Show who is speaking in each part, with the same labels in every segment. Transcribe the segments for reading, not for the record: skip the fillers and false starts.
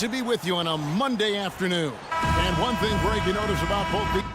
Speaker 1: to be with you on a Monday afternoon. And one thing, Greg, you notice about both the team.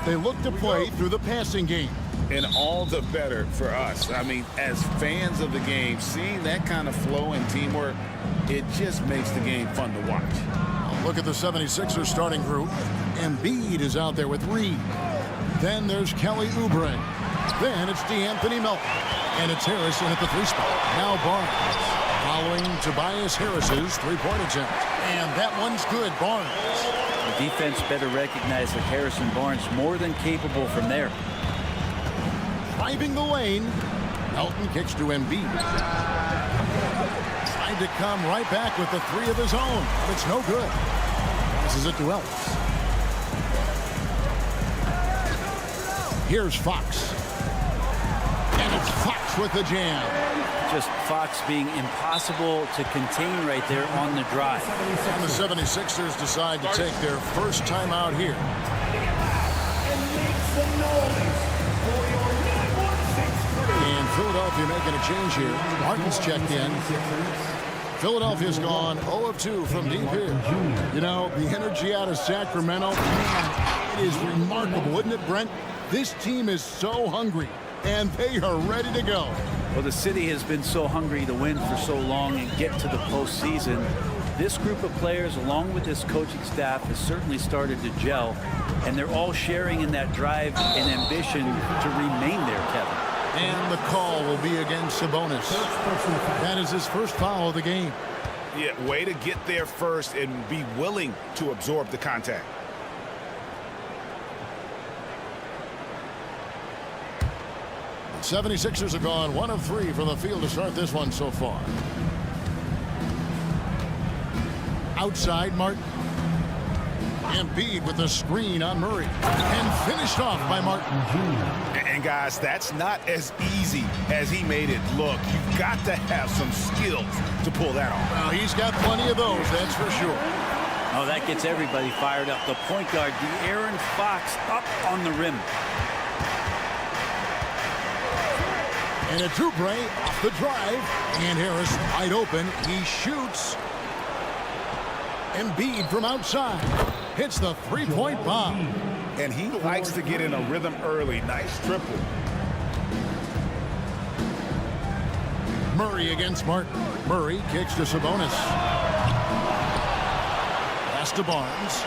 Speaker 1: They look to play through the passing game.
Speaker 2: And all the better for us. I mean, as fans of the game, seeing that kind of flow and teamwork, it just makes the game fun to watch.
Speaker 1: Look at the 76ers starting group. Embiid is out there with Reed. Then there's Kelly Oubre. Then it's DeAnthony Melton. And it's Harrison at the 3 spot. Now Barnes. Following Tobias Harris's three-point attempt. And that one's good, Barnes.
Speaker 3: The defense better recognize that Harrison Barnes more than capable from there.
Speaker 1: Driving the lane. Melton kicks to Embiid. Tried to come right back with the 3 of his own. But it's no good. Passes it to Ellis. Here's Fox. And it's Fox with the jam.
Speaker 3: Just Fox being impossible to contain right there on the drive.
Speaker 1: And the 76ers decide to take their first time out here. And Philadelphia making a change here. Martin's checked in. Philadelphia's gone 0 of 2 from deep here. You know, the energy out of Sacramento, man, it is remarkable, isn't it, Brent? This team is so hungry, and they are ready to go.
Speaker 3: Well, the city has been so hungry to win for so long and get to the postseason. This group of players, along with this coaching staff, has certainly started to gel, and they're all sharing in that drive and ambition to remain there, Kevin.
Speaker 1: And the call will be against Sabonis. That is his first foul of the game.
Speaker 2: Yeah, way to get there first and be willing to absorb the contact.
Speaker 1: The 76ers have gone 1 of 3 from the field to start this one so far. Outside, Martin. Embiid with a screen on Murray. And finished off by Martin.
Speaker 2: And guys, that's not as easy as he made it look. You've got to have some skills to pull that off.
Speaker 1: Well, he's got plenty of those, that's for sure.
Speaker 3: Oh, that gets everybody fired up. The point guard, De'Aaron Fox, up on the rim.
Speaker 1: And a Oubre off the drive. And Harris wide open. He shoots. Embiid from outside. Hits the three-point bomb.
Speaker 2: And he likes to get in a rhythm early. Nice triple.
Speaker 1: Murray against Martin. Murray kicks to Sabonis. Pass to Barnes.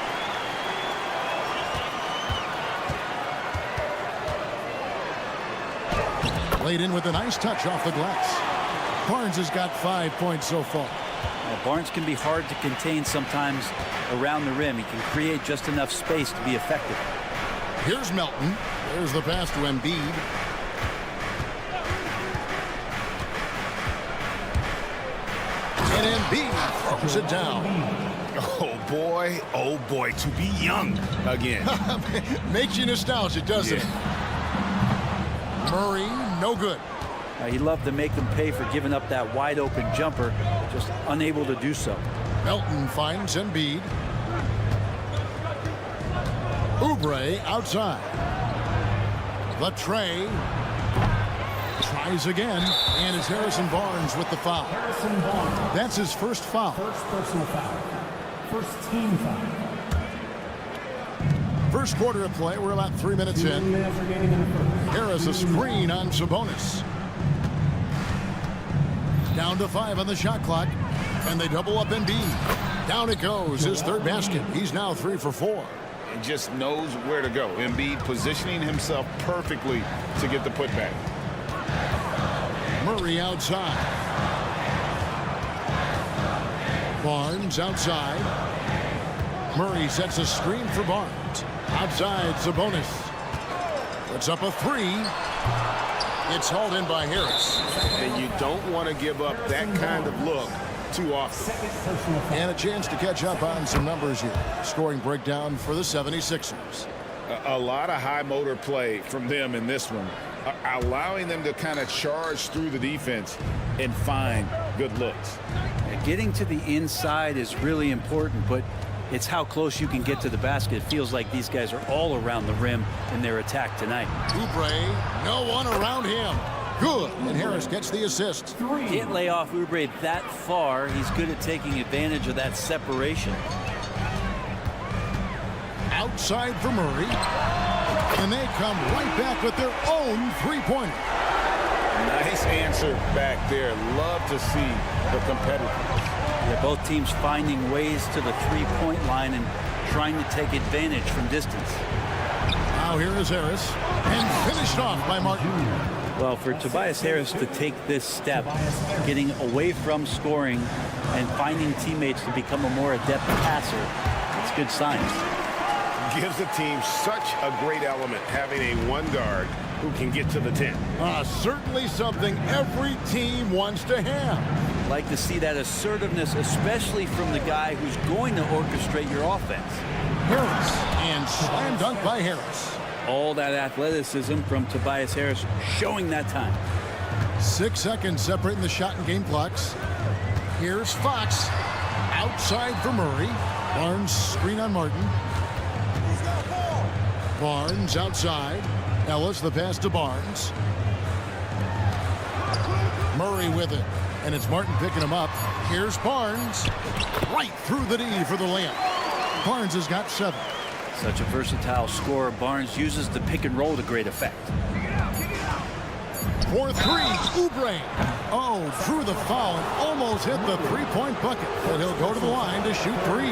Speaker 1: Laid in with a nice touch off the glass. Barnes has got 5 points so far.
Speaker 3: Well, Barnes can be hard to contain sometimes around the rim. He can create just enough space to be effective.
Speaker 1: Here's Melton. There's the pass to Embiid. And Embiid throws it down.
Speaker 2: Oh boy, to be young again.
Speaker 1: Makes you nostalgic, doesn't it? Murray, no good.
Speaker 3: He loved to make them pay for giving up that wide open jumper, just unable to do so.
Speaker 1: Melton finds Embiid. Oubre outside. The tray. Tries again, and it's Harrison Barnes with the foul.
Speaker 4: Harrison Barnes.
Speaker 1: That's his first foul.
Speaker 4: First personal foul. First team foul.
Speaker 1: First quarter of play. We're about 3 minutes
Speaker 4: 2
Speaker 1: in.
Speaker 4: minutes remaining in the first.
Speaker 1: Harris a screen on Sabonis. Down to 5 on the shot clock. And they double up Embiid. Down it goes. His third basket. He's now 3 for 4.
Speaker 2: He just knows where to go. Embiid positioning himself perfectly to get the putback.
Speaker 1: Murray outside. Barnes outside. Murray sets a screen for Barnes. Outside, Sabonis. Puts up a 3. It's hauled in by Harris.
Speaker 2: And you don't want to give up that kind of look too often.
Speaker 1: And a chance to catch up on some numbers here. Scoring breakdown for the 76ers.
Speaker 2: A lot of high motor play from them in this one, allowing them to kind of charge through the defense and find good looks.
Speaker 3: Getting to the inside is really important, but it's how close you can get to the basket. It feels like these guys are all around the rim in their attack tonight.
Speaker 1: Oubre, no one around him. Good, and Harris gets the assist.
Speaker 3: Can't lay off Oubre that far. He's good at taking advantage of that separation.
Speaker 1: Outside for Murray. And they come right back with their own three-pointer.
Speaker 2: Nice answer back there. Love to see the competitiveness.
Speaker 3: Yeah, both teams finding ways to the three-point line and trying to take advantage from distance.
Speaker 1: Now here is Harris. And finished off by Martin.
Speaker 3: Well, for Tobias Harris to take this step, getting away from scoring and finding teammates to become a more adept passer, it's good signs.
Speaker 2: Gives the team such a great element having a one guard who can get to the 10.
Speaker 1: Certainly something every team wants to have.
Speaker 3: Like to see that assertiveness, especially from the guy who's going to orchestrate your offense.
Speaker 1: Harris, and slam dunk by Harris.
Speaker 3: All that athleticism from Tobias Harris showing that time.
Speaker 1: 6 seconds separating the shot and game clocks. Here's Fox. Outside for Murray. Barnes screen on Martin. Barnes outside. Ellis the pass to Barnes. Murray with it. And it's Martin picking him up. Here's Barnes. Right through the D for the layup. Barnes has got 7.
Speaker 3: Such a versatile scorer. Barnes uses the pick and roll to great effect.
Speaker 1: For 3, Oubre. Oh, through the foul and almost hit the three-point bucket. But he'll go to the line to shoot 3.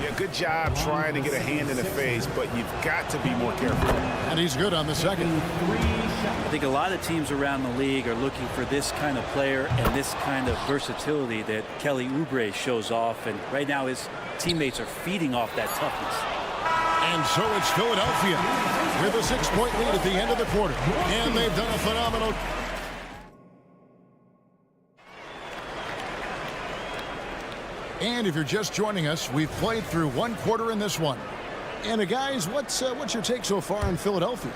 Speaker 2: Yeah, good job trying to get a hand in the face, but you've got to be more careful.
Speaker 1: And he's good on the second.
Speaker 3: I think a lot of teams around the league are looking for this kind of player and this kind of versatility that Kelly Oubre shows off. And right now his teammates are feeding off that toughness.
Speaker 1: And so it's Philadelphia with a 6-point lead at the end of the quarter. And they've done a phenomenal... And if you're just joining us, we've played through 1 quarter in this one. And guys, what's your take so far on Philadelphia?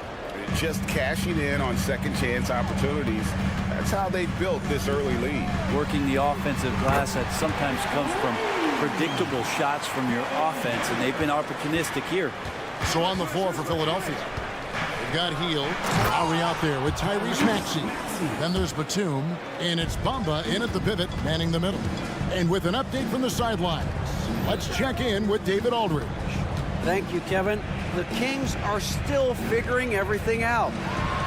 Speaker 2: Just cashing in on second chance opportunities. That's how they built this early lead.
Speaker 3: Working the offensive glass that sometimes comes from predictable shots from your offense, and they've been opportunistic here.
Speaker 1: So on the floor for Philadelphia, they've got Heel. Lowry out there with Tyrese Maxey. Then there's Batum, and it's Bamba in at the pivot, manning the middle. And with an update from the sidelines, let's check in with David Aldridge.
Speaker 5: Thank you, Kevin. The Kings are still figuring everything out.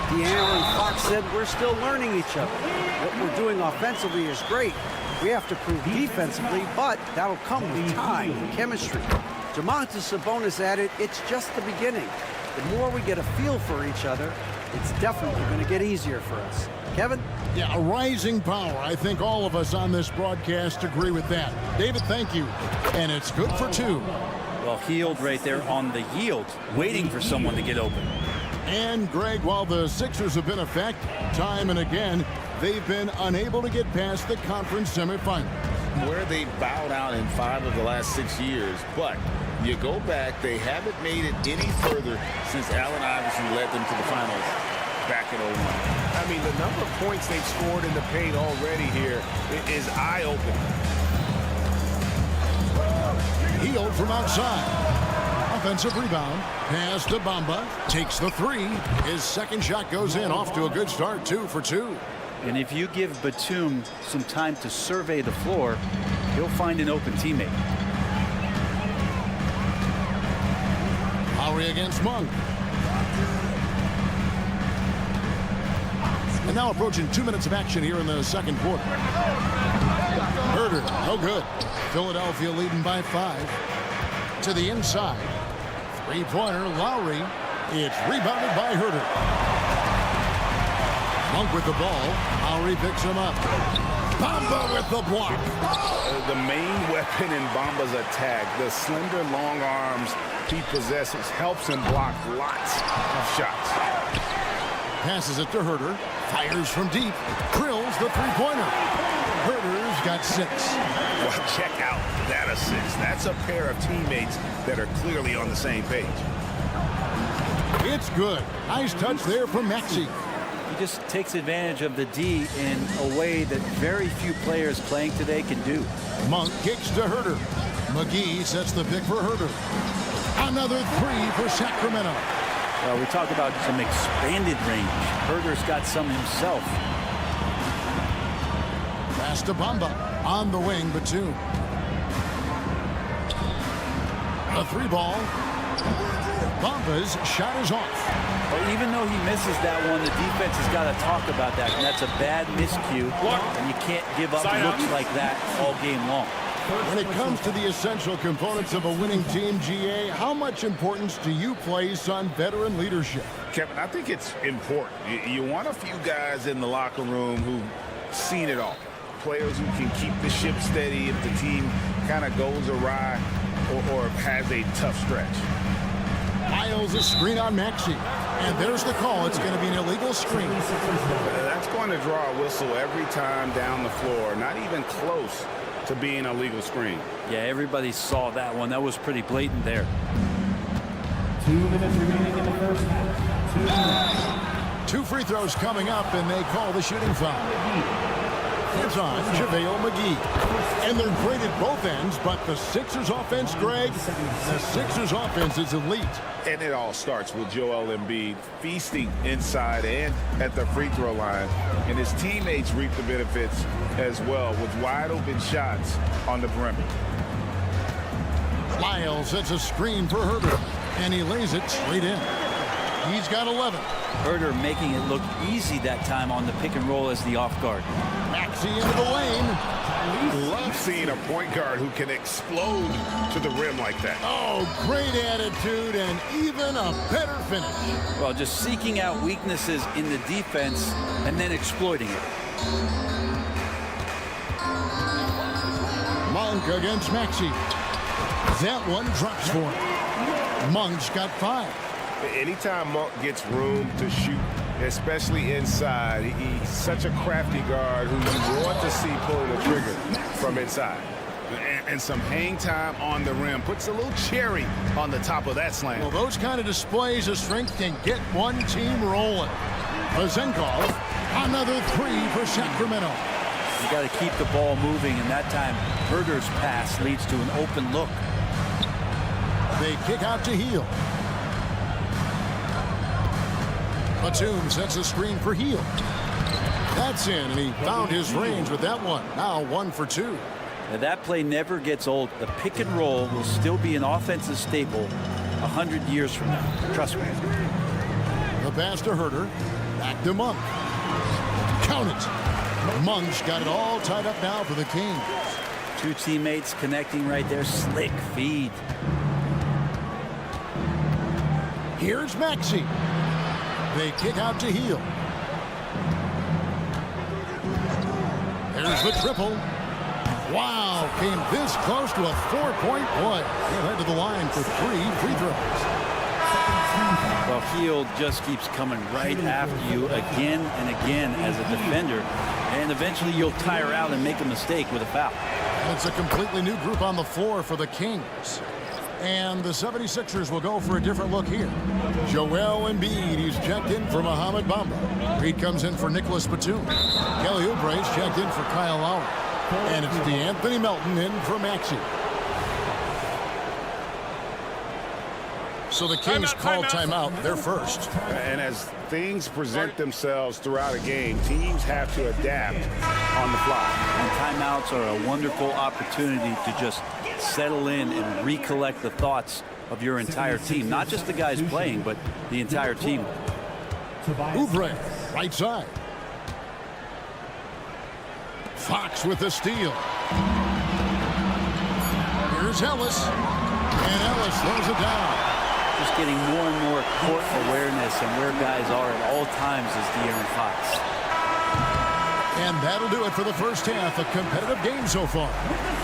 Speaker 5: De'Aaron and Fox said we're still learning each other. What we're doing offensively is great. We have to prove defensively, but that'll come with time and chemistry. Domantas Sabonis added, it's just the beginning. The more we get a feel for each other, it's definitely going to get easier for us. Kevin?
Speaker 1: Yeah, a rising power. I think all of us on this broadcast agree with that. David, thank you. And it's good for 2.
Speaker 3: Well, healed right there on the yield, waiting for someone to get open.
Speaker 1: And, Greg, while the Sixers have been effective time and again, they've been unable to get past the conference semifinals.
Speaker 2: Where they bowed out in 5 of the last 6 years. But you go back, they haven't made it any further since Allen Iverson led them to the finals back in 01. I mean, the number of points they've scored in the paint already here is eye-opening.
Speaker 1: Healed from outside. Offensive rebound. Pass to Bamba. Takes the 3. His second shot goes in. Off to a good start. 2 for 2.
Speaker 3: And if you give Batum some time to survey the floor, he'll find an open teammate.
Speaker 1: Lowry against Monk. And now approaching 2 minutes of action here in the second quarter. Herter, no good. Philadelphia leading by 5. To the inside. 3-pointer, Lowry. It's rebounded by Herter. Monk with the ball. Lowry picks him up. Bamba with the block.
Speaker 2: The main weapon in Bamba's attack, the slender, long arms he possesses, helps him block lots of shots.
Speaker 1: Passes it to Herter. Fires from deep. Drills the three-pointer. Herter's got 6.
Speaker 2: Well, check out that assist. That's a pair of teammates that are clearly on the same page.
Speaker 1: It's good. Nice touch there from Maxey.
Speaker 3: He just takes advantage of the D in a way that very few players playing today can do.
Speaker 1: Monk kicks to Herter. McGee sets the pick for Herter. Another 3 for Sacramento.
Speaker 3: Well, we talk about some expanded range. Herter's got some himself.
Speaker 1: Pass to Bamba. On the wing, Batum. A 3-ball. Bamba's shot is off.
Speaker 3: Well, even though he misses that one, the defense has got to talk about that. And that's a bad miscue. And you can't give up looks like that all game long.
Speaker 1: When it comes to the essential components of a winning team, GA, how much importance do you place on veteran leadership?
Speaker 2: Kevin, I think it's important. You want a few guys in the locker room who've seen it all. Players who can keep the ship steady if the team kind of goes awry or has a tough stretch.
Speaker 1: Miles a screen on Maxey. And there's the call. It's going to be an illegal screen.
Speaker 2: That's going to draw a whistle every time down the floor. Not even close to being a legal screen.
Speaker 3: Yeah, everybody saw that one. That was pretty blatant there.
Speaker 4: 2 minutes remaining in the first half.
Speaker 1: 2 free throws coming up, and they call the shooting foul. It's on JaVale McGee. And they're great at both ends, but the Sixers offense, Greg, the Sixers offense is elite.
Speaker 2: And it all starts with Joel Embiid feasting inside and at the free throw line. And his teammates reap the benefits as well with wide open shots on the perimeter.
Speaker 1: Lyles sets a screen for Herter, and he lays it straight in. He's got 11.
Speaker 3: Herter making it look easy that time on the pick and roll as the off guard.
Speaker 1: Maxey into the lane.
Speaker 2: Love seeing a point guard who can explode to the rim like that.
Speaker 1: Oh, great attitude and even a better finish.
Speaker 3: Well, just seeking out weaknesses in the defense and then exploiting it.
Speaker 1: Monk against Maxey. That one drops for him. Monk's got 5.
Speaker 2: Anytime Monk gets room to shoot, especially inside, he's such a crafty guard who you want to see pulling the trigger from inside. And some hang time on the rim. Puts a little cherry on the top of that slam.
Speaker 1: Well, those kind of displays of strength can get one team rolling. Vezenkov, another 3 for Sacramento.
Speaker 3: You got to keep the ball moving, and that time Herter's pass leads to an open look.
Speaker 1: They kick out to Heel. Batum sets a screen for Heel. That's in, and he found his range with that one. Now 1 for 2.
Speaker 3: Now that play never gets old. The pick and roll will still be an offensive staple 100 years from now. Trust me.
Speaker 1: The pass to Herter. Back to Monk. Count it. Monk's got it all tied up now for the Kings.
Speaker 3: 2 teammates connecting right there. Slick feed.
Speaker 1: Here's Maxey. They kick out to Heel. There's the triple. Wow, came this close to a 4-point play. He'll head to the line for 3 free throws.
Speaker 3: Well, Heel just keeps coming right after you again and again as a defender, and eventually you'll tire out and make a mistake with a foul.
Speaker 1: And it's a completely new group on the floor for the Kings. And the 76ers will go for a different look here. Joel Embiid, he's checked in for Mohamed Bamba. Reed comes in for Nicholas Batum. Kelly Oubre's checked in for Kyle Lowry. And it's DeAnthony Melton in for Maxey. So the Kings call timeout. They're first.
Speaker 2: And as things present themselves throughout a game, teams have to adapt on the fly.
Speaker 3: And timeouts are a wonderful opportunity to just settle in and recollect the thoughts of your entire team. Not just the guys playing, but the entire team.
Speaker 1: Oubre, right side. Fox with the steal. Here's Ellis. And Ellis throws it down.
Speaker 3: Just getting more and more court awareness and where guys are at all times is De'Aaron Fox.
Speaker 1: And that'll do it for the first half. A competitive game so far.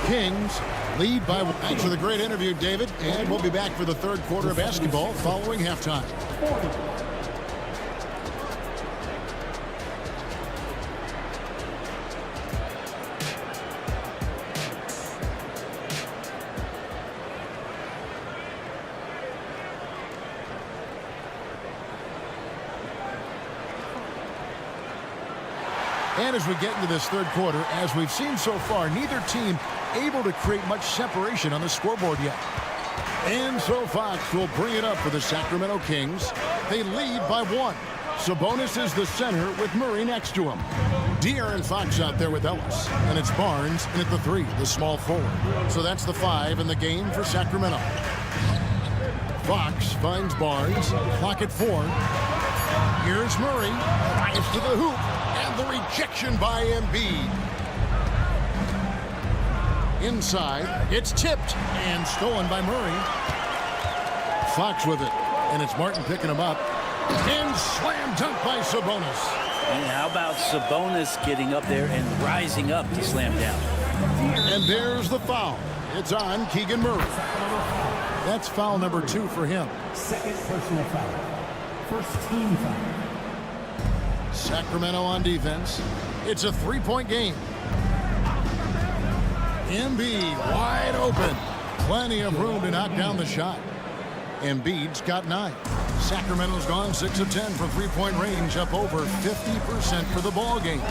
Speaker 1: Kings lead by 1. Thanks for the great interview, David. And we'll be back for the third quarter of basketball following halftime. And as we get into this third quarter, as we've seen so far, neither team able to create much separation on the scoreboard yet. And so Fox will bring it up for the Sacramento Kings. They lead by 1. Sabonis is the center with Murray next to him. De'Aaron Fox out there with Ellis. And it's Barnes in at the 3, the small forward. So that's the 5 in the game for Sacramento. Fox finds Barnes. Clock at 4. Here's Murray. Drives to the hoop. And the rejection by Embiid. Inside. It's tipped and stolen by Murray. Fox with it. And it's Martin picking him up. And slam dunk by Sabonis.
Speaker 3: And how about Sabonis getting up there and rising up to slam down?
Speaker 1: And there's the foul. It's on Keegan Murray. That's foul number 2 for him.
Speaker 4: Second personal foul. First team foul.
Speaker 1: Sacramento on defense. It's a 3-point game. Embiid wide open. Plenty of room to knock down the shot. Embiid's got 9. Sacramento's gone 6 of 10 from 3-point range, up over 50% for the ball game.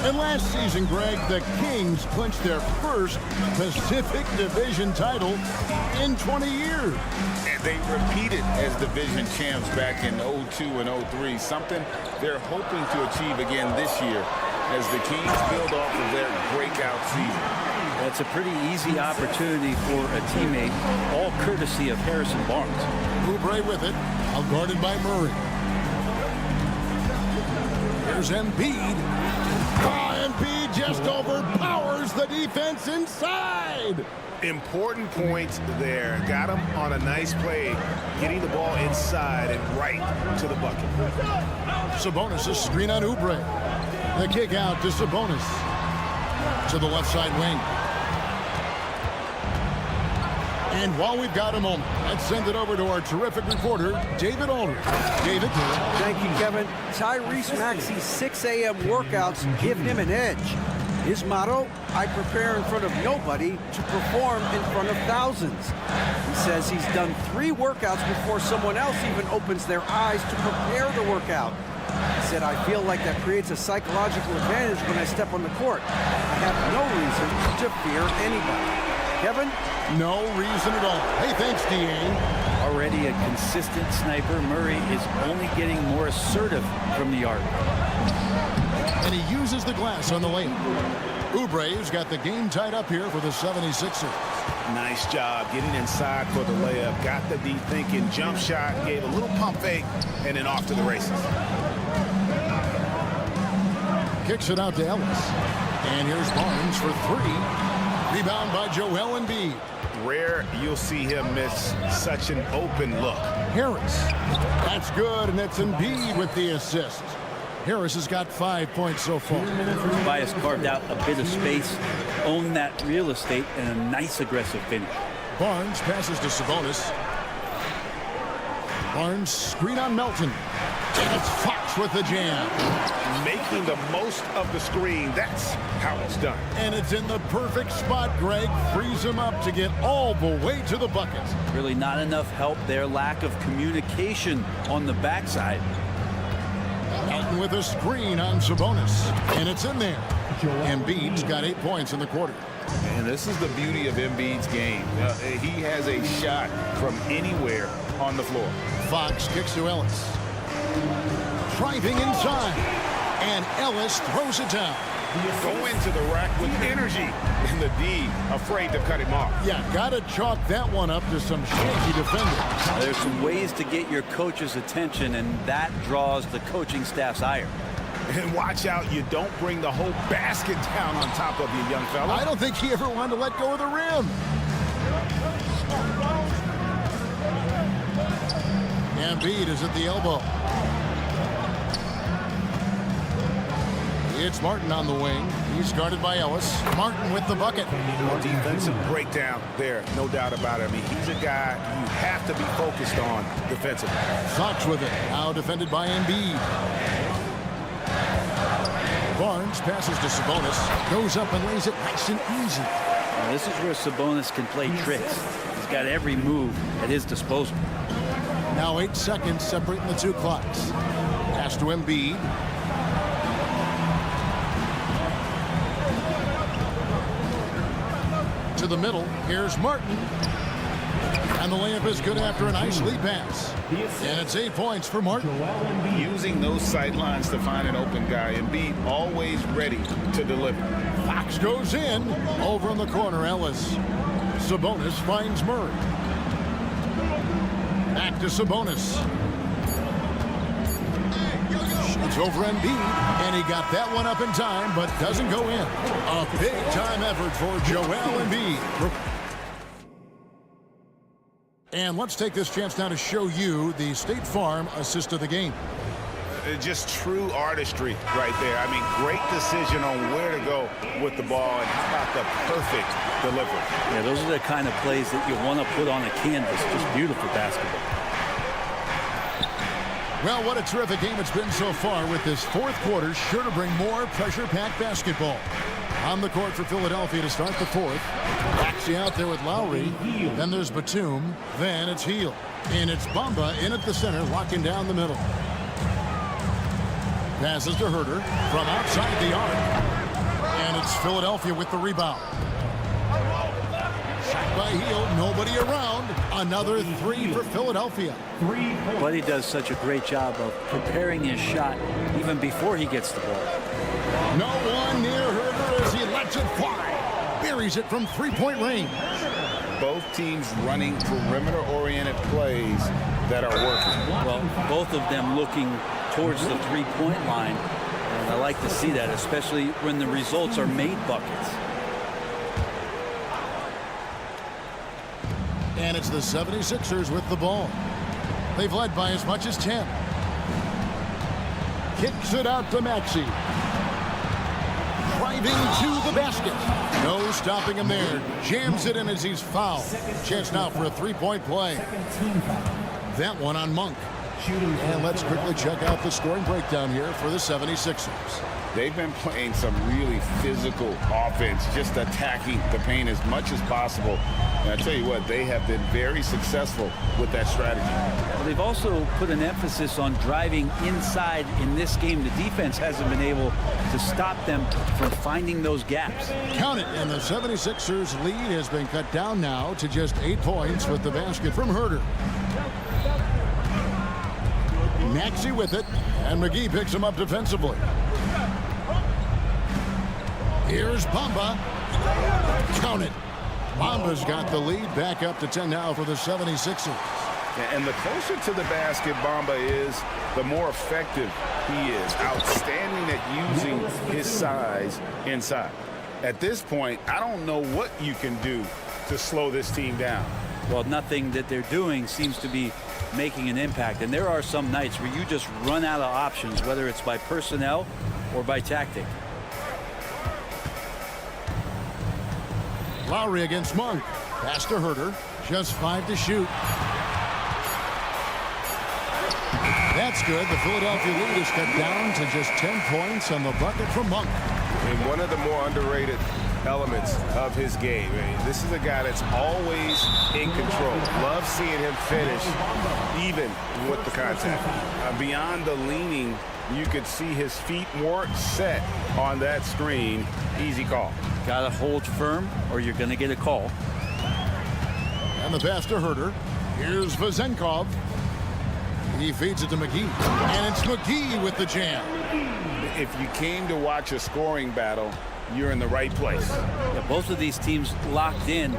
Speaker 1: And last season, Greg, the Kings clinched their first Pacific Division title in 20 years.
Speaker 2: And they repeated as division champs back in 02 and 03, something they're hoping to achieve again this year as the Kings build off of their breakout season.
Speaker 3: That's a pretty easy opportunity for a teammate, all courtesy of Harrison Barnes.
Speaker 1: Oubre with it, out guarded by Murray. Here's Embiid. Embiid just overpowers the defense inside.
Speaker 6: Important points there. Got him on a nice play, getting the ball inside and right to the bucket.
Speaker 1: Sabonis, a screen on Oubre. The kick out to Sabonis. To the left side wing. And while we've got a moment, let's send it over to our terrific reporter, David Aldridge. David.
Speaker 5: Thank you, Kevin. Tyrese Maxey's 6 a.m. workouts give him an edge. His motto, I prepare in front of nobody to perform in front of thousands. He says he's done 3 workouts before someone else even opens their eyes to prepare the workout. He said, I feel like that creates a psychological advantage when I step on the court. I have no reason to fear anybody. Kevin?
Speaker 1: No reason at all. Hey, thanks, D.A.
Speaker 3: Already a consistent sniper, Murray is only getting more assertive from the arc.
Speaker 1: And he uses the glass on the layup. Oubre's got the game tied up here for the 76ers.
Speaker 6: Nice job getting inside for the layup. Got the deep thinking jump shot, gave a little pump fake, and then off to the races.
Speaker 1: Kicks it out to Ellis. And here's Barnes for 3. Rebound by Joel Embiid.
Speaker 6: Rare you'll see him miss such an open look.
Speaker 1: Harris. That's good, and it's Embiid with the assist. Harris has got 5 points so far.
Speaker 3: Tobias carved out a bit of space, owned that real estate, and a nice aggressive finish.
Speaker 1: Barnes passes to Sabonis. Barnes screen on Melton. And it's Fox with the jam.
Speaker 6: Making the most of the screen. That's how it's done.
Speaker 1: And it's in the perfect spot, Greg. Frees him up to get all the way to the bucket.
Speaker 3: Really not enough help there. Lack of communication on the backside.
Speaker 1: Melton with a screen on Sabonis. And it's in there. Embiid's got 8 points in the quarter.
Speaker 2: And this is the beauty of Embiid's game. He has a shot from anywhere on the floor.
Speaker 1: Fox kicks to Ellis. Driving inside. And Ellis throws it down.
Speaker 6: Go into the rack with energy. And the D afraid to cut him off.
Speaker 1: Yeah, got to chalk that one up to some shaky defenders.
Speaker 3: There's some ways to get your coach's attention, and that draws the coaching staff's ire.
Speaker 6: And watch out, you don't bring the whole basket down on top of you, young fella.
Speaker 1: I don't think he ever wanted to let go of the rim. Embiid is at the elbow. It's Martin on the wing. He's guarded by Ellis. Martin with the bucket.
Speaker 6: Defensive breakdown there, no doubt about it. I mean, he's a guy you have to be focused on defensively.
Speaker 1: Fox with it. Now defended by Embiid. Barnes passes to Sabonis. Goes up and lays it nice and easy.
Speaker 3: Now, this is where Sabonis can play tricks. He's got every move at his disposal.
Speaker 1: Now 8 seconds separating the 2 clocks. Pass to Embiid. to the middle. Here's Martin. And the layup is good after a nice lead pass. And it's 8 points for Martin.
Speaker 2: Using those sight lines to find an open guy and be always ready to deliver.
Speaker 1: Fox goes in. Over in the corner, Ellis. Sabonis finds Murray. Back to Sabonis. Shoots over Embiid, and he got that one up in time, but doesn't go in. A big-time effort for Joel Embiid. And let's take this chance now to show you the State Farm assist of the game.
Speaker 6: Just true artistry right there. I mean, great decision on where to go with the ball, and how about the perfect delivery.
Speaker 3: Yeah, those are the kind of plays that you want to put on a canvas. Just beautiful basketball.
Speaker 1: Well, what a terrific game it's been so far, with this fourth quarter sure to bring more pressure-packed basketball. On the court for Philadelphia to start the fourth. Maxey out there with Lowry. Then there's Batum. Then it's Hield. And it's Bamba in at the center, locking down the middle. Passes to Herter from outside the arc. And it's Philadelphia with the rebound. Shot by Hield. Nobody around. Another three for Philadelphia.
Speaker 3: Buddy does such a great job of preparing his shot even before he gets the ball.
Speaker 1: No one near Herter as he lets it fly. Buries it from three-point range.
Speaker 2: Both teams running perimeter-oriented plays that are working.
Speaker 3: Well, both of them looking towards the three-point line. And I like to see that, especially when the results are made buckets.
Speaker 1: And it's the 76ers with the ball. They've led by as much as 10. Kicks it out to Maxey. Driving to the basket. No stopping him there. Jams it in as he's fouled. Chance now for a three-point play. That one on Monk. And let's quickly check out the scoring breakdown here for the 76ers.
Speaker 2: They've been playing some really physical offense, just attacking the paint as much as possible. And I tell you what, they have been very successful with that strategy.
Speaker 3: Well, they've also put an emphasis on driving inside in this game. The defense hasn't been able to stop them from finding those gaps.
Speaker 1: Count it, and the 76ers lead has been cut down now to just 8 points with the basket from Herter. Maxey with it, and McGee picks him up defensively. Here's Bamba. Count it. Bamba's got the lead, back up to 10 now for the 76ers.
Speaker 6: And the closer to the basket Bamba is, the more effective he is. Outstanding at using his size inside. At this point, I don't know what you can do to slow this team down.
Speaker 3: Well, nothing that they're doing seems to be making an impact. And there are some nights where you just run out of options, whether it's by personnel or by tactic.
Speaker 1: Lowry against Monk. Pass to Herter. Just 5 to shoot. That's good. The Philadelphia lead is cut down to just 10 points on the bucket from Monk.
Speaker 6: And one of the more underrated elements of his game. I mean, this is a guy that's always in control. Love seeing him finish, even with the contact. Beyond the leaning, you could see his feet weren't set on that screen. Easy call.
Speaker 3: Got to hold firm or you're going to get a call.
Speaker 1: And the pass to Herter. Here's Vezenkov. He feeds it to McGee. And it's McGee with the jam.
Speaker 2: If you came to watch a scoring battle, you're in the right place.
Speaker 3: Yeah, both of these teams locked in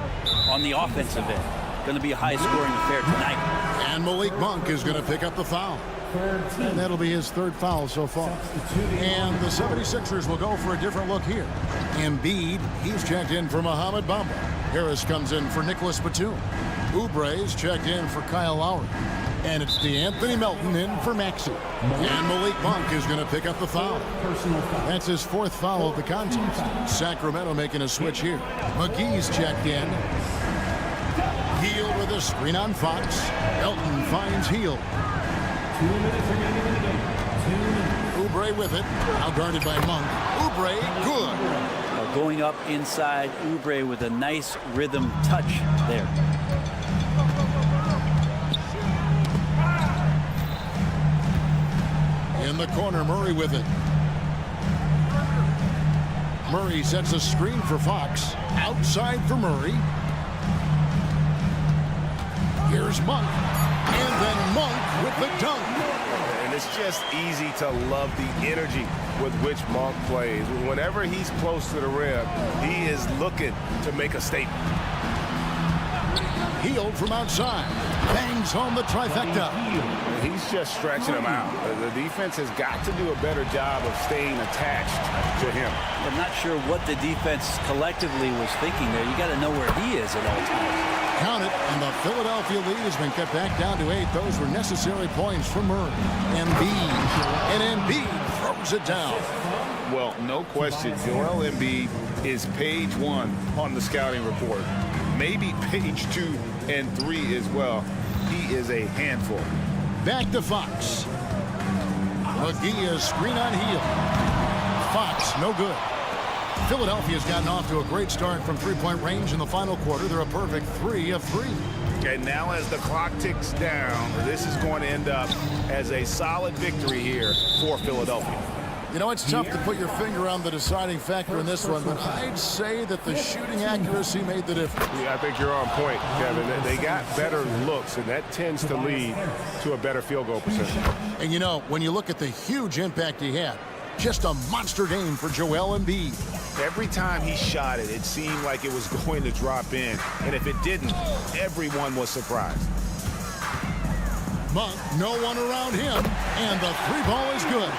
Speaker 3: on the offensive end. Going to be a high-scoring affair tonight.
Speaker 1: And Malik Monk is going to pick up the foul. And that'll be his third foul so far. And the 76ers will go for a different look here. Embiid, he's checked in for Mohamed Bamba. Harris comes in for Nicholas Batum. Oubre's checked in for Kyle Lowry. And it's DeAnthony Melton in for Maxey. And Malik Monk is going to pick up the foul. That's his fourth foul of the contest. Sacramento making a switch here. McGee's checked in. Hield with a screen on Fox. Melton finds Hield.
Speaker 4: 2 minutes remaining in the game.
Speaker 1: Oubre with it. Now guarded by Monk. Oubre, good.
Speaker 3: Going up inside, Oubre with a nice rhythm touch there.
Speaker 1: In the corner, Murray with it. Murray sets a screen for Fox. Outside for Murray. Here's Monk. And then Monk with the dunk.
Speaker 6: And it's just easy to love the energy with which Monk plays. Whenever he's close to the rim, he is looking to make a statement.
Speaker 1: Hield from outside. Bangs home the trifecta.
Speaker 6: He's just stretching him out. The defense has got to do a better job of staying attached to him.
Speaker 3: I'm not sure what the defense collectively was thinking there. You got to know where he is at all times.
Speaker 1: Count it, and the Philadelphia lead has been cut back down to 8. Those were necessary points for Murray. Embiid. And Embiid throws it down.
Speaker 2: Well, no question, Joel Embiid is page 1 on the scouting report. Maybe page 2 and 3 as well. He is a handful.
Speaker 1: Back to Fox. McGee is screen on Hield. Fox, no good. Philadelphia's gotten off to a great start from three-point range in the final quarter. They're a perfect 3 of 3.
Speaker 6: And now as the clock ticks down, this is going to end up as a solid victory here for Philadelphia.
Speaker 1: You know, it's tough to put your finger on the deciding factor in this one, but I'd say that the shooting accuracy made the difference.
Speaker 6: Yeah, I think you're on point, Kevin. They got better looks, and that tends to lead to a better field goal percentage.
Speaker 1: And, you know, when you look at the huge impact he had, just a monster game for Joel Embiid.
Speaker 6: Every time he shot it, it seemed like it was going to drop in. And if it didn't, everyone was surprised.
Speaker 1: Monk, no one around him, and the three ball is good.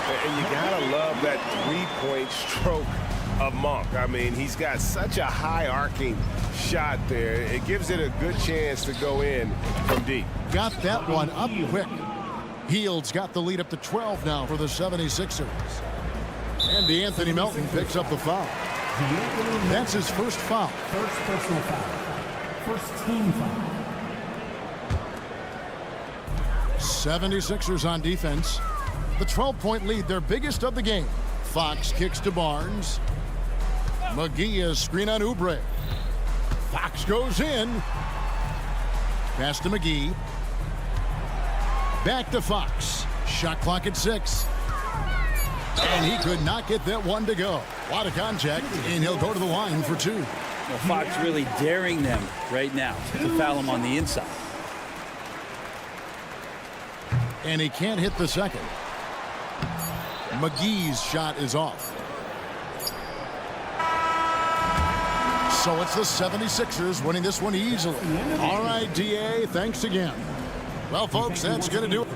Speaker 6: And you gotta love that three-point stroke of Monk. I mean, he's got such a high arcing shot there. It gives it a good chance to go in from deep.
Speaker 1: Got that one up quick. Hield's got the lead up to 12 now for the 76ers. And DeAnthony Melton picks up the foul. That's his first foul.
Speaker 4: First personal foul. First team foul.
Speaker 1: 76ers on defense. The 12-point lead, their biggest of the game. Fox kicks to Barnes. McGee is screen on Oubre. Fox goes in. Pass to McGee. Back to Fox. Shot clock at 6. And he could not get that one to go. A lot of contact, and he'll go to the line for 2.
Speaker 3: Well, Fox really daring them right now to foul him on the inside.
Speaker 1: And he can't hit the second. McGee's shot is off. So it's the 76ers winning this one easily. All right, DA, thanks again. Well, folks, that's going to do it.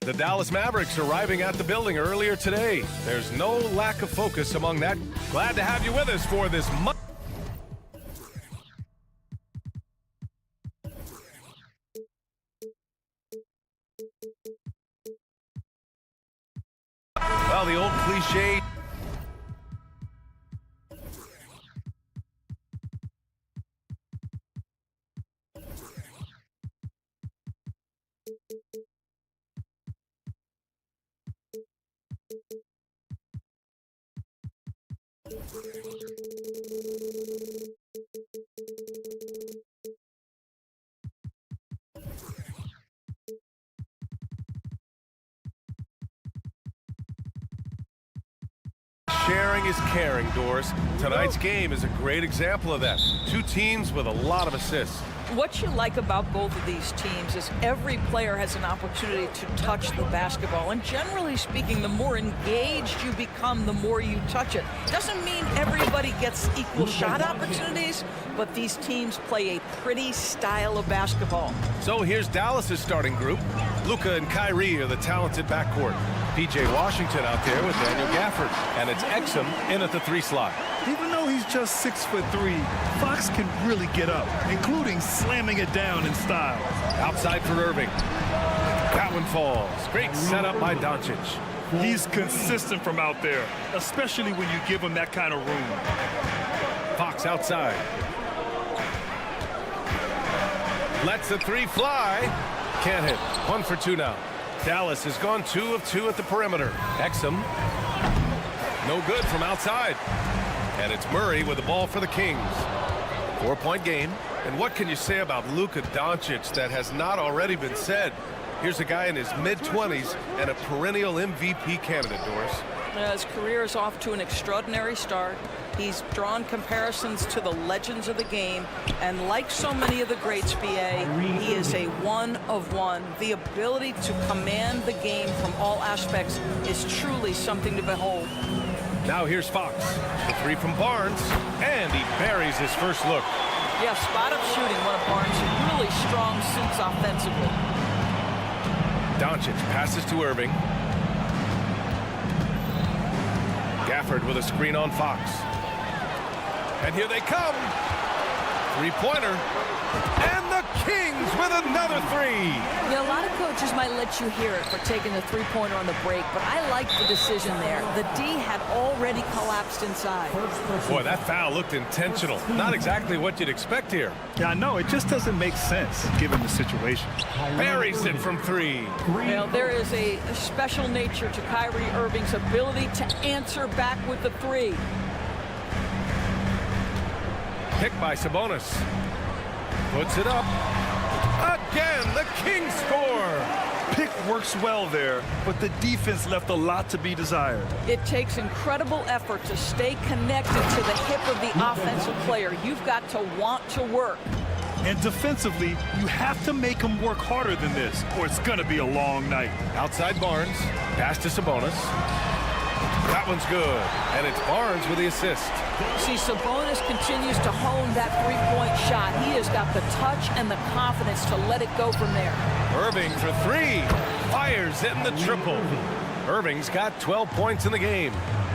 Speaker 7: The Dallas Mavericks arriving at the building earlier today. There's no lack of focus among that. Glad to have you with us for this month. Well, the old cliche. Sharing is caring, Doris. Tonight's game is a great example of that. Two teams with a lot of assists.
Speaker 8: What you like about both of these teams is every player has an opportunity to touch the basketball. And generally speaking, the more engaged you become, the more you touch it. Doesn't mean everybody gets equal shot opportunities, but these teams play a pretty style of basketball.
Speaker 7: So here's Dallas's starting group. Luka and Kyrie are the talented backcourt. P.J. Washington out there with Daniel Gafford. And it's Exum in at the 3 slot.
Speaker 9: Even though he's just 6'3", Fox can really get up, including slamming it down in style.
Speaker 7: Outside for Irving. That one falls. Great setup by Doncic.
Speaker 9: He's consistent from out there, especially when you give him that kind of room.
Speaker 7: Fox outside. Lets the 3 fly. Can't hit. 1 for 2 now. Dallas has gone 2 of 2 at the perimeter. Exum. No good from outside. And it's Murray with the ball for the Kings. 4-point game. And what can you say about Luka Doncic that has not already been said? Here's a guy in his mid-20s and a perennial MVP candidate, Doris.
Speaker 8: His career is off to an extraordinary start. He's drawn comparisons to the legends of the game, and like so many of the greats, BA, he is a one of one. The ability to command the game from all aspects is truly something to behold.
Speaker 7: Now here's Fox. The 3 from Barnes, and he buries his first look.
Speaker 8: Yeah, spot-up shooting, one of Barnes' really strong suits offensively.
Speaker 7: Doncic passes to Irving. Gafford with a screen on Fox. And here they come. 3-pointer. And the Kings with another 3.
Speaker 10: Yeah, a lot of coaches might let you hear it for taking the 3-pointer on the break, but I like the decision there. The D had already collapsed inside.
Speaker 7: Boy, that foul looked intentional. Not exactly what you'd expect here.
Speaker 9: Yeah, I know. It just doesn't make sense given the situation.
Speaker 7: Buries it from 3.
Speaker 8: Well, there is a special nature to Kyrie Irving's ability to answer back with the 3.
Speaker 7: Picked by Sabonis. Puts it up. Again, the Kings score.
Speaker 9: Pick works well there, but the defense left a lot to be desired.
Speaker 8: It takes incredible effort to stay connected to the hip of the offensive player. You've got to want to work.
Speaker 9: And defensively, you have to make them work harder than this, or it's going to be a long night.
Speaker 7: Outside Barnes. Pass to Sabonis. That one's good. And it's Barnes with the assist.
Speaker 8: See, Sabonis continues to hone that 3-point shot. He has got the touch and the confidence to let it go from there.
Speaker 7: Irving for 3. Fires in the triple. Irving's got 12 points in the game.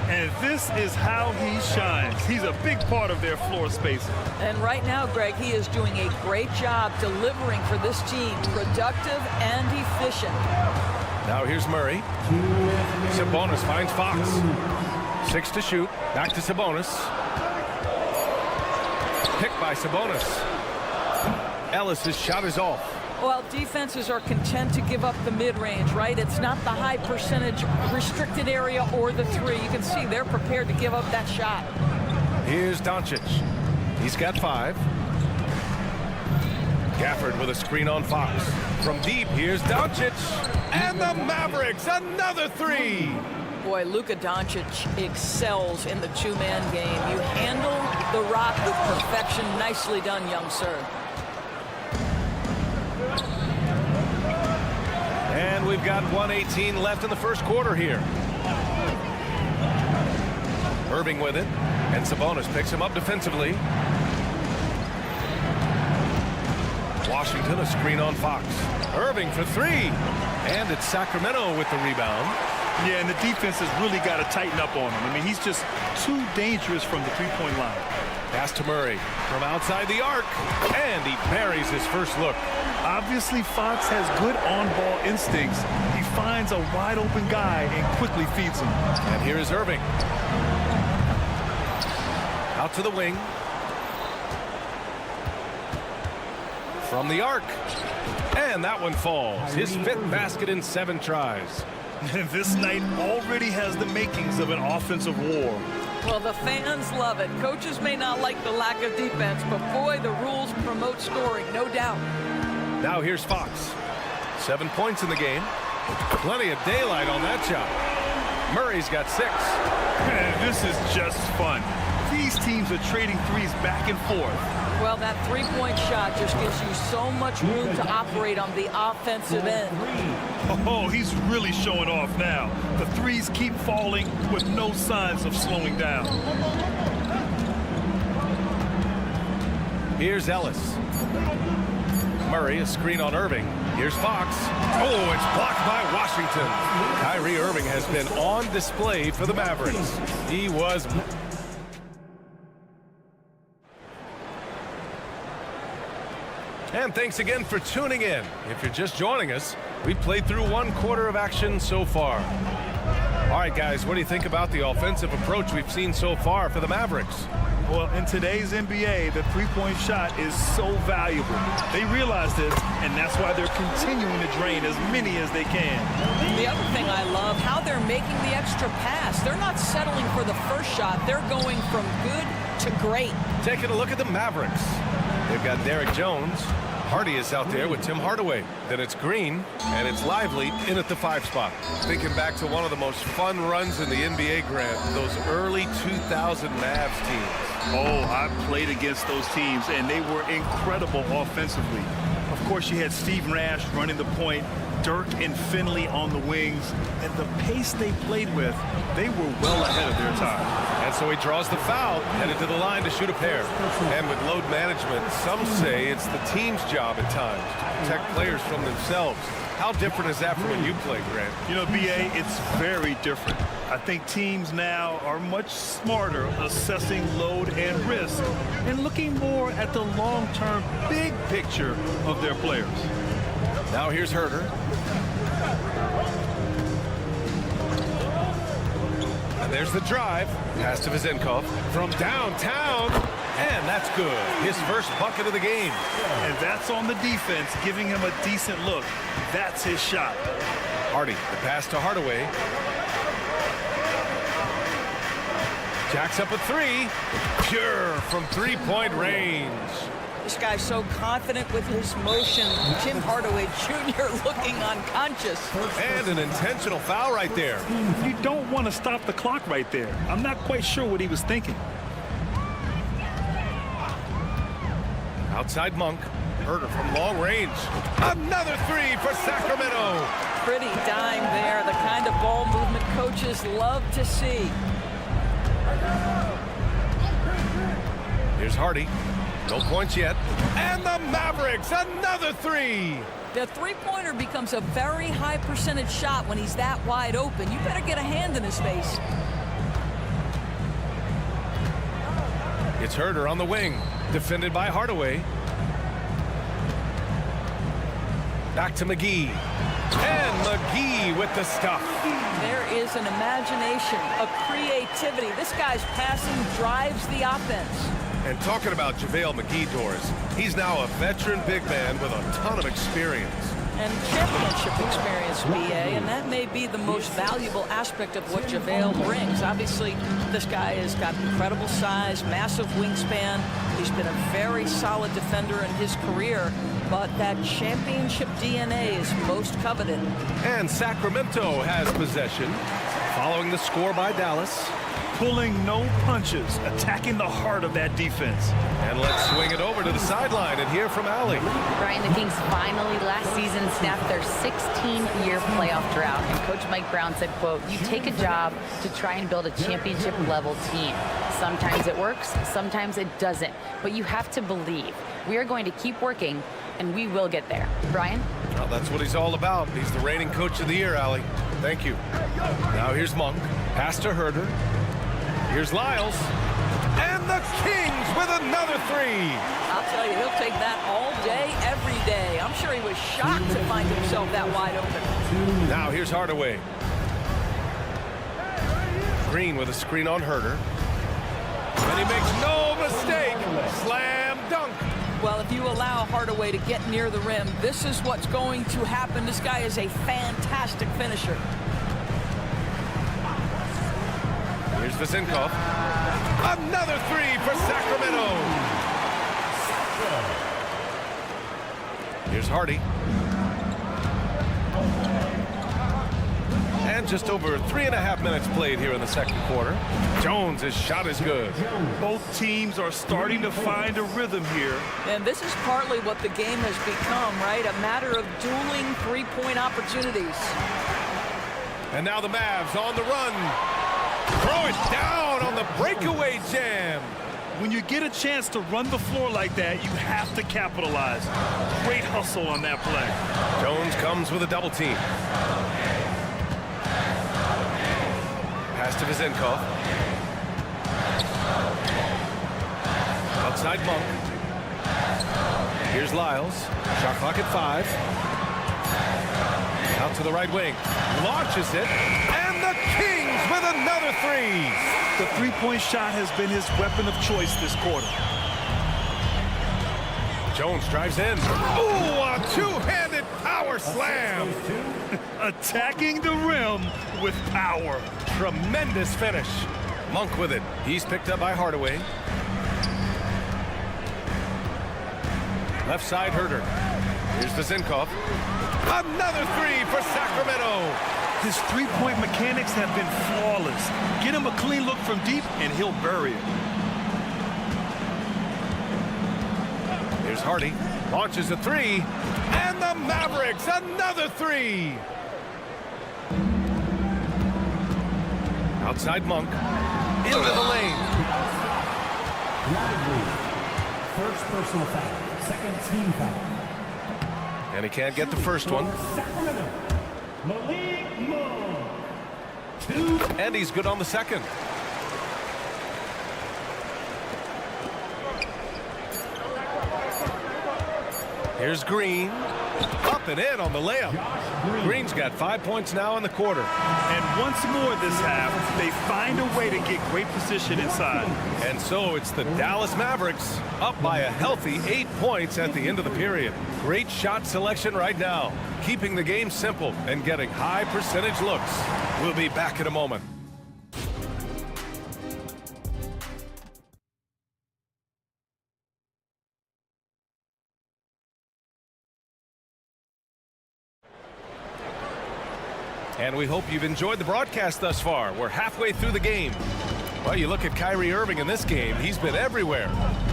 Speaker 9: And this is how he shines. He's a big part of their floor spacing.
Speaker 8: And right now, Greg, he is doing a great job delivering for this team. Productive and efficient.
Speaker 7: Now here's Murray. Sabonis finds Fox. 6 to shoot. Back to Sabonis. Picked by Sabonis. Ellis's shot is off.
Speaker 8: Well, defenses are content to give up the mid-range, right? It's not the high percentage restricted area or the 3. You can see they're prepared to give up that shot.
Speaker 7: Here's Doncic. He's got 5. Gafford with a screen on Fox. From deep, here's Doncic. And the Mavericks, another 3.
Speaker 8: Boy, Luka Doncic excels in the 2-man game. You handle the rock with perfection. Nicely done, young sir.
Speaker 7: And we've got 1:18 left in the first quarter here. Irving with it, and Sabonis picks him up defensively. Washington a screen on Fox. Irving for three. And it's Sacramento with the rebound.
Speaker 9: Yeah, and the defense has really got to tighten up on him. I mean, he's just too dangerous from the three-point line.
Speaker 7: Pass to Murray from outside the arc. And he buries his first look.
Speaker 9: Obviously, Fox has good on-ball instincts. He finds a wide-open guy and quickly feeds him.
Speaker 7: And here is Irving. Out to the wing. From the arc. And that one falls. His fifth basket in 7 tries.
Speaker 9: And this night already has the makings of an offensive war.
Speaker 8: Well, the fans love it. Coaches may not like the lack of defense, but boy, the rules promote scoring, no doubt.
Speaker 7: Now here's Fox. 7 points in the game. Plenty of daylight on that shot. Murray's got 6.
Speaker 9: This is just fun. These teams are trading threes back and forth.
Speaker 8: Well, that three-point shot just gives you so much room to operate on the offensive end.
Speaker 9: Oh, he's really showing off now. The threes keep falling with no signs of slowing down.
Speaker 7: Here's Ellis. Murray, a screen on Irving. Here's Fox. Oh, it's blocked by Washington. Kyrie Irving has been on display for the Mavericks. He was... And thanks again for tuning in. If you're just joining us, we played through 1 quarter of action so far. All right, guys, what do you think about the offensive approach we've seen so far for the Mavericks?
Speaker 9: Well, in today's NBA, the three-point shot is so valuable. They realize this, and that's why they're continuing to drain as many as they can.
Speaker 8: The other thing I love, how they're making the extra pass. They're not settling for the first shot. They're going from good to great.
Speaker 7: Taking a look at the Mavericks. They've got Derek Jones. Hardy is out there with Tim Hardaway. Then it's Green, and it's Lively in at the 5 spot. Thinking back to one of the most fun runs in the NBA, Grant, those early 2000 Mavs teams.
Speaker 9: Oh, I played against those teams, and they were incredible offensively. Of course, you had Steve Nash running the point, Dirk and Finley on the wings, and the pace they played with, they were well ahead of their time.
Speaker 7: And so he draws the foul, headed to the line to shoot a pair. And with load management, some say it's the team's job at times to protect players from themselves. How different is that from when you played, Grant?
Speaker 9: You know, B.A., it's very different. I think teams now are much smarter assessing load and risk and looking more at the long-term big picture of their players.
Speaker 7: Now here's Herter. And there's the drive. Pass to Vizenkov from downtown. And that's good. His first bucket of the game.
Speaker 9: And that's on the defense, giving him a decent look. That's his shot.
Speaker 7: Hardy, the pass to Hardaway. Jacks up a 3. Pure from 3-point range.
Speaker 8: This guy's so confident with his motion. Tim Hardaway Jr. looking unconscious.
Speaker 7: And an intentional foul right there.
Speaker 9: You don't want to stop the clock right there. I'm not quite sure what he was thinking.
Speaker 7: Outside Monk. Herter from long range. Another 3 for Sacramento.
Speaker 8: Pretty dime there. The kind of ball movement coaches love to see.
Speaker 7: Here's Hardy. No points yet. And the Mavericks, another 3.
Speaker 8: The three-pointer becomes a very high percentage shot when he's that wide open. You better get a hand in his face.
Speaker 7: It's Herter on the wing. Defended by Hardaway. Back to McGee. And McGee with the stuff.
Speaker 8: There is an imagination, a creativity. This guy's passing drives the offense.
Speaker 7: And talking about JaVale McGee, Doris, he's now a veteran big man with a ton of experience.
Speaker 8: And championship experience, BA, and that may be the most valuable aspect of what JaVale brings. Obviously, this guy has got incredible size, massive wingspan. He's been a very solid defender in his career, but that championship DNA is most coveted.
Speaker 7: And Sacramento has possession, following the score by Dallas.
Speaker 9: Pulling no punches, attacking the heart of that defense.
Speaker 7: And let's swing it over to the sideline and hear from Allie.
Speaker 11: Brian, the Kings finally last season snapped their 16-year playoff drought. And Coach Mike Brown said, quote, "You take a job to try and build a championship-level team. Sometimes it works, sometimes it doesn't. But you have to believe. We are going to keep working, and we will get there. Brian?
Speaker 7: Well, that's what he's all about. He's the reigning coach of the year, Allie. Thank you. Now here's Monk. Pass to Herder. Here's Lyles. And the Kings with another three.
Speaker 8: I'll tell you, he'll take that all day, every day. I'm sure he was shocked to find himself that wide open.
Speaker 7: Now here's Hardaway. Green with a screen on Herder. And he makes no mistake. Slam dunk.
Speaker 8: Well, if you allow Hardaway to get near the rim, this is what's going to happen. This guy is a fantastic finisher.
Speaker 7: Here's Vezenkov. Another three for Sacramento. Here's Hardy. And just over 3.5 minutes played here in the second quarter. Jones' shot is good.
Speaker 9: Both teams are starting to find a rhythm here.
Speaker 8: And this is partly what the game has become, right? A matter of dueling three-point opportunities.
Speaker 7: And now the Mavs on the run. Throw it down on the breakaway jam.
Speaker 9: When you get a chance to run the floor like that, you have to capitalize. Great hustle on that play.
Speaker 7: Jones comes with a double team. Pass to Vezenkov. Outside Monk. Here's Lyles. Shot clock at 5. Out to the right wing. Launches it. And the Kings with another three.
Speaker 9: The three-point shot has been his weapon of choice this quarter.
Speaker 7: Jones drives in. Ooh, a two-handed power slam.
Speaker 9: Attacking the rim with power.
Speaker 7: Tremendous finish. Monk with it. He's picked up by Hardaway. Left side, Herder. Here's Vezenkov. Another three for Sacramento.
Speaker 9: His three-point mechanics have been flawless. Get him a clean look from deep, and he'll bury it.
Speaker 7: Here's Hardy. Launches a three. And the Mavericks, another three. Outside Monk. Into the lane.
Speaker 4: First personal foul. Second team foul.
Speaker 7: And he can't get the first one. And he's good on the second. Here's Green. Up and in on the layup. Green's got 5 points now in the quarter.
Speaker 9: And once more this half, they find a way to get great position inside.
Speaker 7: And so it's the Dallas Mavericks up by a healthy 8 points at the end of the period. Great shot selection right now, keeping the game simple and getting high percentage looks. We'll be back in a moment. And we hope you've enjoyed the broadcast thus far. We're halfway through the game. Well, you look at Kyrie Irving in this game. He's been everywhere.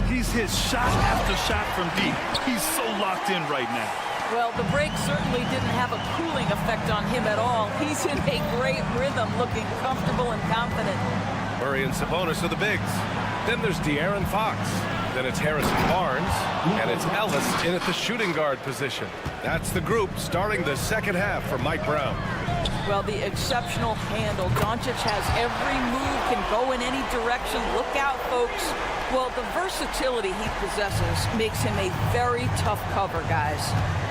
Speaker 9: He's hit shot after shot from deep. He's so locked in right now.
Speaker 8: Well, the break certainly didn't have a cooling effect on him at all. He's in a great rhythm, looking comfortable and confident.
Speaker 7: Murray and Sabonis are the bigs. Then there's De'Aaron Fox. Then it's Harrison Barnes. And it's Ellis in at the shooting guard position. That's the group starting the second half for Mike Brown.
Speaker 8: Well, the exceptional handle. Doncic has every move, can go in any direction. Look out, folks. Well, the versatility he possesses makes him a very tough cover, guys.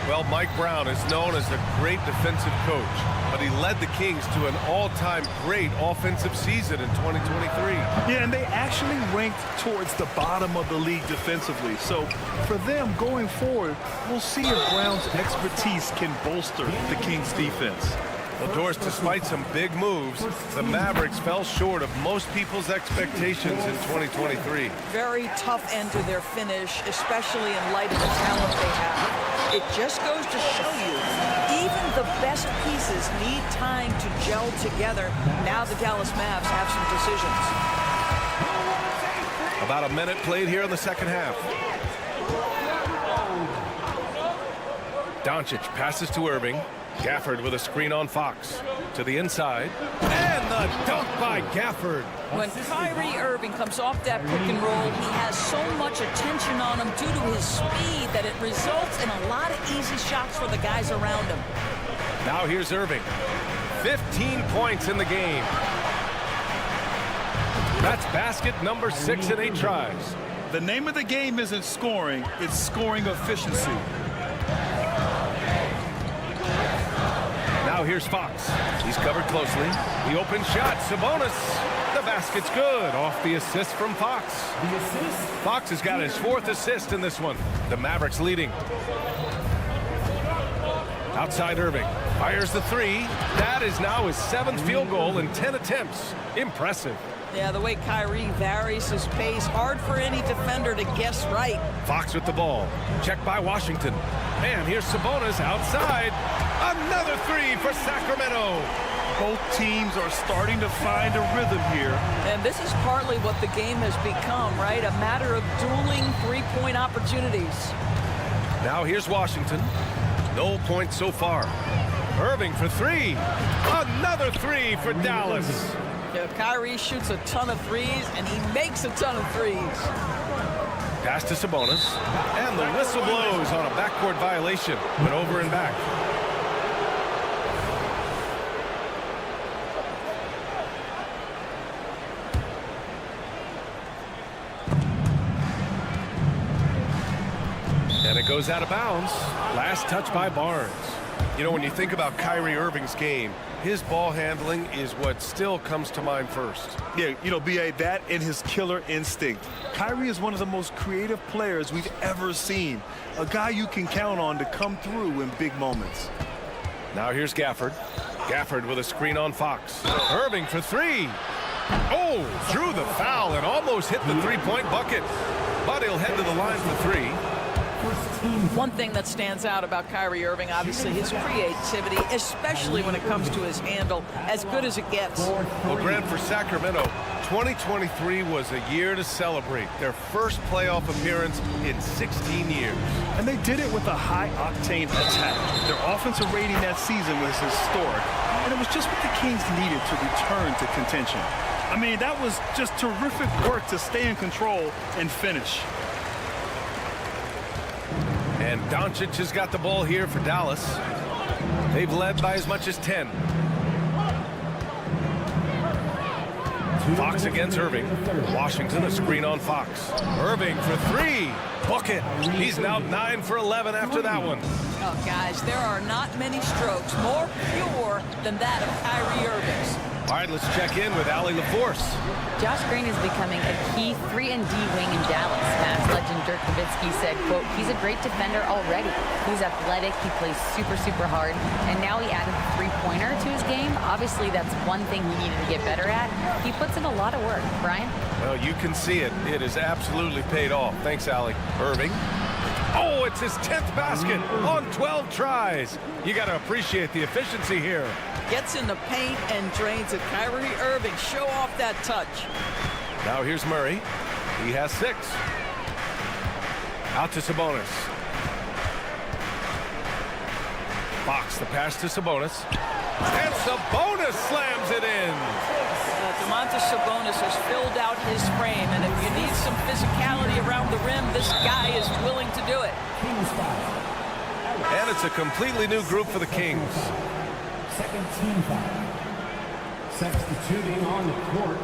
Speaker 7: Well, Mike Brown is known as a great defensive coach, but he led the Kings to an all-time great offensive season in 2023.
Speaker 9: Yeah, and they actually ranked towards the bottom of the league defensively. So for them going forward, we'll see if Brown's expertise can bolster the Kings defense.
Speaker 7: Well, Doris, despite some big moves, the Mavericks fell short of most people's expectations in 2023.
Speaker 8: Very tough end to their finish, especially in light of the talent they have. It just goes to show you, even the best pieces need time to gel together. Now the Dallas Mavs have some decisions.
Speaker 7: About a minute played here in the second half. Doncic passes to Irving. Gafford with a screen on Fox. To the inside. And the dunk by Gafford.
Speaker 8: When Kyrie Irving comes off that pick and roll, he has so much attention on him due to his speed that it results in a lot of easy shots for the guys around him.
Speaker 7: Now here's Irving. 15 points in the game. That's basket number 6 in 8 tries.
Speaker 9: The name of the game isn't scoring, it's scoring efficiency.
Speaker 7: Now here's Fox. He's covered closely. The open shot, Sabonis. The basket's good off the assist from Fox. Fox has got his 4th assist in this one. The Mavericks leading. Outside Irving. Fires the 3. That is now his 7th field goal in 10 attempts. Impressive.
Speaker 8: Yeah, the way Kyrie varies his pace, hard for any defender to guess right.
Speaker 7: Fox with the ball. Checked by Washington. And here's Sabonis outside. Another 3 for Sacramento.
Speaker 9: Both teams are starting to find a rhythm here.
Speaker 8: And this is partly what the game has become, right? A matter of dueling three-point opportunities.
Speaker 7: Now here's Washington. No points so far. Irving for 3. Another 3 for Dallas.
Speaker 8: Yeah, Kyrie shoots a ton of threes, and he makes a ton of threes.
Speaker 7: Pass to Sabonis. And the whistle blows on a backcourt violation. Went over and back. And it goes out of bounds. Last touch by Barnes. You know, when you think about Kyrie Irving's game, his ball handling is what still comes to mind first.
Speaker 9: Yeah, you know, B.A., that and his killer instinct. Kyrie is one of the most creative players we've ever seen. A guy you can count on to come through in big moments.
Speaker 7: Now here's Gafford. Gafford with a screen on Fox. Irving for 3. Oh, drew the foul and almost hit the three-point bucket. But he'll head to the line for 3.
Speaker 8: One thing that stands out about Kyrie Irving, obviously, his creativity, especially when it comes to his handle, as good as it gets.
Speaker 7: Well, Grant, for Sacramento, 2023 was a year to celebrate. Their first playoff appearance in 16 years.
Speaker 9: And they did it with a high-octane attack. Their offensive rating that season was historic. And it was just what the Kings needed to return to contention. I mean, that was just terrific work to stay in control and finish.
Speaker 7: And Doncic has got the ball here for Dallas. They've led by as much as 10. Fox against Irving. Washington a screen on Fox. Irving for 3. Bucket. He's now 9 for 11 after that one.
Speaker 8: Oh, guys, there are not many strokes more pure than that of Kyrie Irving's.
Speaker 7: All right, let's check in with Allie LaForce.
Speaker 11: Josh Green is becoming a key 3-and-D wing in Dallas. Mavs legend Dirk Nowitzki said, quote, he's a great defender already. He's athletic, he plays super, super hard, and now he added a three-pointer to his game. Obviously, that's one thing he needed to get better at. He puts in a lot of work. Brian?
Speaker 7: Well, you can see it. It has absolutely paid off. Thanks, Allie. Irving. Oh, it's his 10th basket on 12 tries. You got to appreciate the efficiency here.
Speaker 8: Gets in the paint and drains it. Kyrie Irving, show off that touch.
Speaker 7: Now here's Murray. He has 6. Out to Sabonis. Fox, the pass to Sabonis. And Sabonis slams it in.
Speaker 8: Domantas Sabonis has filled out his frame, and if you need some physicality around the rim, this guy is willing to do it.
Speaker 7: And it's a completely new group for the Kings.
Speaker 4: Second team foul. Substituting on the court.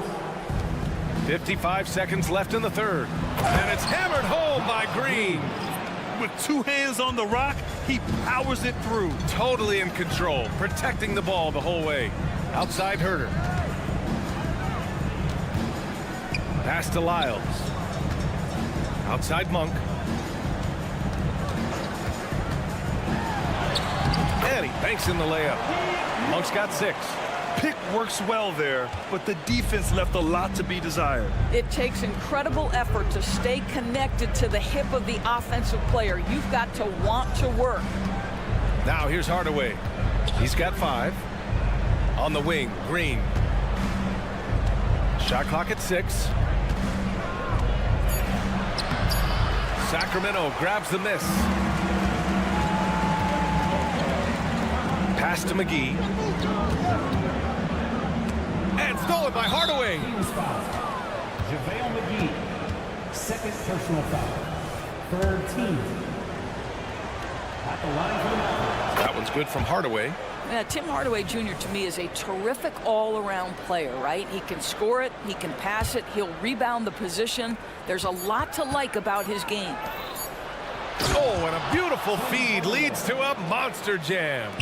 Speaker 7: 55 seconds left in the third. And it's hammered home by Green.
Speaker 9: With 2 hands on the rock, he powers it through.
Speaker 7: Totally in control, protecting the ball the whole way. Outside Herter. Pass to Lyles. Outside Monk. And he banks in the layup. Monk's got 6.
Speaker 9: Pick works well there, but the defense left a lot to be desired.
Speaker 8: It takes incredible effort to stay connected to the hip of the offensive player. You've got to want to work.
Speaker 7: Now here's Hardaway. He's got 5. On the wing, Green. Shot clock at 6. Sacramento grabs the miss. Pass to McGee. And stolen by Hardaway.
Speaker 4: Team's foul. JaVale McGee. Second personal foul. Third team. At the line for the Mavericks.
Speaker 7: That one's good from Hardaway.
Speaker 8: Yeah, Tim Hardaway Jr. to me is a terrific all-around player, right? He can score it, he can pass it, he'll rebound the position. There's a lot to like about his game.
Speaker 7: Oh, and a beautiful feed leads to a monster jam.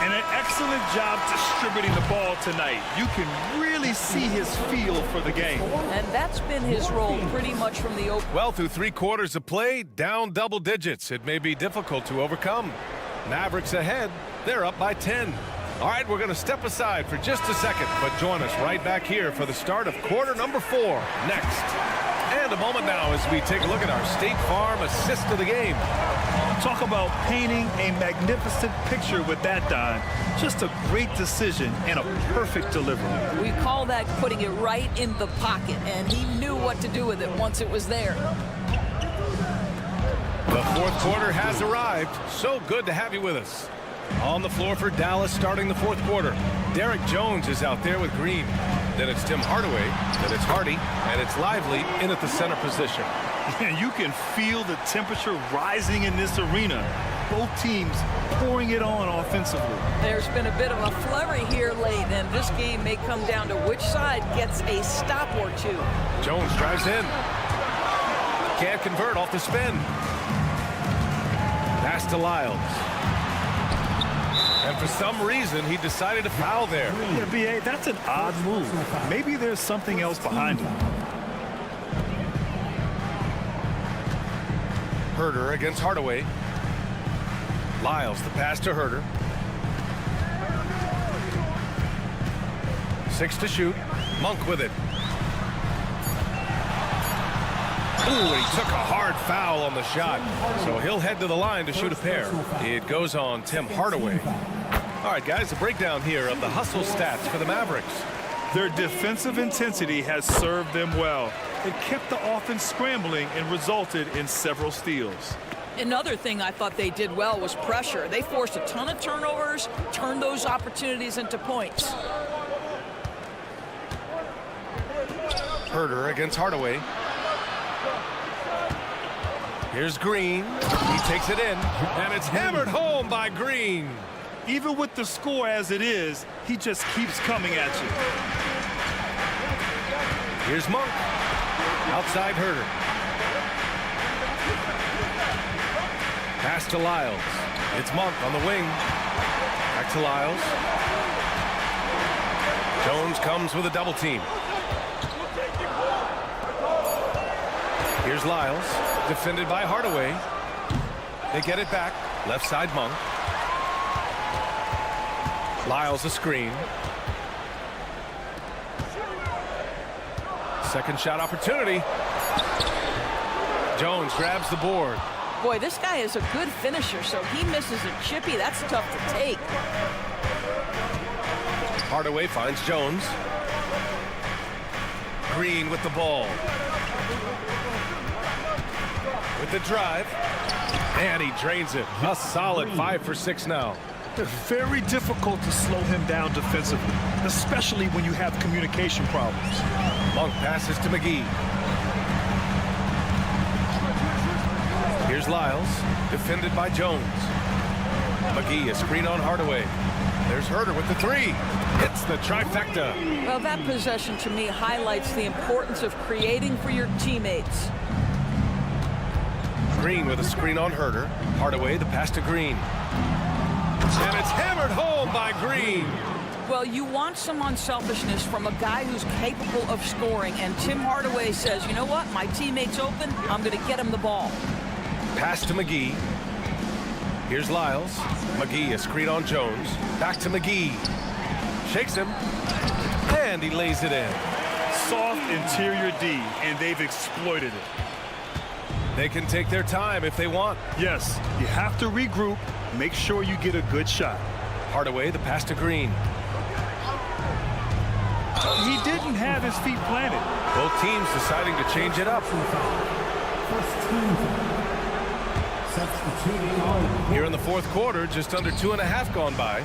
Speaker 9: And an excellent job distributing the ball tonight. You can really see his feel for the game.
Speaker 8: And that's been his role pretty much from the open.
Speaker 7: Well, through 3 quarters of play, down double digits. It may be difficult to overcome. Mavericks ahead. They're up by 10. All right, we're going to step aside for just a second, but join us right back here for the start of quarter number 4 next. And a moment now as we take a look at our State Farm assist of the game.
Speaker 9: Talk about painting a magnificent picture with that, Don. Just a great decision and a perfect delivery.
Speaker 8: We call that putting it right in the pocket, and he knew what to do with it once it was there.
Speaker 7: The 4th quarter has arrived. So good to have you with us. On the floor for Dallas starting the 4th quarter. Derek Jones is out there with Green. Then it's Tim Hardaway. Then it's Hardy. And it's Lively in at the center position.
Speaker 9: And you can feel the temperature rising in this arena. Both teams pouring it on offensively.
Speaker 8: There's been a bit of a flurry here late, and this game may come down to which side gets a stop or two.
Speaker 7: Jones drives in. Can't convert off the spin. Pass to Lyles. And for some reason, he decided to foul there.
Speaker 9: Yeah, B.A., that's an odd move. Maybe there's something else behind it.
Speaker 7: Herter against Hardaway. Lyles, the pass to Herter. 6 to shoot. Monk with it. Ooh, he took a hard foul on the shot. So he'll head to the line to shoot a pair. It goes on Tim Hardaway. All right, guys, a breakdown here of the hustle stats for the Mavericks.
Speaker 9: Their defensive intensity has served them well. It kept the offense scrambling and resulted in several steals.
Speaker 8: Another thing I thought they did well was pressure. They forced a ton of turnovers, turned those opportunities into points.
Speaker 7: Herter against Hardaway. Here's Green. He takes it in, and it's hammered home by Green.
Speaker 9: Even with the score as it is, he just keeps coming at you.
Speaker 7: Here's Monk. Outside Herter. Pass to Lyles. It's Monk on the wing. Back to Lyles. Jones comes with a double team. Here's Lyles. Defended by Hardaway. They get it back. Left side Monk. Lyles a screen. Second shot opportunity. Jones grabs the board.
Speaker 8: Boy, this guy is a good finisher, so he misses a chippy. That's tough to take.
Speaker 7: Hardaway finds Jones. Green with the ball. With the drive. And he drains it. A solid 5 for 6 now.
Speaker 9: Very difficult to slow him down defensively, especially when you have communication problems.
Speaker 7: Monk passes to McGee. Here's Lyles, defended by Jones. McGee, a screen on Hardaway. There's Herter with the 3. It's the trifecta.
Speaker 8: Well, that possession to me highlights the importance of creating for your teammates.
Speaker 7: Green with a screen on Herter. Hardaway, the pass to Green. And it's hammered home by Green.
Speaker 8: Well, you want some unselfishness from a guy who's capable of scoring, and Tim Hardaway says, you know what, my teammate's open, I'm going to get him the ball.
Speaker 7: Pass to McGee. Here's Lyles. McGee, a screen on Jones. Back to McGee. Shakes him. And he lays it in.
Speaker 9: Soft interior D, and they've exploited it.
Speaker 7: They can take their time if they want.
Speaker 9: Yes, you have to regroup. Make sure you get a good shot.
Speaker 7: Hardaway, the pass to Green.
Speaker 9: He didn't have his feet planted.
Speaker 7: Both teams deciding to change it up.
Speaker 4: First team substituting on.
Speaker 7: Here in the 4th quarter, just under 2.5 gone by.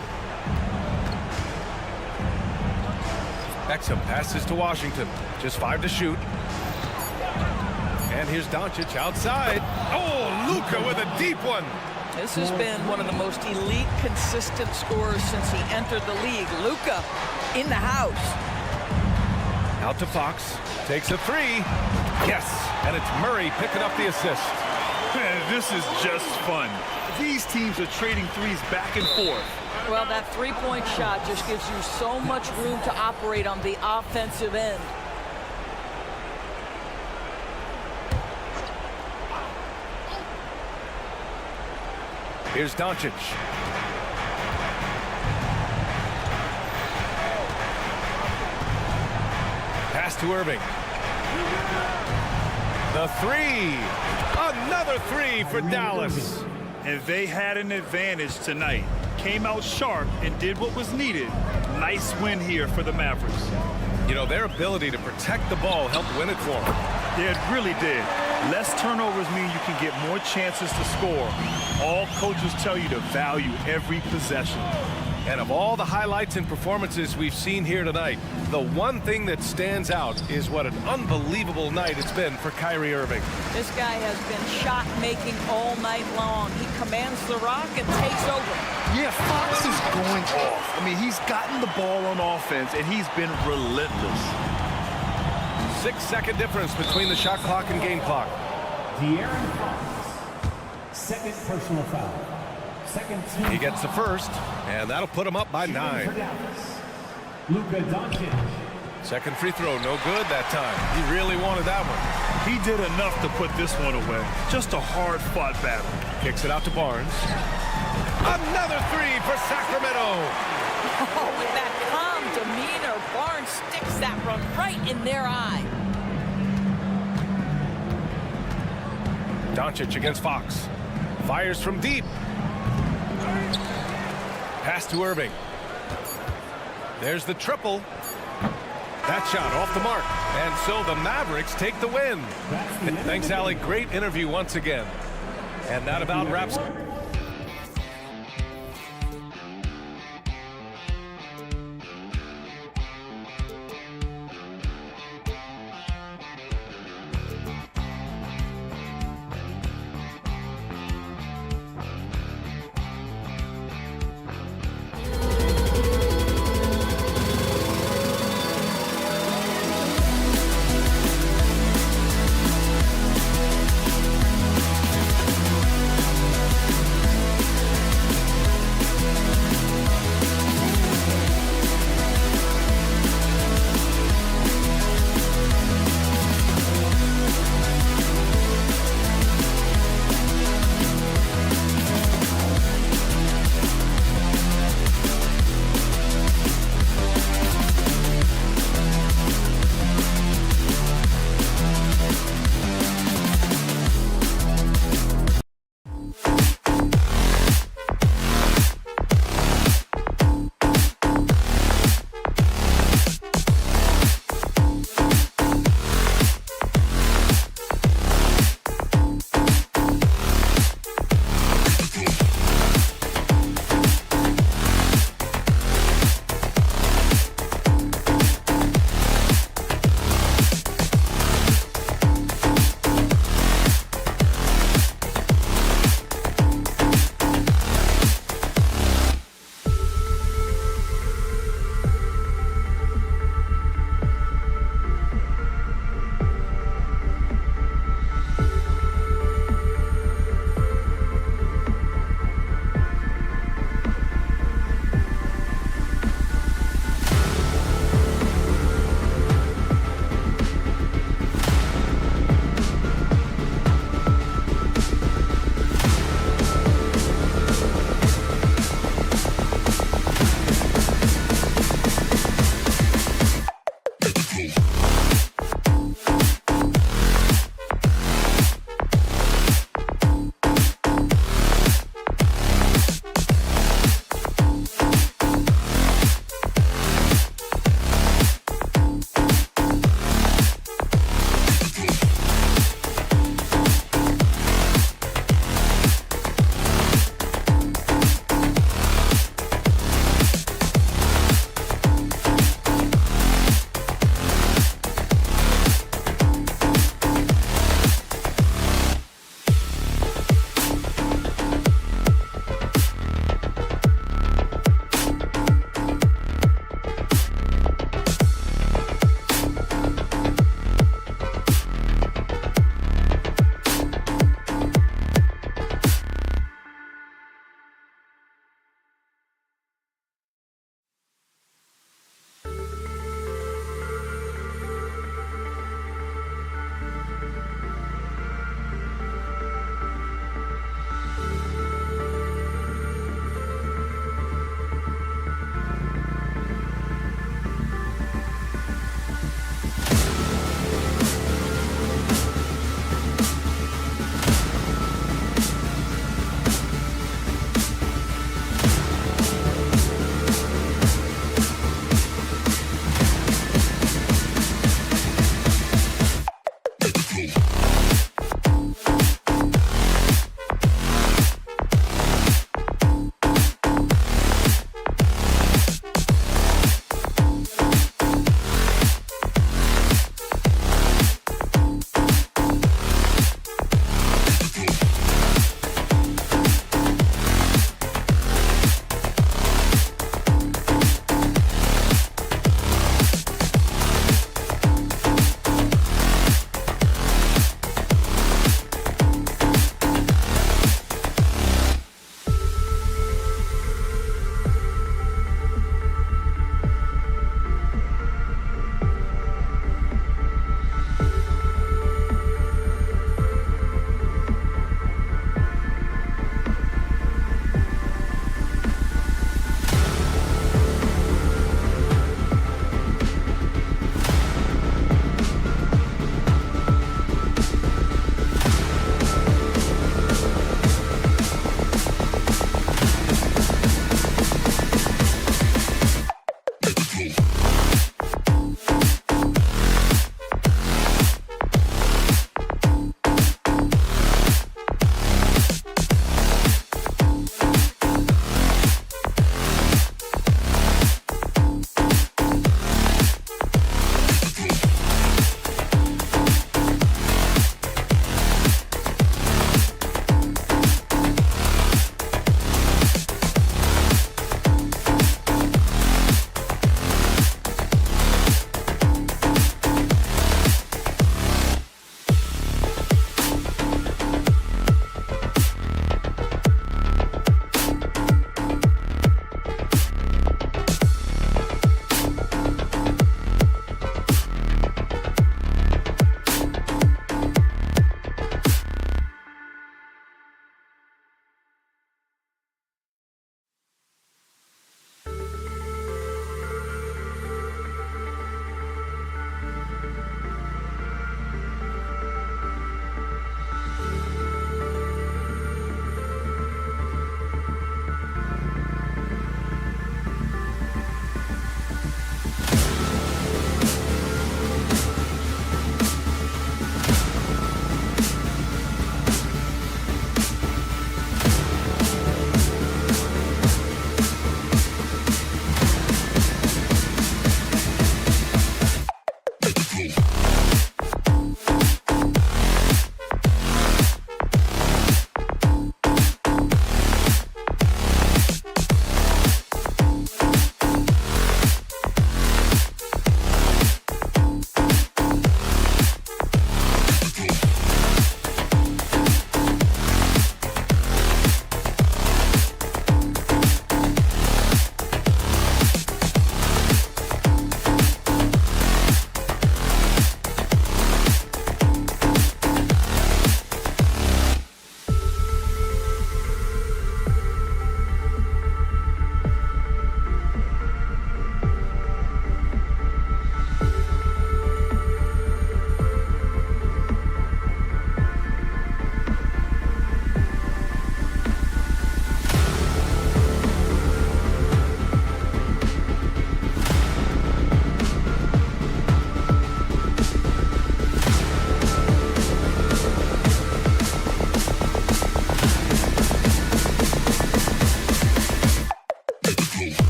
Speaker 7: Exum passes to Washington. Just 5 to shoot. And here's Doncic outside. Oh, Luka with a deep one.
Speaker 8: This has been one of the most elite, consistent scorers since he entered the league. Luka in the house.
Speaker 7: Out to Fox. Takes a 3. Yes. And it's Murray picking up the assist.
Speaker 9: Man, this is just fun. These teams are trading threes back and forth.
Speaker 8: Well, that three-point shot just gives you so much room to operate on the offensive end.
Speaker 7: Here's Doncic. Pass to Irving. The 3. Another 3 for Dallas.
Speaker 9: And they had an advantage tonight. Came out sharp and did what was needed. Nice win here for the Mavericks.
Speaker 7: You know, their ability to protect the ball helped win it for them.
Speaker 9: Yeah, it really did. Less turnovers mean you can get more chances to score. All coaches tell you to value every possession.
Speaker 7: And of all the highlights and performances we've seen here tonight, the one thing that stands out is what an unbelievable night it's been for Kyrie Irving.
Speaker 8: This guy has been shot-making all night long. He commands the rock and takes over.
Speaker 9: Yeah, Fox is going off. I mean, he's gotten the ball on offense, and he's been relentless.
Speaker 7: 6-second difference between the shot clock and game clock.
Speaker 4: De'Aaron Fox, second personal foul. Second team.
Speaker 7: He gets the first, and that'll put him up by 9.
Speaker 4: Luka Doncic.
Speaker 7: Second free throw, no good that time. He really wanted that one.
Speaker 9: He did enough to put this one away. Just a hard-fought battle.
Speaker 7: Kicks it out to Barnes. Another 3 for Sacramento.
Speaker 8: Oh, with that calm demeanor, Barnes sticks that one right in their eye.
Speaker 7: Doncic against Fox. Fires from deep. Pass to Irving. There's the triple. That shot off the mark. And so the Mavericks take the win. Thanks, Allie. Great interview once again. And that about wraps up.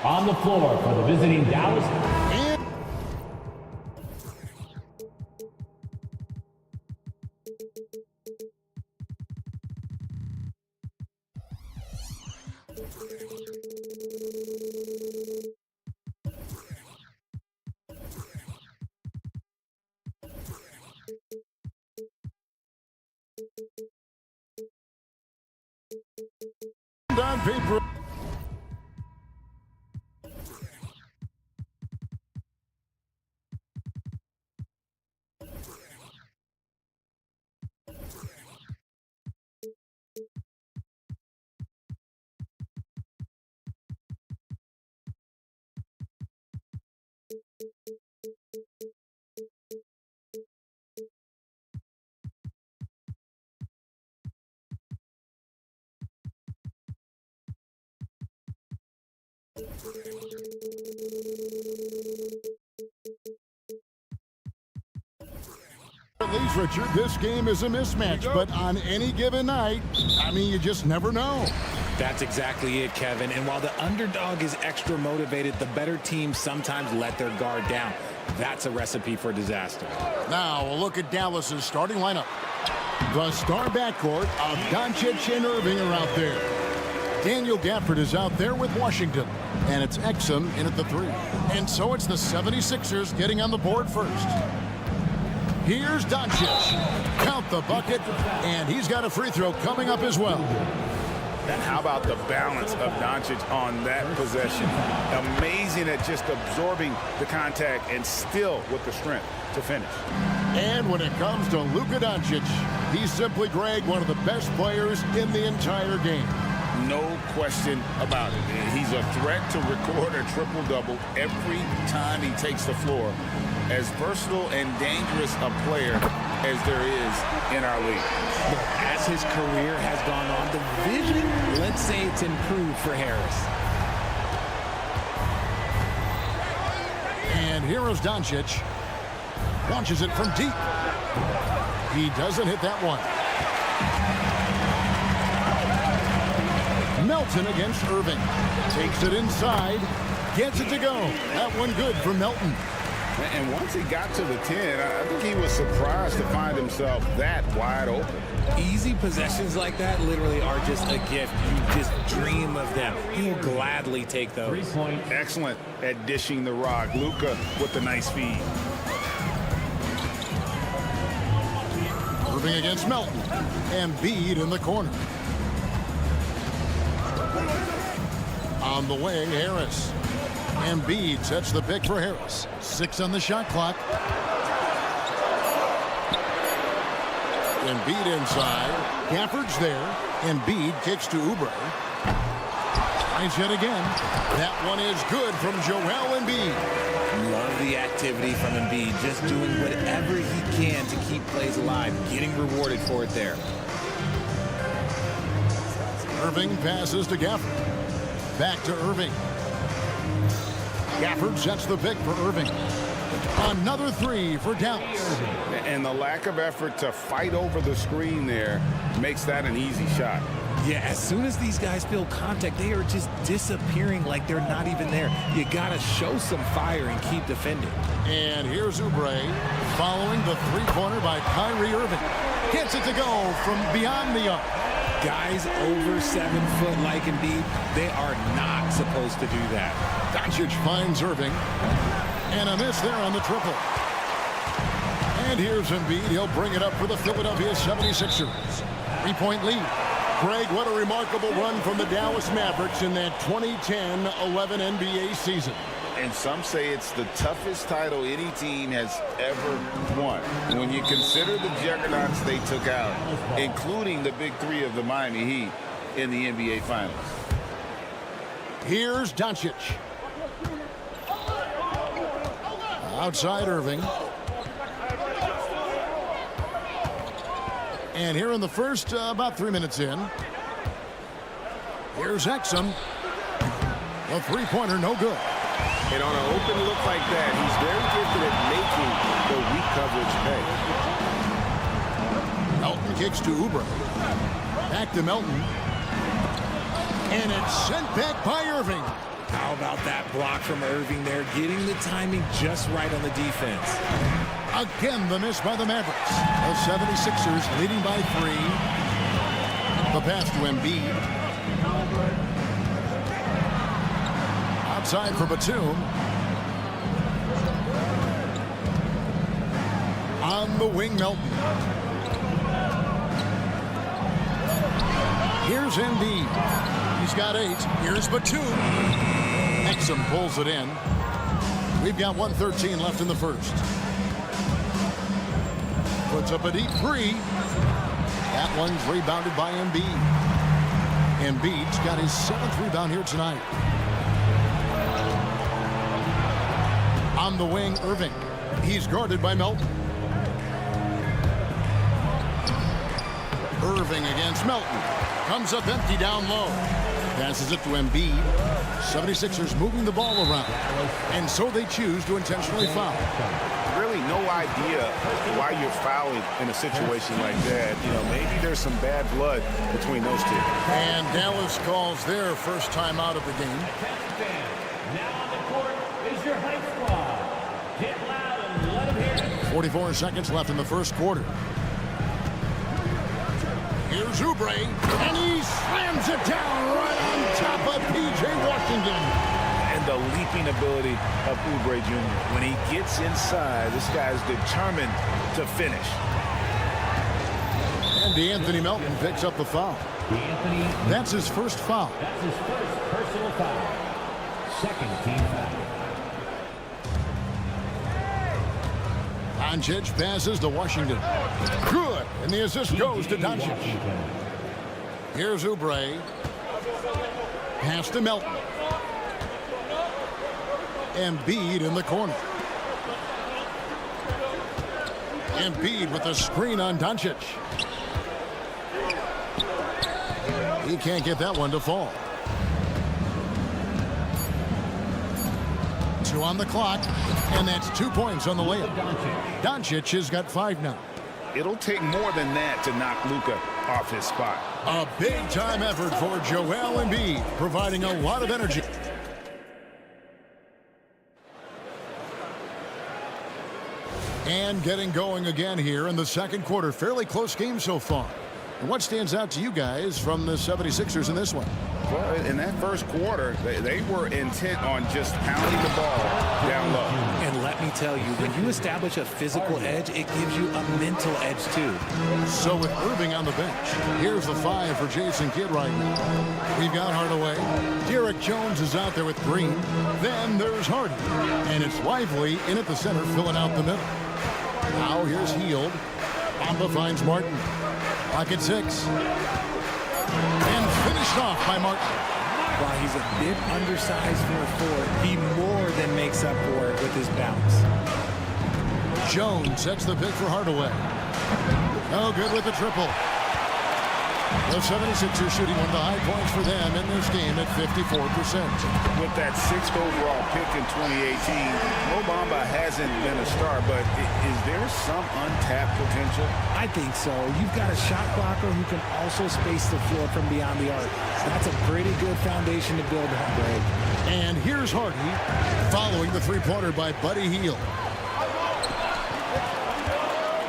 Speaker 4: On the floor for the visiting Dallas.
Speaker 1: On paper. At least, Richard, this game is a mismatch, but on any given night, I mean, you just never know.
Speaker 12: That's exactly it, Kevin. And while the underdog is extra motivated, the better teams sometimes let their guard down. That's a recipe for disaster.
Speaker 1: Now, a look at Dallas's starting lineup. The star backcourt of Doncic and Irving are out there. Daniel Gafford is out there with Washington, and it's Exum in at the 3. And so it's the 76ers getting on the board first. Here's Doncic. Count the bucket, and he's got a free throw coming up as well.
Speaker 2: And how about the balance of Doncic on that possession? Amazing at just absorbing the contact and still with the strength to finish.
Speaker 1: And when it comes to Luka Doncic, he's simply, Greg, one of the best players in the entire game.
Speaker 2: No question about it. He's a threat to record a triple-double every time he takes the floor. As versatile and dangerous a player as there is in our league.
Speaker 12: As his career has gone on, the vision, let's say it's improved for Harris.
Speaker 1: And here is Doncic. Launches it from deep. He doesn't hit that one. Melton against Irving. Takes it inside. Gets it to go. That one good for Melton.
Speaker 2: And once he got to the 10, I think he was surprised to find himself that wide open.
Speaker 12: Easy possessions like that literally are just a gift. You just dream of them. He'll gladly take those.
Speaker 2: Excellent at dishing the rock. Luka with the nice feed.
Speaker 1: Irving against Melton. Embiid in the corner. On the way, Harris. Embiid sets the pick for Harris. 6 on the shot clock. Embiid inside. Gafford's there. Embiid kicks to Oubre. Tries yet again. That one is good from Joel Embiid.
Speaker 12: Love the activity from Embiid. Just doing whatever he can to keep plays alive. Getting rewarded for it there.
Speaker 1: Irving passes to Gafford. Back to Irving. Gafford sets the pick for Irving. Another 3 for Dallas.
Speaker 2: And the lack of effort to fight over the screen there makes that an easy shot.
Speaker 12: Yeah, as soon as these guys feel contact, they are just disappearing like they're not even there. You got to show some fire and keep defending.
Speaker 1: And here's Oubre following the three-pointer by Kyrie Irving. Gets it to go from beyond the arc.
Speaker 12: Guys over 7 foot like Embiid, they are not supposed to do that.
Speaker 1: Doncic finds Irving. And a miss there on the triple. And here's Embiid. He'll bring it up for the Philadelphia 76ers. 3-point lead. Greg, what a remarkable run from the Dallas Mavericks in that 2010-11 NBA season.
Speaker 2: And some say it's the toughest title any team has ever won. When you consider the juggernauts they took out, including the big 3 of the Miami Heat in the NBA Finals.
Speaker 1: Here's Doncic. Outside Irving. And here in the first, about 3 minutes in. Here's Exum. A three-pointer, no good.
Speaker 6: And on an open look like that, he's very gifted at making the weak coverage pay.
Speaker 1: Melton kicks to Oubre. Back to Melton. And it's sent back by Irving.
Speaker 12: How about that block from Irving there, getting the timing just right on the defense.
Speaker 1: Again, the miss by the Mavericks. The 76ers leading by 3. The pass to Embiid. Outside for Batum. On the wing, Melton. Here's Embiid. He's got 8. Here's Batum. Exum pulls it in. We've got 1:13 left in the first. Puts up a deep 3. That one's rebounded by Embiid. Embiid's got his 7th rebound here tonight. On the wing, Irving. He's guarded by Melton. Irving against Melton. Comes up empty down low. Passes it to Embiid. 76ers moving the ball around. And so they choose to intentionally foul.
Speaker 6: Really no idea why you're fouling in a situation like that. You know, maybe there's some bad blood between those two.
Speaker 1: And Dallas calls their first time out of the game.
Speaker 4: Now on the court is your hype squad. Get loud and let them hear it.
Speaker 1: 44 seconds left in the first quarter. Here's Oubre, and he slams it down right on top of P.J. Washington.
Speaker 2: And the leaping ability of Oubre Jr. When he gets inside, this guy's determined to finish.
Speaker 1: And DeAnthony Melton picks up the foul. That's his first foul.
Speaker 4: That's his first personal foul. Second team foul.
Speaker 1: Doncic passes to Washington. Good. And the assist goes to Doncic. Here's Oubre. Pass to Melton. Embiid in the corner. Embiid with a screen on Doncic. He can't get that one to fall. 2 on the clock, and that's 2 points on the layup. Doncic has got 5 now.
Speaker 2: It'll take more than that to knock Luka off his spot.
Speaker 1: A big-time effort for Joel Embiid, providing a lot of energy. And getting going again here in the second quarter. Fairly close game so far. And what stands out to you guys from the 76ers in this one?
Speaker 2: Well, in that first quarter, they were intent on just pounding the ball down low.
Speaker 12: And let me tell you, when you establish a physical edge, it gives you a mental edge too.
Speaker 1: So with Irving on the bench, here's the 5 for Jason Kidd right now. We've got Hardaway. Derek Jones is out there with Green. Then there's Hardy. And it's Lively in at the center, filling out the middle. Now here's Hield. Bamba finds Martin. Pocket 6. And finished off by Martin.
Speaker 12: While he's a bit undersized for a forward, he more than makes up for it with his bounce.
Speaker 1: Jones sets the pick for Hardaway. No good with the triple. The 76ers shooting one of the high points for them in this game at 54%.
Speaker 2: With that 6th overall pick in 2018, Mo Bamba hasn't been a star, but is there some untapped potential?
Speaker 12: I think so. You've got a shot blocker who can also space the floor from beyond the arc. That's a pretty good foundation to build on, Greg.
Speaker 1: And here's Hardy following the three-pointer by Buddy Hield.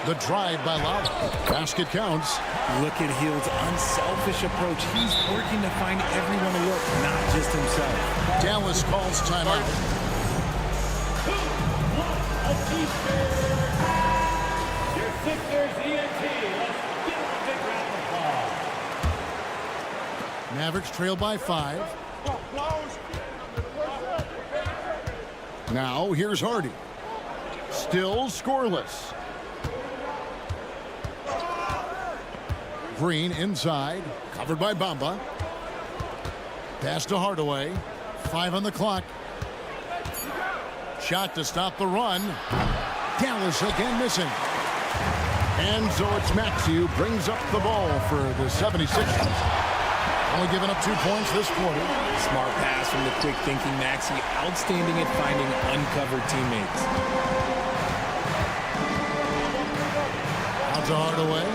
Speaker 1: The drive by Lowry. Basket counts.
Speaker 12: Look at Hield's unselfish approach. He's working to find everyone to look, not just himself.
Speaker 1: Dallas calls timeout.
Speaker 4: Your Sixers ENT. Let's give them a big round of applause.
Speaker 1: Mavericks trail by 5. Now here's Hardy. Still scoreless. Green inside, covered by Bamba. Pass to Hardaway. 5 on the clock. Shot to stop the run. Dallas again missing. And so it's Maxey who brings up the ball for the 76ers. Only giving up 2 points this quarter.
Speaker 12: Smart pass from the quick-thinking Maxey. Outstanding at finding uncovered teammates.
Speaker 1: Out to Hardaway.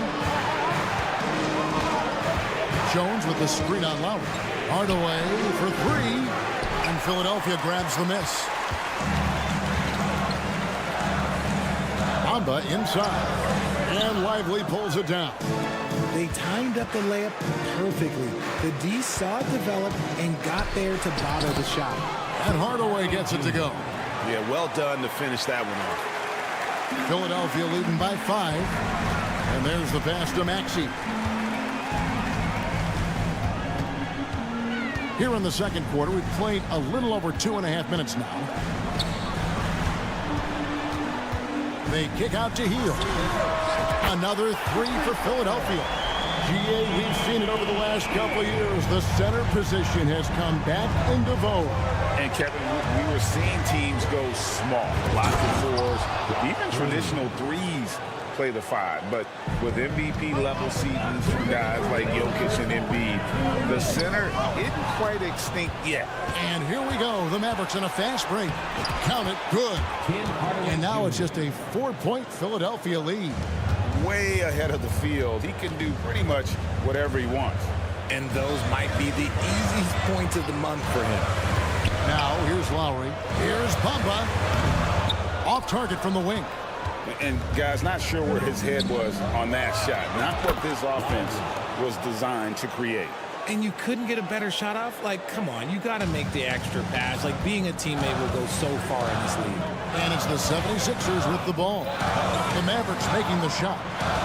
Speaker 1: Jones with the screen on Lowry. Hardaway for 3. And Philadelphia grabs the miss. Bamba inside. And Lively pulls it down.
Speaker 12: They timed up the layup perfectly. The D saw it develop and got there to bottle the shot.
Speaker 1: And Hardaway gets it to go.
Speaker 2: Yeah, well done to finish that one off.
Speaker 1: Philadelphia leading by 5. And there's the pass to Maxey. Here in the second quarter, we've played a little over 2.5 minutes now. They kick out to Hield. Another 3 for Philadelphia. GA, we've seen it over the last couple of years. The center position has come back into vogue.
Speaker 2: And Kevin, we were seeing teams go small, lots of 4s, even traditional 3s play the 5. But with MVP level seasons from guys like Jokic and Embiid, the center isn't quite extinct yet.
Speaker 1: And here we go. The Mavericks in a fast break. Count it. Good. And now it's just a 4-point Philadelphia lead.
Speaker 2: Way ahead of the field. He can do pretty much whatever he wants.
Speaker 12: And those might be the easiest points of the month for him.
Speaker 1: Now here's Lowry. Here's Bamba. Off target from the wing.
Speaker 2: And guys, not sure where his head was on that shot. Not what this offense was designed to create.
Speaker 12: And you couldn't get a better shot off? Like, come on, you got to make the extra pass. Like, being a teammate will go so far in this league.
Speaker 1: And it's the 76ers with the ball. The Mavericks making the shot.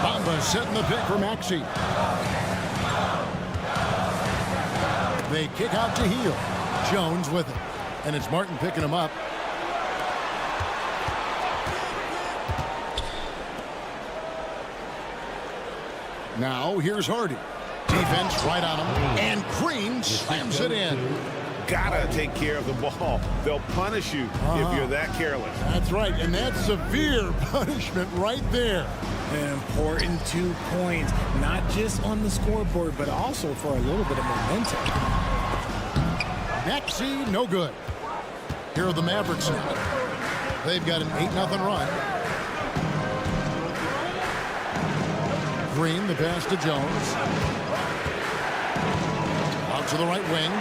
Speaker 1: Bamba setting the pick for Maxey. They kick out to Hield. Jones with it. And it's Martin picking him up. Now here's Hardy. Defense right on him. And Green slams it in.
Speaker 6: Gotta take care of the ball. They'll punish you if you're that careless.
Speaker 1: That's right, and that's severe punishment right there.
Speaker 12: An important 2 points, not just on the scoreboard, but also for a little bit of momentum.
Speaker 1: Maxey, no good. Here are the Mavericks now. They've got an 8-0 run. Green, the pass to Jones. Out to the right wing.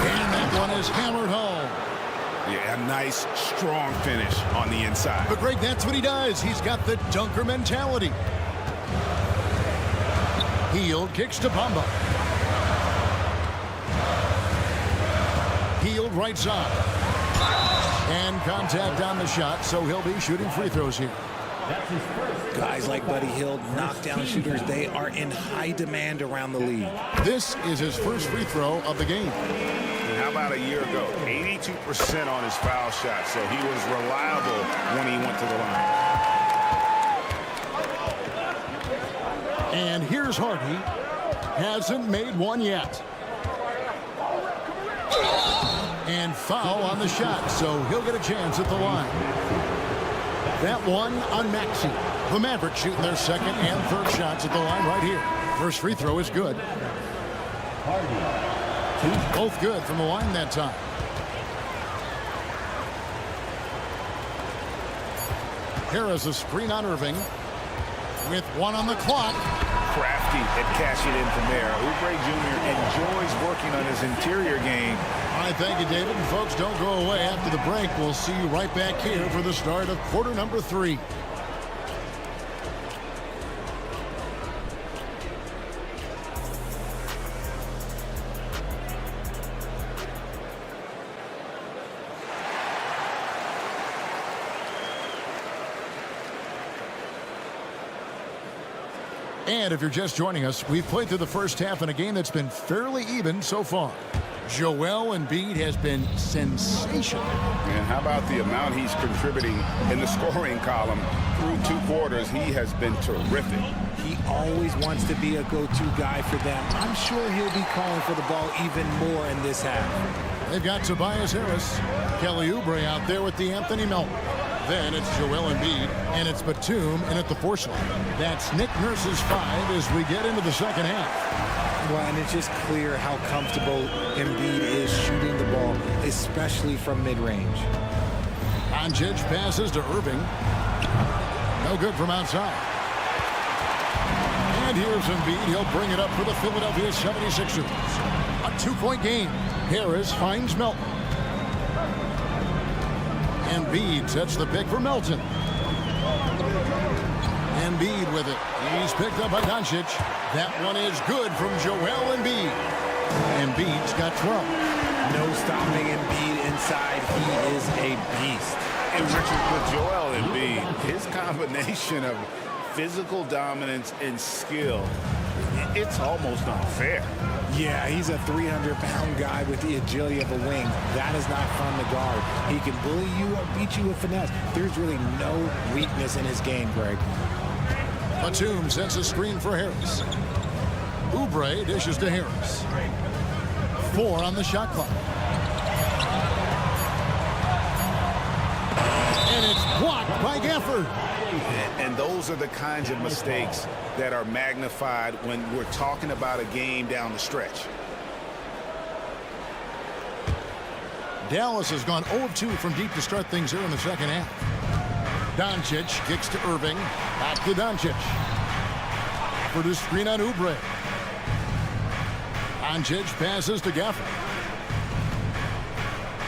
Speaker 1: And that one is hammered home.
Speaker 6: Yeah, a nice, strong finish on the inside.
Speaker 1: But Greg, that's what he does. He's got the dunker mentality. Hield kicks to Bamba. Hield right side. And contact on the shot, so he'll be shooting free throws here.
Speaker 12: Guys like Buddy Hield, knockdown shooters, they are in high demand around the league.
Speaker 1: This is his first free throw of the game.
Speaker 6: And how about a year ago? 82% on his foul shot, so he was reliable when he went to the line.
Speaker 1: And here's Hardy. Hasn't made one yet. And foul on the shot, so he'll get a chance at the line. That one on Maxey. The Mavericks shooting their second and third shots at the line right here. First free throw is good. Both good from the line that time. Harris a screen on Irving. With one on the clock.
Speaker 6: Crafty at cashing in from there. Oubre Jr. enjoys working on his interior game.
Speaker 1: All right, thank you, David. And folks, don't go away. After the break, we'll see you right back here for the start of quarter number 3. And if you're just joining us, we've played through the first half in a game that's been fairly even so far. Joel Embiid has been sensational.
Speaker 6: And how about the amount he's contributing in the scoring column through 2 quarters? He has been terrific.
Speaker 12: He always wants to be a go-to guy for them. I'm sure he'll be calling for the ball even more in this half.
Speaker 1: They've got Tobias Harris, Kelly Oubre out there with the Anthony Melton. Then it's Joel Embiid, and it's Batum in at the 4 slot. That's Nick Nurse's 5 as we get into the second half.
Speaker 12: Well, and it's just clear how comfortable Embiid is shooting the ball, especially from mid-range.
Speaker 1: Doncic passes to Irving. No good from outside. And here's Embiid. He'll bring it up for the Philadelphia 76ers. A 2-point game. Harris finds Melton. Embiid sets the pick for Melton. Embiid with it. He's picked up by Doncic. That one is good from Joel Embiid. Embiid's got 12.
Speaker 12: No stopping Embiid inside. He is a beast.
Speaker 6: And Richard, with Joel Embiid, his combination of physical dominance and skill, it's almost unfair.
Speaker 12: Yeah, he's a 300-pound guy with the agility of a wing. That is not fun to guard. He can bully you or beat you with finesse. There's really no weakness in his game, Greg.
Speaker 1: Batum sets a screen for Harris. Oubre dishes to Harris. 4 on the shot clock. And it's blocked by Gafford.
Speaker 6: And those are the kinds of mistakes that are magnified when we're talking about a game down the stretch.
Speaker 1: Dallas has gone 0 of 2 from deep to start things here in the second half. Doncic kicks to Irving. Back to Doncic. For the screen on Oubre. Doncic passes to Gafford.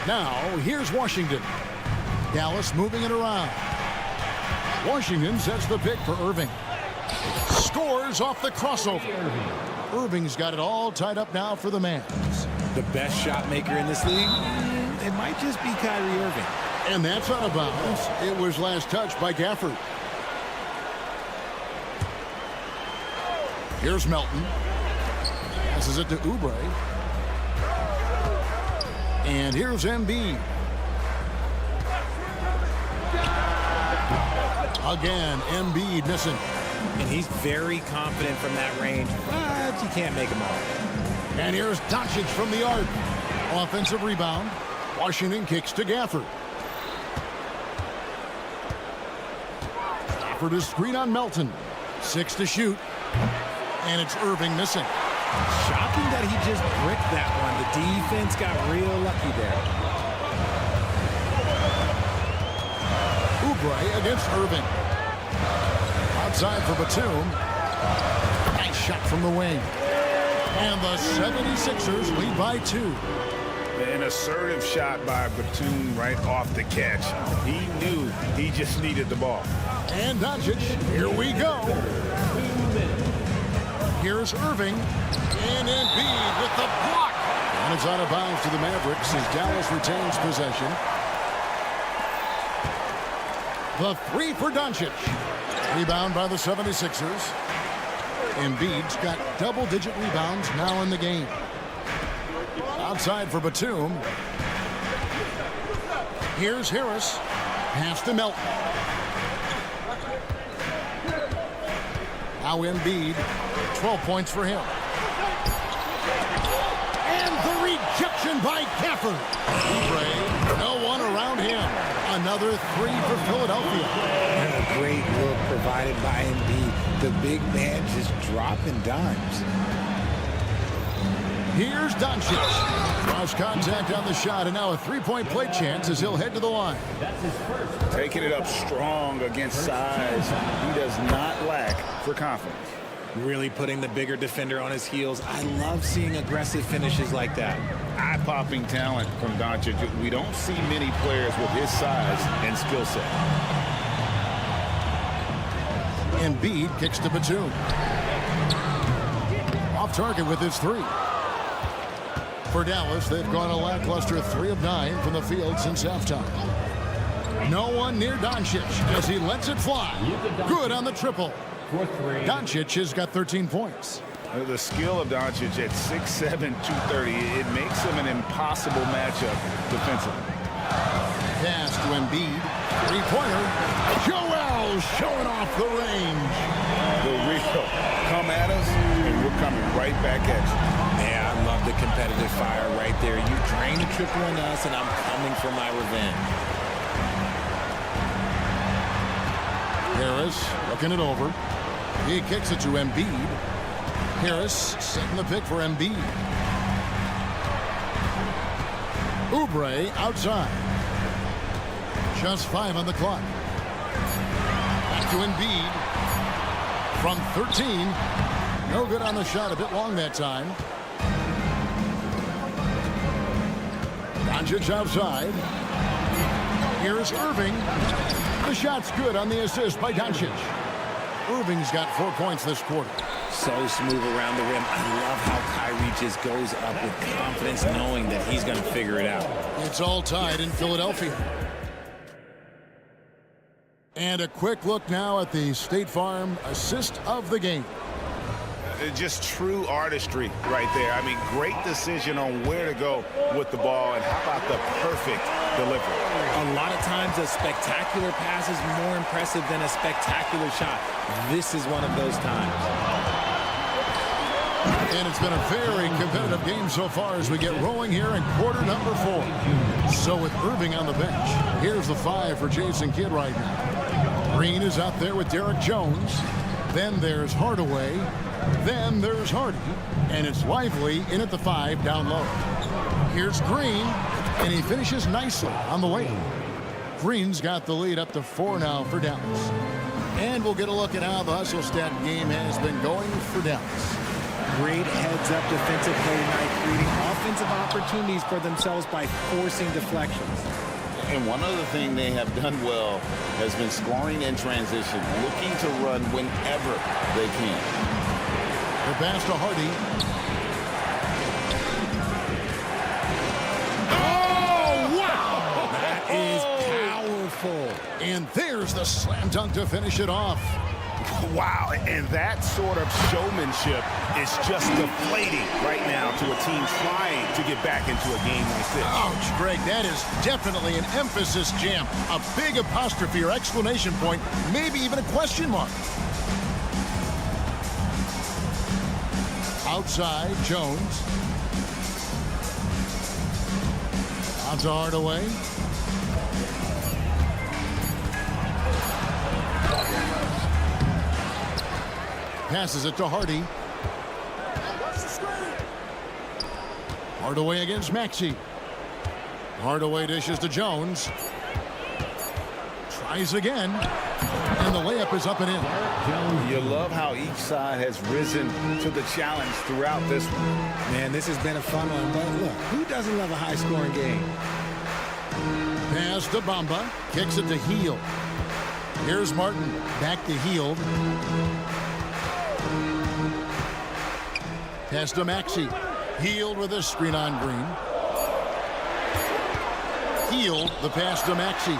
Speaker 1: Now, here's Washington. Dallas moving it around. Washington sets the pick for Irving. Scores off the crossover. Irving's got it all tied up now for the Mavs.
Speaker 12: The best shot maker in this league? It might just be Kyrie Irving.
Speaker 1: And that's out of bounds. It was last touched by Gafford. Here's Melton. Passes it to Oubre. And here's Embiid. Again, Embiid missing.
Speaker 12: And he's very confident from that range, but you can't make him all.
Speaker 1: And here's Doncic from the arc. Offensive rebound. Washington kicks to Gafford. Gafford is screen on Melton. 6 to shoot. And it's Irving missing.
Speaker 12: Shocking that he just bricked that one. The defense got real lucky there.
Speaker 1: Oubre against Irving. Outside for Batum. Nice shot from the wing. And the 76ers lead by 2.
Speaker 6: An assertive shot by Batum right off the catch. He knew he just needed the ball.
Speaker 1: And Doncic, here we go. Here's Irving. And Embiid with the block. And it's out of bounds to the Mavericks as Dallas retains possession. The three for Doncic. Rebound by the 76ers. Embiid's got double-digit rebounds now in the game. Outside for Batum. Here's Harris. Pass to Melton. Now Embiid. 12 points for him. And the rejection by Gafford. Oubre, no one around him. Another three for Philadelphia.
Speaker 12: And a great look provided by Embiid. The big man just dropping dimes.
Speaker 1: Here's Doncic. Cross contact on the shot, and now a three-point play chance as he'll head to the line.
Speaker 2: Taking it up strong against size. He does not lack for confidence.
Speaker 12: Really putting the bigger defender on his heels. I love seeing aggressive finishes like that.
Speaker 2: Eye-popping talent from Doncic. We don't see many players with his size and skill set.
Speaker 1: Embiid kicks to Batum. Off target with his three. For Dallas, they've gone a lackluster 3 of 9 from the field since halftime. No one near Doncic as he lets it fly. Good on the triple. Doncic has got 13 points.
Speaker 2: The skill of Doncic at 6'7", 230, it makes him an impossible matchup defensively.
Speaker 1: Pass to Embiid. Three-pointer. Joel showing off the range.
Speaker 2: The real come at us, and we're coming right back at you.
Speaker 12: Yeah, I love the competitive fire right there. You drain a triple on us, and I'm coming for my revenge.
Speaker 1: Harris looking it over. He kicks it to Embiid. Harris setting the pick for Embiid. Oubre outside. Just 5 on the clock. Back to Embiid. From 13. No good on the shot. A bit long that time. Doncic outside. Here's Irving. The shot's good on the assist by Doncic. Irving's got 4 points this quarter.
Speaker 12: So smooth around the rim. I love how Kyrie just goes up with confidence knowing that he's going to figure it out.
Speaker 1: It's all tied in Philadelphia. And a quick look now at the State Farm assist of the game.
Speaker 6: Just true artistry right there. I mean, great decision on where to go with the ball, and how about the perfect delivery.
Speaker 12: A lot of times a spectacular pass is more impressive than a spectacular shot. This is one of those times.
Speaker 1: And it's been a very competitive game so far as we get rolling here in quarter number 4. So with Irving on the bench, here's the 5 for Jason Kidd right now. Green is out there with Derek Jones. Then there's Hardaway. Then there's Hardy. And it's Lively in at the 5 down low. Here's Green. And he finishes nicely on the way. Green's got the lead up to 4 now for Dallas. And we'll get a look at how the hustle stat game has been going for Dallas.
Speaker 12: Great heads-up defensive play tonight, creating offensive opportunities for themselves by forcing deflections.
Speaker 2: And one other thing they have done well has been scoring in transition, looking to run whenever they can.
Speaker 1: The pass to Hardy. Oh, wow!
Speaker 12: That is powerful.
Speaker 1: And there's the slam dunk to finish it off.
Speaker 6: Wow, and that sort of showmanship is just deflating right now to a team trying to get back into a game like this.
Speaker 1: Ouch, Greg, that is definitely an emphasis jam. A big apostrophe or exclamation point, maybe even a question mark. Outside, Jones. On to Hardaway. Passes it to Hardy. Hardaway against Maxey. Hardaway dishes to Jones. Tries again. And the layup is up and in.
Speaker 2: You love how each side has risen to the challenge throughout this one.
Speaker 12: Man, this has been a fun one. But look, who doesn't love a high-scoring game?
Speaker 1: Pass to Bamba. Kicks it to Hield. Here's Martin. Back to Hield. Pass to Maxey. Hield with a screen on Green. Hield, the pass to Maxey.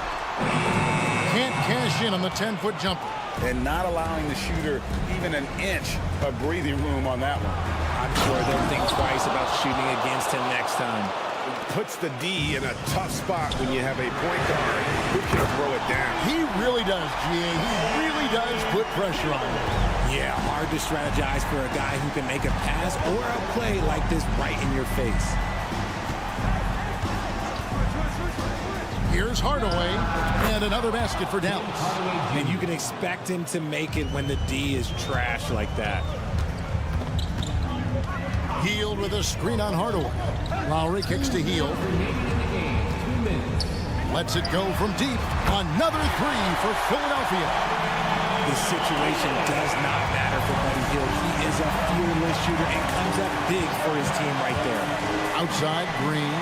Speaker 1: Can't cash in on the 10-foot jumper.
Speaker 2: And not allowing the shooter even an inch of breathing room on that one.
Speaker 12: I'm sure they'll think twice about shooting against him next time.
Speaker 6: It puts the D in a tough spot when you have a point guard who can throw it down.
Speaker 1: He really does, GA. He really does put pressure on him.
Speaker 12: Yeah, hard to strategize for a guy who can make a pass or a play like this right in your face.
Speaker 1: Here's Hardaway, and another basket for Dallas.
Speaker 12: And you can expect him to make it when the D is trash like that.
Speaker 1: Hield with a screen on Hardaway. Lowry kicks to Hield. Lets it go from deep. Another three for Philadelphia.
Speaker 12: This situation does not matter for Buddy Hield. He is a fearless shooter and comes up big for his team right there.
Speaker 1: Outside, Green.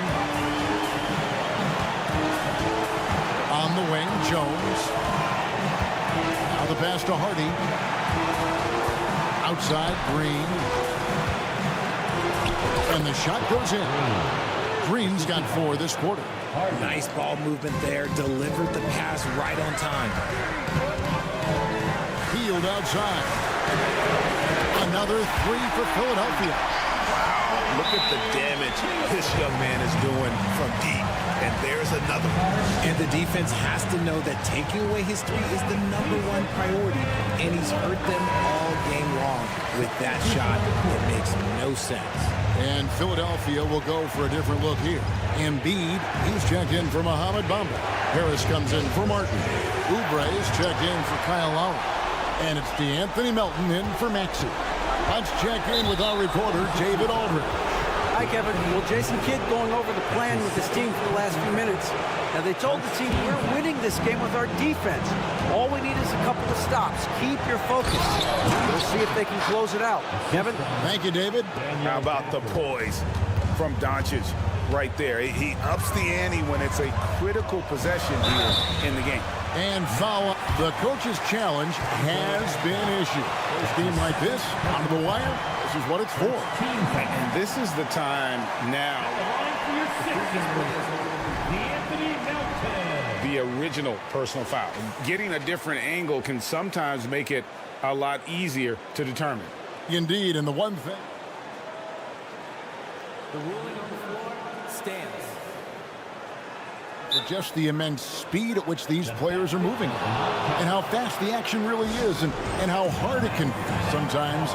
Speaker 1: On the wing, Jones. Now the pass to Hardy. Outside, Green. And the shot goes in. Green's got 4 this quarter.
Speaker 12: Nice ball movement there. Delivered the pass right on time.
Speaker 1: Hield outside. Another 3 for Philadelphia.
Speaker 6: Wow, look at the damage this young man is doing from deep. And there's another one.
Speaker 12: And the defense has to know that taking away his 3 is the #1 priority. And he's hurt them all game long with that shot. It makes no sense.
Speaker 1: And Philadelphia will go for a different look here. Embiid, he's checked in for Mohamed Bamba. Harris comes in for Martin. Oubre's checked in for Kyle Lowry. And it's DeAnthony Melton in for Maxey. Let's check in with our reporter, David Aldridge.
Speaker 5: Hi, Kevin. Well, Jason Kidd going over the plan with his team for the last few minutes. Now, they told the team, we're winning this game with our defense. All we need is a couple of stops. Keep your focus. We'll see if they can close it out. Kevin?
Speaker 1: Thank you, David.
Speaker 2: How about the poise from Doncic right there? He ups the ante when it's a critical possession here in the game.
Speaker 1: And foul. The coach's challenge has been issued. A game like this, on the wire, this is what it's for.
Speaker 2: And this is the time now. The original personal foul. Getting a different angle can sometimes make it a lot easier to determine.
Speaker 1: Indeed, and the one thing.
Speaker 12: The ruling on the floor stands.
Speaker 1: For just the immense speed at which these players are moving and how fast the action really is and how hard it can be sometimes,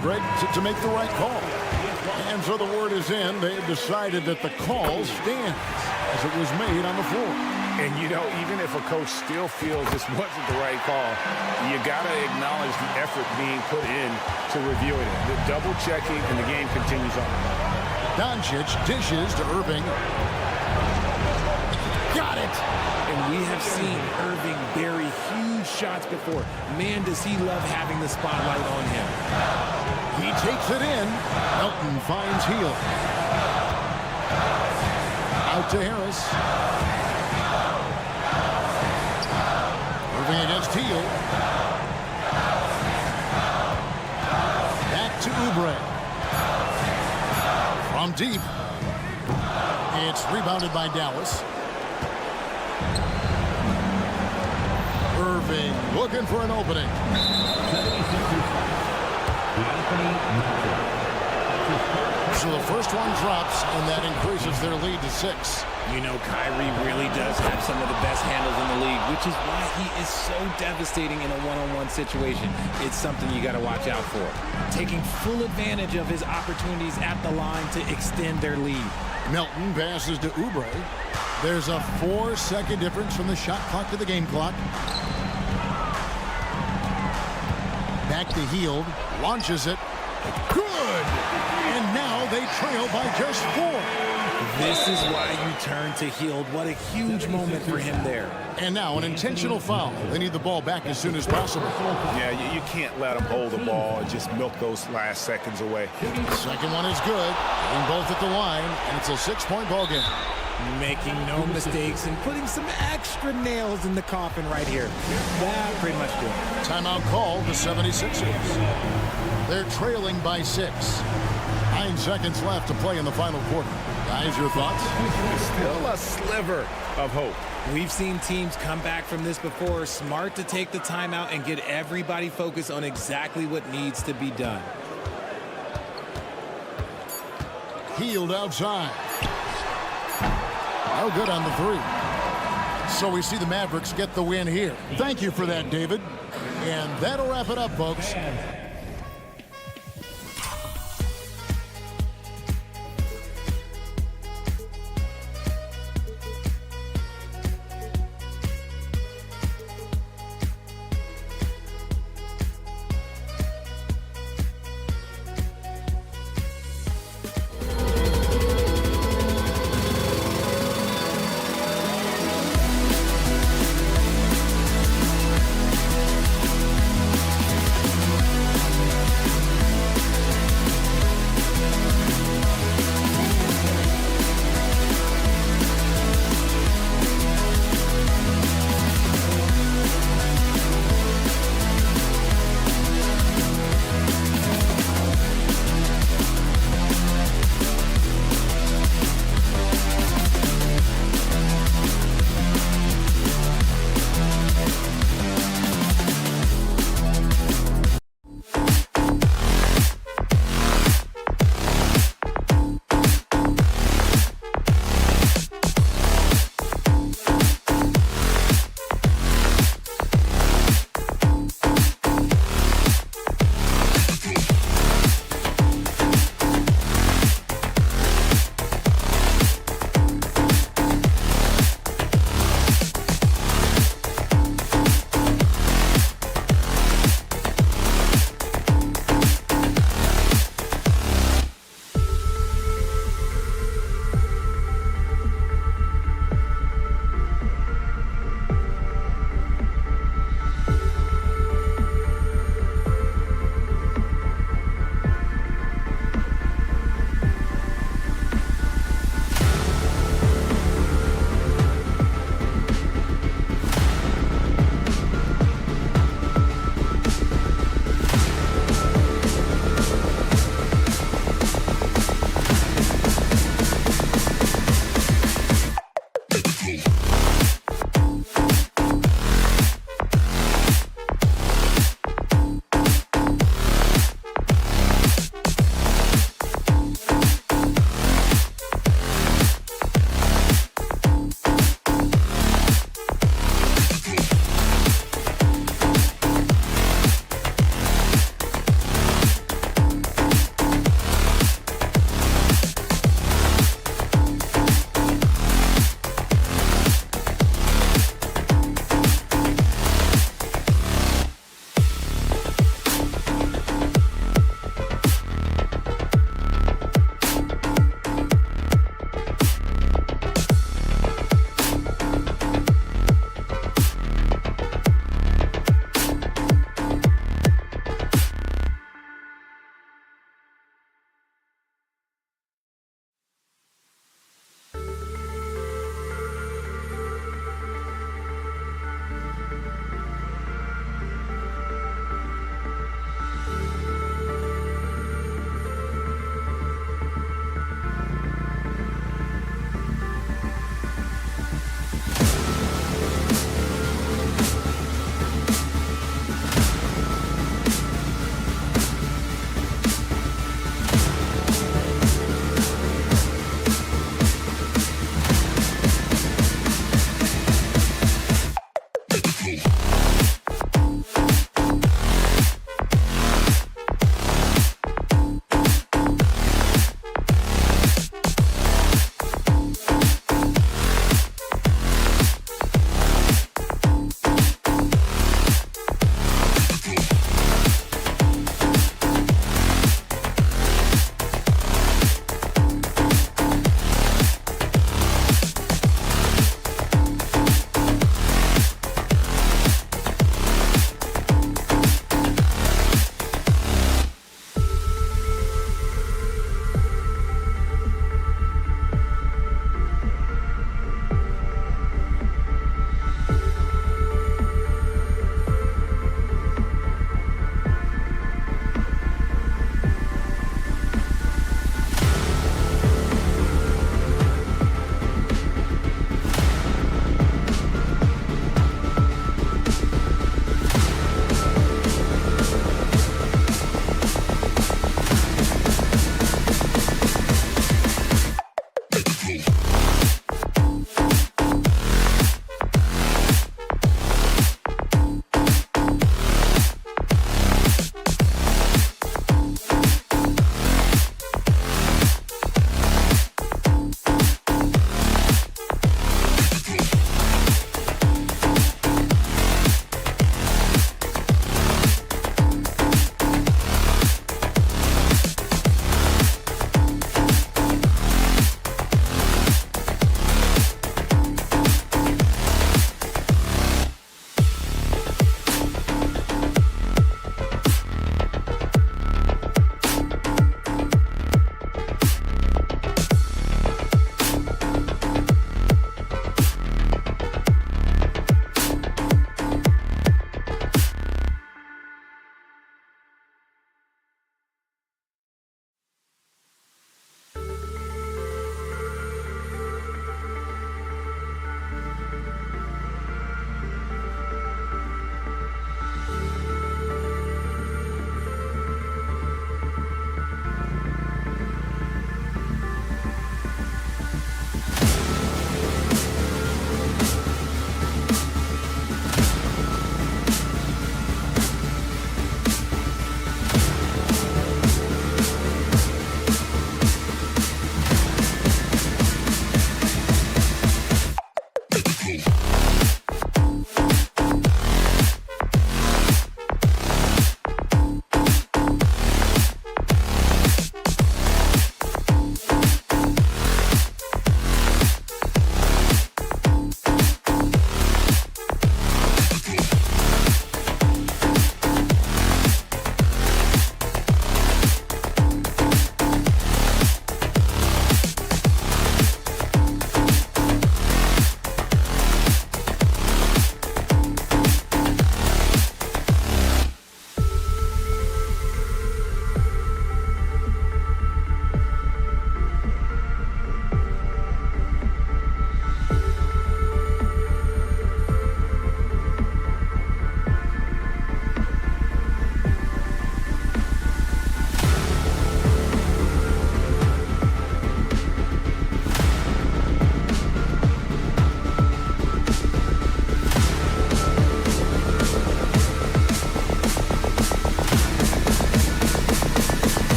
Speaker 1: Greg, to make the right call. And so the word is in. They have decided that the call stands as it was made on the floor.
Speaker 2: And, even if a coach still feels this wasn't the right call, you got to acknowledge the effort being put in to reviewing it. The double checking, and the game continues on.
Speaker 1: Doncic dishes to Irving. Got it!
Speaker 12: And we have seen Irving bury huge shots before. Man, does he love having the spotlight on him.
Speaker 1: He takes it in. Melton finds Hield. Out to Harris. Irving against Hield. Back to Oubre. From deep. It's rebounded by Dallas. Irving looking for an opening. So the first one drops, and that increases their lead to 6.
Speaker 12: Kyrie really does have some of the best handles in the league, which is why he is so devastating in a one-on-one situation. It's something you got to watch out for. Taking full advantage of his opportunities at the line to extend their lead.
Speaker 1: Melton passes to Oubre. There's a 4-second difference from the shot clock to the game clock. Back to Hield. Launches it. Good! And now they trail by just 4.
Speaker 12: This is why you turn to Hield. What a huge moment for him there.
Speaker 1: And now an intentional foul. They need the ball back as soon as possible.
Speaker 6: Yeah, you can't let them hold the ball and just milk those last seconds away.
Speaker 1: Second one is good. And both at the line, and it's a 6-point ball game.
Speaker 12: Making no mistakes and putting some extra nails in the coffin right here. That pretty much do it.
Speaker 1: Timeout called the 76ers. They're trailing by 6. 9 seconds left to play in the final quarter. Guys, your thoughts?
Speaker 6: Still a sliver of hope.
Speaker 12: We've seen teams come back from this before. Smart to take the timeout and get everybody focused on exactly what needs to be done.
Speaker 1: Hield outside. No good on the 3. So we see the Mavericks get the win here. Thank you for that, David. And that'll wrap it up, folks.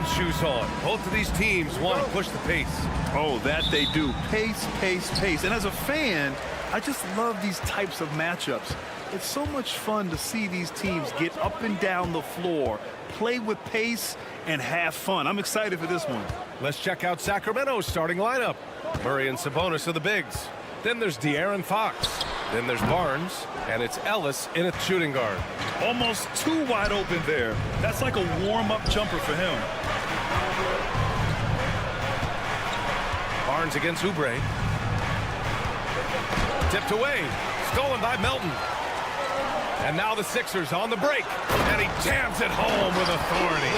Speaker 7: orange shoes on. Both of these teams want to push the pace.
Speaker 9: Oh, that they do. Pace, pace, pace. And as a fan, I just love these types of matchups. It's so much fun to see these teams get up and down the floor, play with pace, and have fun. I'm excited for this one.
Speaker 7: Let's check out Sacramento's starting lineup. Murray and Sabonis are the bigs. Then there's De'Aaron Fox. Then there's Barnes, and it's Ellis in a shooting guard.
Speaker 9: Almost too wide open there. That's like a warm-up jumper for him.
Speaker 7: Barnes against Oubre. Tipped away. Stolen by Melton. And now the Sixers on the break. And he jams it home with authority.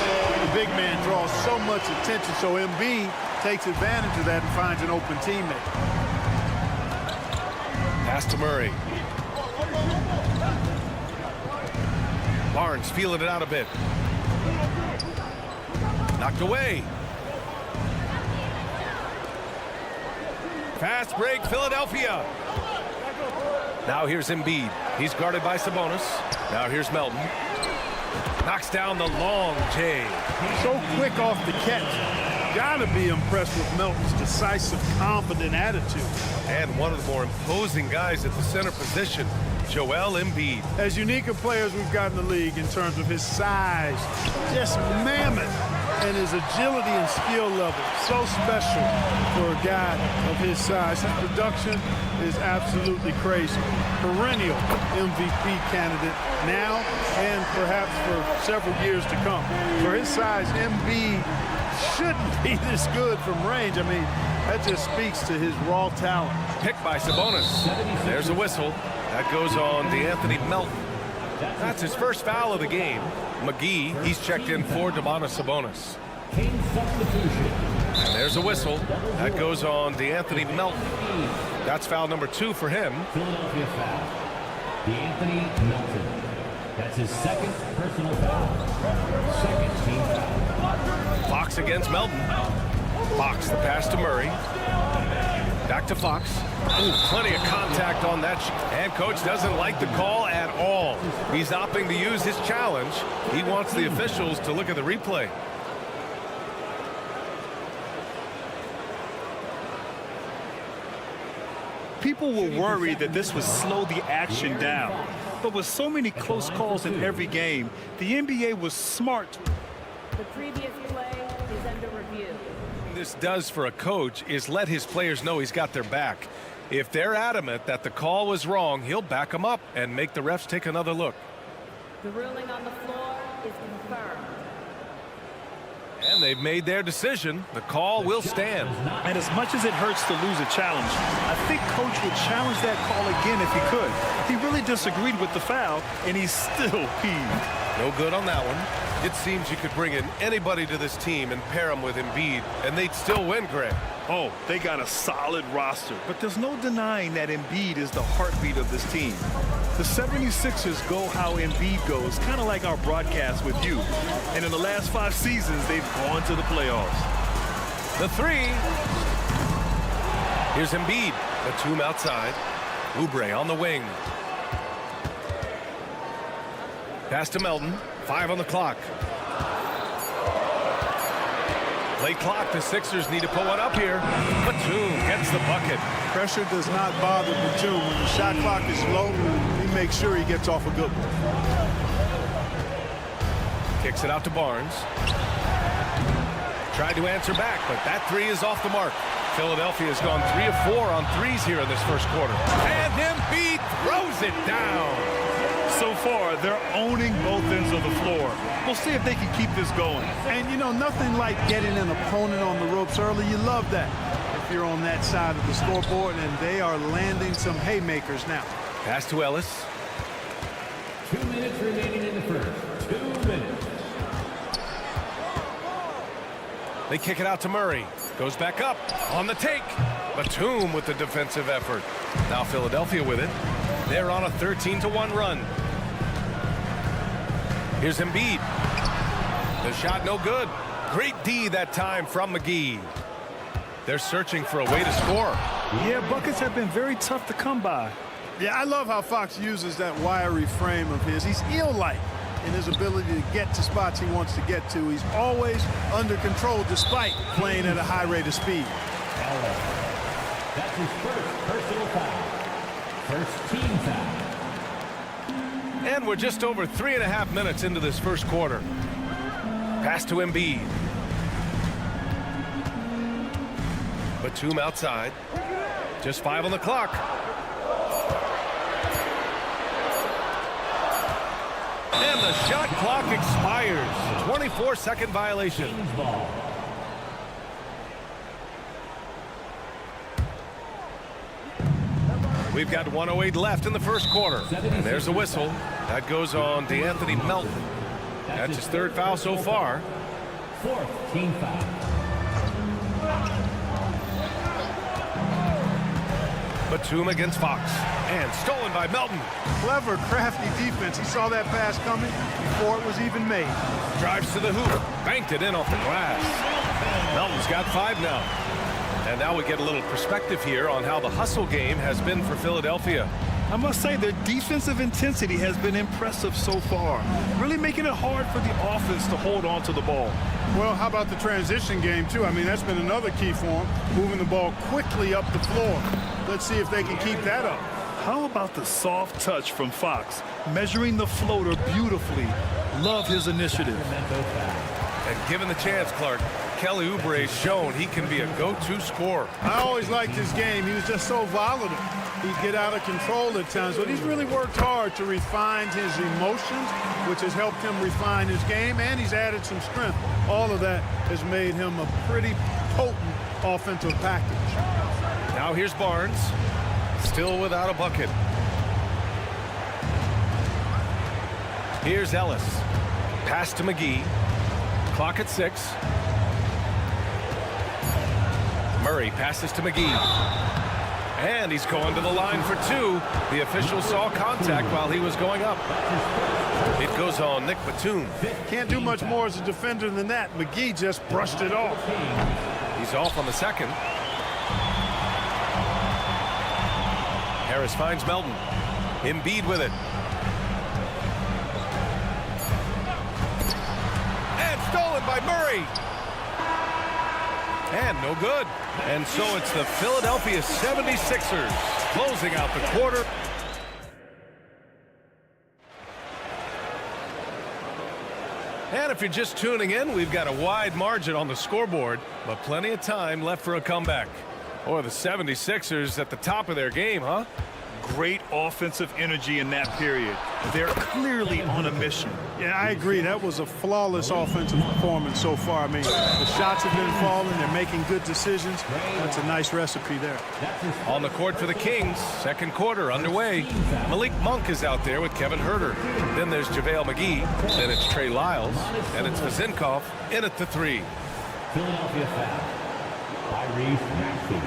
Speaker 13: The big man draws so much attention, so Embiid takes advantage of that and finds an open teammate.
Speaker 7: Pass to Murray. Barnes feeling it out a bit. Knocked away. Fast break, Philadelphia. Now here's Embiid. He's guarded by Sabonis. Now here's Melton. Knocks down the long J.
Speaker 13: So quick off the catch. Gotta be impressed with Melton's decisive, confident attitude.
Speaker 7: And one of the more imposing guys at the center position, Joel Embiid.
Speaker 13: As unique a player as we've got in the league in terms of his size, just mammoth, and his agility and skill level. So special for a guy of his size. His production is absolutely crazy. Perennial MVP candidate now and perhaps for several years to come. For his size, Embiid shouldn't be this good from range. I mean, that just speaks to his raw talent.
Speaker 7: Picked by Sabonis. There's a whistle. That goes on D'Anthony Melton. That's his first foul of the game. McGee, he's checked in for Domantas Sabonis. And there's a whistle. That goes on D'Anthony Melton. That's foul number 2 for him.
Speaker 4: Philadelphia foul. D'Anthony Melton. That's his second personal foul. Second team foul.
Speaker 7: Fox against Melton. Fox, the pass to Murray. Back to Fox. Ooh, plenty of contact on that. And coach doesn't like the call at all. He's opting to use his challenge. He wants the officials to look at the replay.
Speaker 9: People were worried that this would slow the action down. But with so many close calls in every game, the NBA was smart.
Speaker 10: The previous play is under review.
Speaker 7: What this does for a coach is let his players know he's got their back. If they're adamant that the call was wrong, he'll back them up and make the refs take another look.
Speaker 10: The ruling on the floor is confirmed.
Speaker 7: And they've made their decision. The call will stand.
Speaker 9: And as much as it hurts to lose a challenge, I think coach would challenge that call again if he could. He really disagreed with the foul, and he's still peeved.
Speaker 7: No good on that one. It seems you could bring in anybody to this team and pair them with Embiid, and they'd still win, Greg.
Speaker 9: Oh, they got a solid roster, but there's no denying that Embiid is the heartbeat of this team. The 76ers go how Embiid goes, kind of like our broadcast with you. And in the last 5 seasons, they've gone to the playoffs.
Speaker 7: The 3. Here's Embiid. Batum outside. Oubre on the wing. Pass to Melton. 5 on the clock. Late clock. The Sixers need to put one up here. Batum gets the bucket.
Speaker 13: Pressure does not bother Batum. When the shot clock is low, he makes sure he gets off a good one.
Speaker 7: Kicks it out to Barnes. Tried to answer back, but that 3 is off the mark. Philadelphia has gone 3 of 4 on threes here in this first quarter. And Embiid throws it down.
Speaker 9: So far, they're owning both ends of the floor. We'll see if they can keep this going.
Speaker 13: And, you know, nothing like getting an opponent on the ropes early. You love that if you're on that side of the scoreboard, and they are landing some haymakers now.
Speaker 7: Pass to Ellis.
Speaker 4: 2 minutes remaining in the first. 2 minutes.
Speaker 7: They kick it out to Murray. Goes back up on the take. Batum with the defensive effort. Now Philadelphia with it. They're on a 13-1 run. Here's Embiid. The shot no good. Great D that time from McGee. They're searching for a way to score.
Speaker 9: Yeah, buckets have been very tough to come by.
Speaker 13: Yeah, I love how Fox uses that wiry frame of his. He's eel-like. in his ability to get to spots he wants to get to. He's always under control despite playing at a high rate of speed.
Speaker 4: That's his first personal foul. First team foul.
Speaker 7: And we're just over 3.5 minutes into this first quarter. Pass to Embiid. Batum outside. Just 5 on the clock. And the shot clock expires. 24-second violation. We've got 1:08 left in the first quarter. And there's a whistle. That goes on DeAnthony Melton. That's his third foul so far.
Speaker 4: Fourth team foul.
Speaker 7: Batum against Fox. And stolen by Melton.
Speaker 13: Clever, crafty defense. He saw that pass coming before it was even made.
Speaker 7: Drives to the hoop. Banked it in off the glass. Melton's got 5 now. And now we get a little perspective here on how the hustle game has been for Philadelphia.
Speaker 9: I must say their defensive intensity has been impressive so far, really making it hard for the offense to hold on to the ball.
Speaker 13: Well, how about the transition game, too? I mean, that's been another key for him, moving the ball quickly up the floor. Let's see if they can keep that up.
Speaker 9: How about the soft touch from Fox, measuring the floater beautifully? Love his initiative.
Speaker 7: And given the chance, Clark, Kelly Oubre's shown he can be a go-to scorer.
Speaker 13: I always liked his game. He was just so volatile. He'd get out of control at times, but he's really worked hard to refine his emotions, which has helped him refine his game, and he's added some strength. All of that has made him a pretty potent offensive package.
Speaker 7: Now here's Barnes, still without a bucket. Here's Ellis. Pass to McGee. Clock at 6. Murray passes to McGee. And he's going to the line for 2. The official saw contact while he was going up. It goes on Nick Batum.
Speaker 13: Can't do much more as a defender than that. McGee just brushed it off.
Speaker 7: He's off on the second. Harris finds Melton. Embiid with it. And stolen by Murray. And no good. And so it's the Philadelphia 76ers closing out the quarter. And if you're just tuning in, we've got a wide margin on the scoreboard, but plenty of time left for a comeback. Or the 76ers at the top of their game, huh?
Speaker 9: Great offensive energy in that period. They're clearly on a mission.
Speaker 13: Yeah, I agree. That was a flawless offensive performance so far. I mean, the shots have been falling. They're making good decisions. That's a nice recipe there.
Speaker 7: On the court for the Kings, second quarter underway. Malik Monk is out there with Kevin Huerter. Then there's JaVale McGee. Then it's Trey Lyles. And it's Vezenkov in at the 3.
Speaker 4: Philadelphia foul. Tyrese Maxey.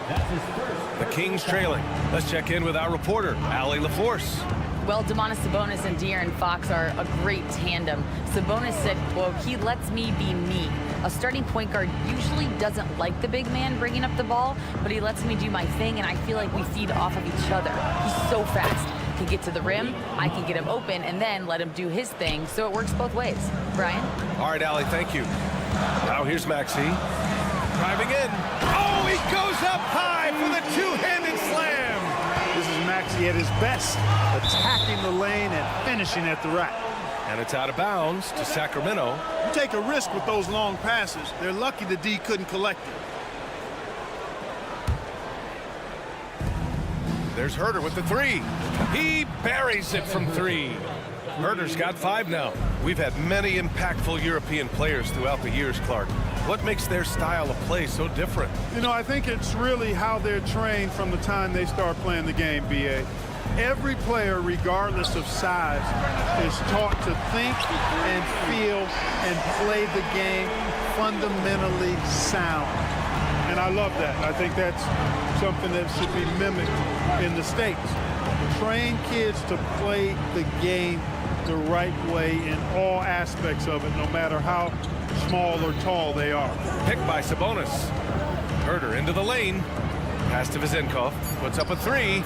Speaker 4: That's his first.
Speaker 7: The Kings trailing. Let's check in with our reporter, Allie LaForce.
Speaker 11: Well, Domantas Sabonis and De'Aaron Fox are a great tandem. Sabonis said, quote, "He lets me be me. A starting point guard usually doesn't like the big man bringing up the ball, but he lets me do my thing, and I feel like we feed off of each other. He's so fast. He can get to the rim, I can get him open, and then let him do his thing, so it works both ways." Brian?
Speaker 7: All right, Allie, thank you. Now here's Maxey. Driving in. Oh, he goes up high for the two-handed slam.
Speaker 13: This is Maxey at his best, attacking the lane and finishing at the rack.
Speaker 7: And it's out of bounds to Sacramento.
Speaker 13: You take a risk with those long passes. They're lucky the D couldn't collect it.
Speaker 7: There's Huerter with the 3. He buries it from 3. Huerter's got 5 now. We've had many impactful European players throughout the years, Clark. What makes their style of play so different?
Speaker 13: You know, I think it's really how they're trained from the time they start playing the game, B.A. Every player, regardless of size, is taught to think and feel and play the game fundamentally sound. And I love that. I think that's something that should be mimicked in the States. Train kids to play the game the right way in all aspects of it, no matter how small or tall they are.
Speaker 7: Picked by Sabonis. Huerter into the lane. Pass to Vezenkov. Puts up a 3.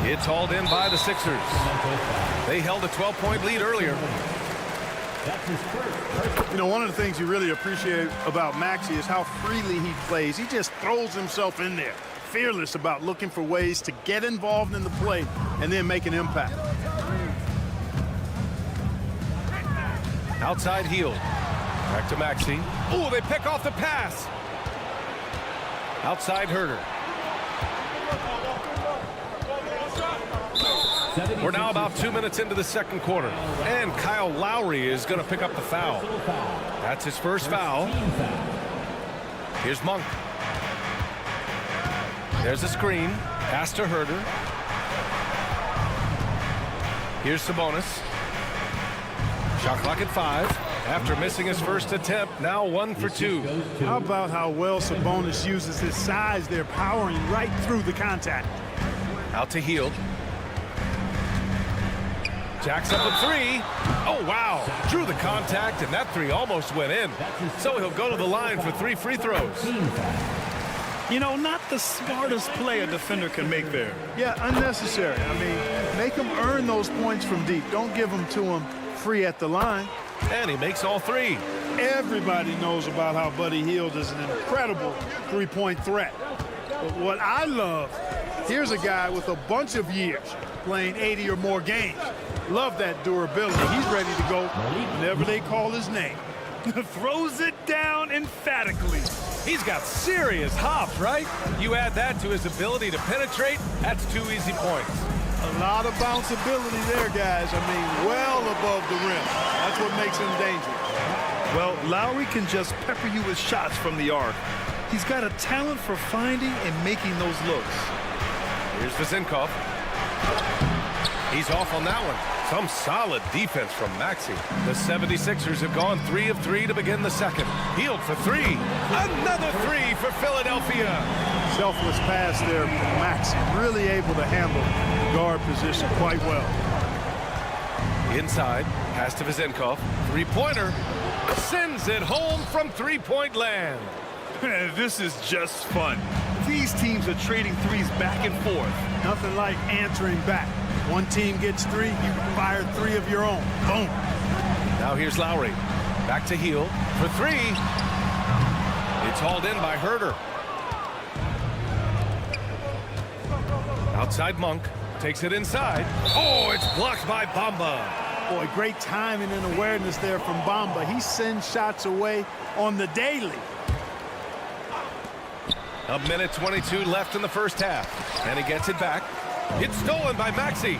Speaker 7: It's hauled in by the Sixers. They held a 12-point lead earlier.
Speaker 13: You know, one of the things you really appreciate about Maxey is how freely he plays. He just throws himself in there, fearless about looking for ways to get involved in the play and then make an impact.
Speaker 7: Outside Hield. Back to Maxey. Oh, they pick off the pass. Outside Herder. We're now about 2 minutes into the second quarter. And Kyle Lowry is going to pick up the foul. That's his first foul. Here's Monk. There's a screen. Pass to Herder. Here's Sabonis. Shot clock at 5. After missing his first attempt, now 1 for 2.
Speaker 13: How about how well Sabonis uses his size there, powering right through the contact.
Speaker 7: Out to Hield. Jacks up a 3. Oh, wow. Drew the contact, and that 3 almost went in. So he'll go to the line for 3 free throws.
Speaker 9: You know, not the smartest play a defender can make there.
Speaker 13: Yeah, unnecessary. I mean, make them earn those points from deep. Don't give them to them free at the line.
Speaker 7: And he makes all 3.
Speaker 13: Everybody knows about how Buddy Hield is an incredible three-point threat. But what I love, here's a guy with a bunch of years playing 80 or more games. Love that durability. He's ready to go whenever they call his name.
Speaker 9: Throws it down emphatically.
Speaker 7: He's got serious hops, right? You add that to his ability to penetrate, that's 2 easy points.
Speaker 13: A lot of bounceability there, guys. I mean, well above the rim. That's what makes him dangerous.
Speaker 9: Well, Lowry can just pepper you with shots from the arc. He's got a talent for finding and making those looks.
Speaker 7: Here's Vezenkov. He's off on that one. Some solid defense from Maxey. The 76ers have gone 3 of 3 to begin the second. Hield for 3. Another 3 for Philadelphia.
Speaker 13: Selfless pass there from Maxey. Really able to handle the guard position quite well.
Speaker 7: Inside. Pass to Vezenkov. Three-pointer. Sends it home from three-point land.
Speaker 9: This is just fun. These teams are trading threes back and forth.
Speaker 13: Nothing like answering back. One team gets 3, you fire 3 of your own. Boom.
Speaker 7: Now here's Lowry. Back to Hield for 3. It's hauled in by Herder. Outside Monk. Takes it inside. Oh, it's blocked by Bamba.
Speaker 13: Boy, great timing and awareness there from Bamba. He sends shots away on the daily.
Speaker 7: A minute 22 left in the first half. And he gets it back. It's stolen by Maxey.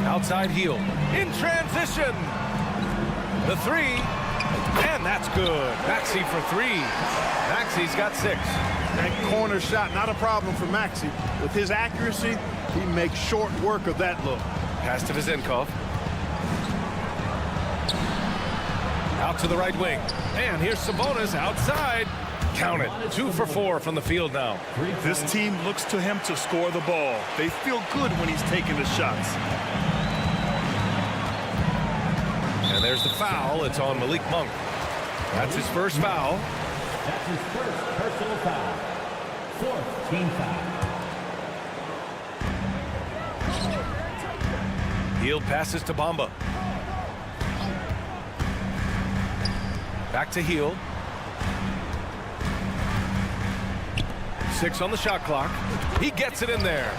Speaker 7: Outside Hield. In transition. The 3. And that's good. Maxey for 3. Maxey's got 6.
Speaker 13: That corner shot, not a problem for Maxey. With his accuracy, he makes short work of that look.
Speaker 7: Pass to Vezenkov. Out to the right wing. And here's Sabonis outside. Count it. 2 for 4 from the field now.
Speaker 9: This team looks to him to score the ball. They feel good when he's taking the shots.
Speaker 7: And there's the foul. It's on Malik Monk. That's his first foul.
Speaker 4: That's his first personal foul. 4th team foul.
Speaker 7: Hield passes to Bamba. Back to Hield. 6 on the shot clock. He gets it in there.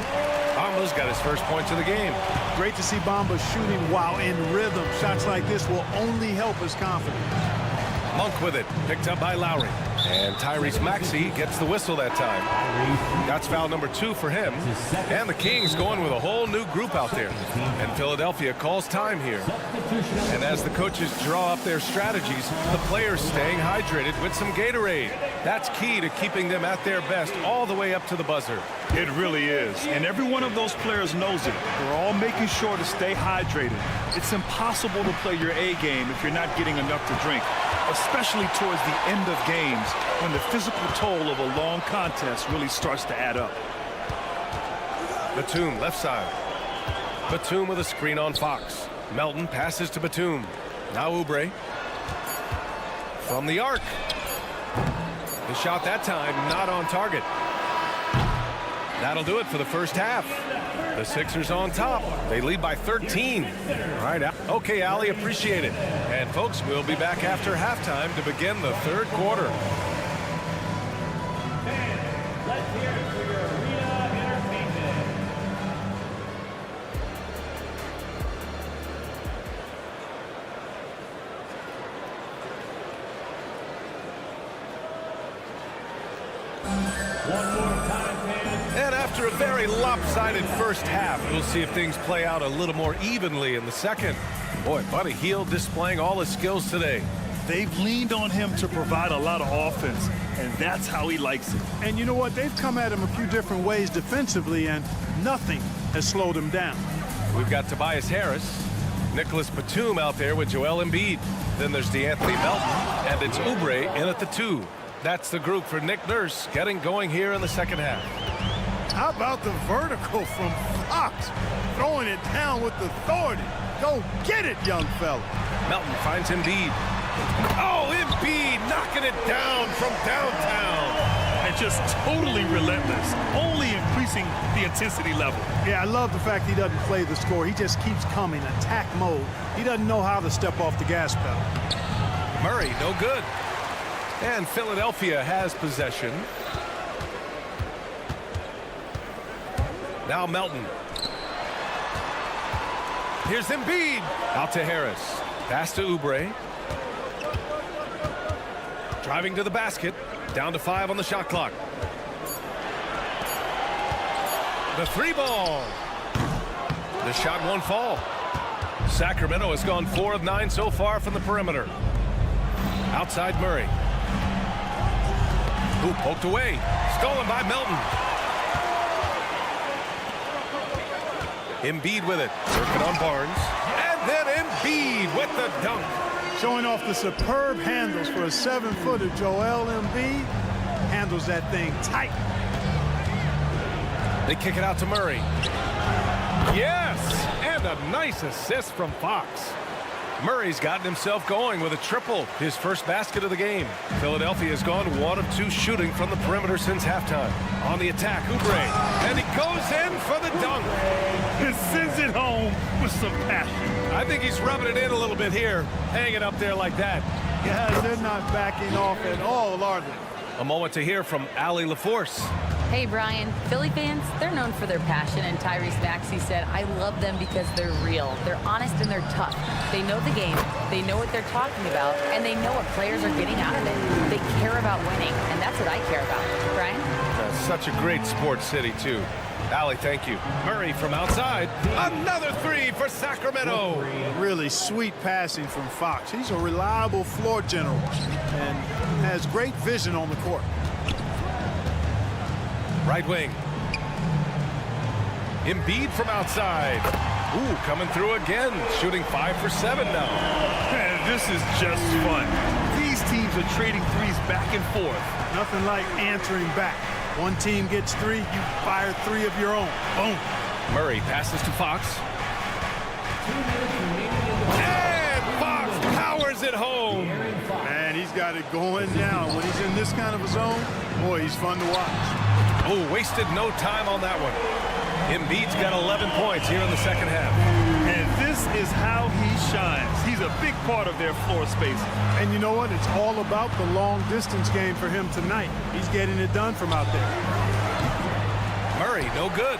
Speaker 7: Bamba's got his first points of the game.
Speaker 13: Great to see Bamba shooting while in rhythm. Shots like this will only help his confidence.
Speaker 7: Monk with it. Picked up by Lowry. And Tyrese Maxey gets the whistle that time. That's foul number 2 for him. And the Kings going with a whole new group out there. And Philadelphia calls time here. And as the coaches draw up their strategies, the players staying hydrated with some Gatorade. That's key to keeping them at their best all the way up to the buzzer.
Speaker 9: It really is. And every one of those players knows it. They're all making sure to stay hydrated. It's impossible to play your A game if you're not getting enough to drink, especially towards the end of games when the physical toll of a long contest really starts to add up.
Speaker 7: Batum left side. Batum with a screen on Fox. Melton passes to Batum. Now Oubre. From the arc. The shot that time not on target. That'll do it for the first half. The Sixers on top. They lead by 13. All right. Okay, Allie, appreciate it. And folks, we'll be back after halftime to begin the third quarter.
Speaker 4: Let's hear it for your arena entertainment. One more time, fans.
Speaker 7: And after a very lopsided first half, we'll see if things play out a little more evenly in the second. Boy, Buddy Hield displaying all his skills today.
Speaker 9: They've leaned on him to provide a lot of offense, and that's how he likes it.
Speaker 13: And you know what? They've come at him a few different ways defensively, and nothing has slowed him down.
Speaker 7: We've got Tobias Harris, Nicholas Batum out there with Joel Embiid. Then there's DeAnthony Melton, and it's Oubre in at the 2. That's the group for Nick Nurse getting going here in the second half.
Speaker 13: How about the vertical from Fox? Throwing it down with authority. Go get it, young fella.
Speaker 7: Melton finds Embiid. Oh, Embiid knocking it down from downtown.
Speaker 9: And just totally relentless, only increasing the intensity level.
Speaker 13: Yeah, I love the fact he doesn't play the score. He just keeps coming, attack mode. He doesn't know how to step off the gas pedal.
Speaker 7: Murray, no good. And Philadelphia has possession. Now Melton. Here's Embiid. Out to Harris. Pass to Oubre. Driving to the basket. Down to 5 on the shot clock. The 3 ball. The shot won't fall. Sacramento has gone 4 of 9 so far from the perimeter. Outside Murray. Who poked away. Stolen by Melton. Embiid with it. Working on Barnes. And then Embiid with the dunk.
Speaker 13: Showing off the superb handles for a 7-footer. Joel Embiid handles that thing tight.
Speaker 7: They kick it out to Murray. Yes! And a nice assist from Fox. Murray's gotten himself going with a triple, his first basket of the game. Philadelphia has gone 1 of 2 shooting from the perimeter since halftime. On the attack, Oubre, and he goes in for the dunk.
Speaker 9: He sends it home with some passion.
Speaker 7: I think he's rubbing it in a little bit here, hanging up there like that.
Speaker 13: Yeah, they're not backing off at all, are they?
Speaker 7: A moment to hear from Allie LaForce.
Speaker 11: Hey, Brian, Philly fans, they're known for their passion, and Tyrese Maxey said, I love them because they're real. They're honest and they're tough. They know the game, they know what they're talking about, and they know what players are getting out of it. They care about winning, and that's what I care about. Brian?
Speaker 7: That's such a great sports city, too. Allie, thank you. Murray from outside. Another 3 for Sacramento.
Speaker 13: Really sweet passing from Fox. He's a reliable floor general and has great vision on the court.
Speaker 7: Right wing. Embiid from outside. Ooh, coming through again. Shooting 5 for 7 now.
Speaker 9: Man, this is just fun. These teams are trading threes back and forth.
Speaker 13: Nothing like answering back. One team gets 3, you fire 3 of your own. Boom.
Speaker 7: Murray passes to Fox. And Fox powers it home.
Speaker 13: Man, he's got it going down. When he's in this kind of a zone, boy, he's fun to watch.
Speaker 7: Oh, wasted no time on that one. Embiid's got 11 points here in the second half.
Speaker 9: And this is how he shines. He's a big part of their floor space.
Speaker 13: And you know what? It's all about the long distance game for him tonight. He's getting it done from out there.
Speaker 7: Murray, no good.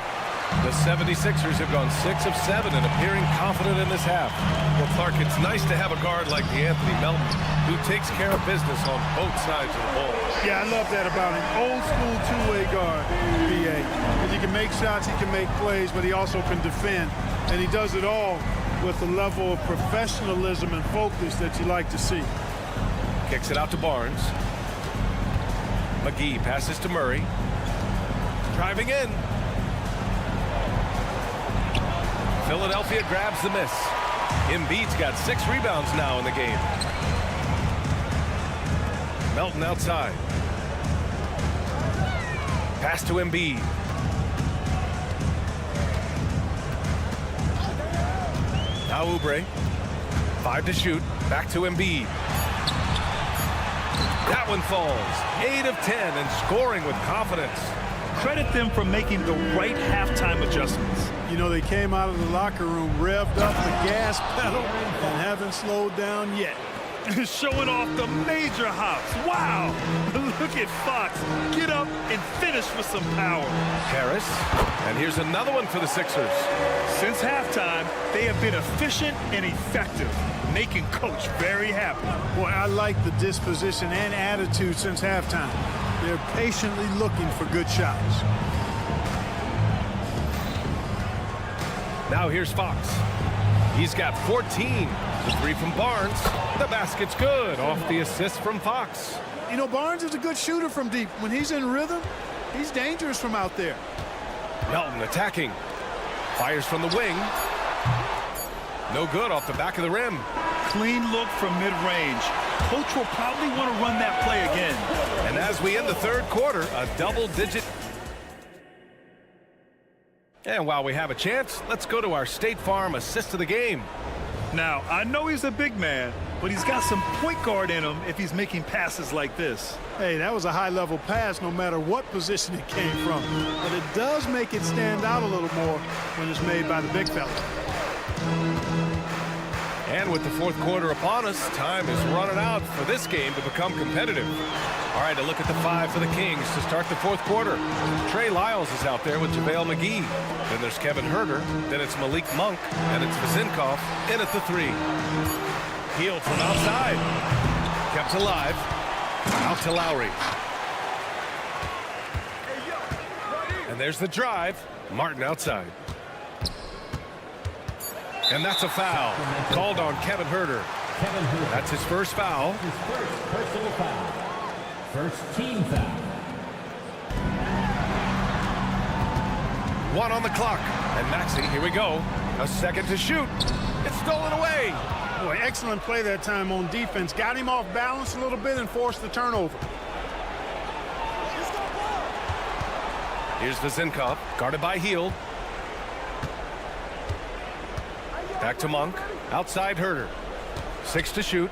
Speaker 7: The 76ers have gone 6 of 7 and appearing confident in this half. Well, Clark, it's nice to have a guard like DeAnthony Melton who takes care of business on both sides of the ball.
Speaker 13: Yeah, I love that about him. Old school two-way guard, BA. Because he can make shots, he can make plays, but he also can defend. And he does it all with a level of professionalism and focus that you like to see.
Speaker 7: Kicks it out to Barnes. McGee passes to Murray. Driving in. Philadelphia grabs the miss. Embiid's got 6 rebounds now in the game. Melton outside. Pass to Embiid. Now Oubre. 5 to shoot. Back to Embiid. That one falls. 8 of 10 and scoring with confidence.
Speaker 9: credit them for making the right halftime adjustments.
Speaker 13: You know, they came out of the locker room, revved up the gas pedal, and haven't slowed down yet.
Speaker 9: Showing off the major hops. Wow! Look at Fox. Get up and finish with some power.
Speaker 7: Harris. And here's another one for the Sixers.
Speaker 9: Since halftime, they have been efficient and effective, making Coach very happy.
Speaker 13: Boy, I like the disposition and attitude since halftime. They're patiently looking for good shots.
Speaker 7: Now here's Fox. He's got 14. The three from Barnes. The basket's good off the assist from Fox.
Speaker 13: You know, Barnes is a good shooter from deep. When he's in rhythm, he's dangerous from out there.
Speaker 7: Melton attacking. Fires from the wing. No good off the back of the rim.
Speaker 9: Clean look from mid-range. Coach will probably want to run that play again.
Speaker 7: And as we end the third quarter, a double-digit. And while we have a chance, let's go to our State Farm assist of the game.
Speaker 9: Now, I know he's a big man, but he's got some point guard in him if he's making passes like this.
Speaker 13: Hey, that was a high-level pass no matter what position it came from. But it does make it stand out a little more when it's made by the big fella.
Speaker 7: And with the fourth quarter upon us, time is running out for this game to become competitive. All right, a look at the five for the Kings to start the fourth quarter. Trey Lyles is out there with JaVale McGee. Then there's Kevin Huerter. Then it's Malik Monk. And it's Vezinkov in at the three. Healed from outside. Kept alive. Out to Lowry. And there's the drive. Martin outside. And that's a foul. Called on Kevin Huerter. That's his first foul.
Speaker 4: His first personal foul. First team foul.
Speaker 7: One on the clock. And Maxey, here we go. A second to shoot. It's stolen away.
Speaker 13: Boy, excellent play that time on defense. Got him off balance a little bit and forced the turnover.
Speaker 7: Here's Vezinkov, guarded by Hield. Back to Monk. Outside Huerter. 6 to shoot.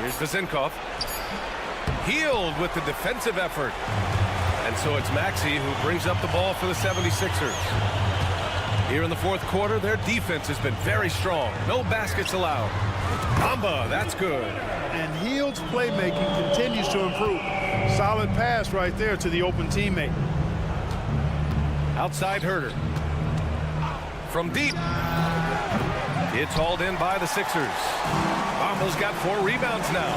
Speaker 7: Here's Vezinkov. Hield with the defensive effort. And so it's Maxey who brings up the ball for the 76ers. Here in the fourth quarter, their defense has been very strong. No baskets allowed. Bamba, that's good.
Speaker 13: And Hield's playmaking continues to improve. Solid pass right there to the open teammate.
Speaker 7: Outside Huerter. From deep. It's hauled in by the Sixers. Bamba's got 4 rebounds now.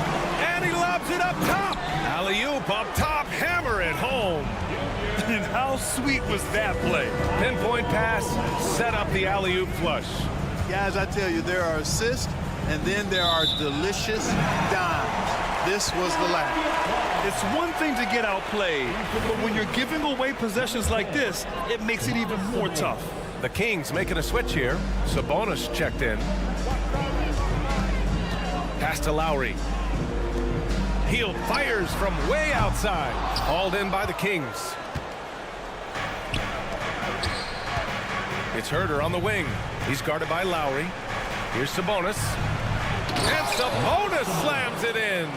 Speaker 7: And he lobs it up top. Alley-oop up top. Hammer it home.
Speaker 9: And how sweet was that play?
Speaker 7: Pinpoint pass. Set up the alley-oop flush.
Speaker 14: Guys, I tell you, there are assists, and then there are delicious dimes. This was the last.
Speaker 9: It's one thing to get outplayed, but when you're giving away possessions like this, it makes it even more tough.
Speaker 7: The Kings making a switch here. Sabonis checked in. Pass to Lowry. Hield fires from way outside. Hauled in by the Kings. It's Huerter on the wing. He's guarded by Lowry. Here's Sabonis. And Sabonis slams it in.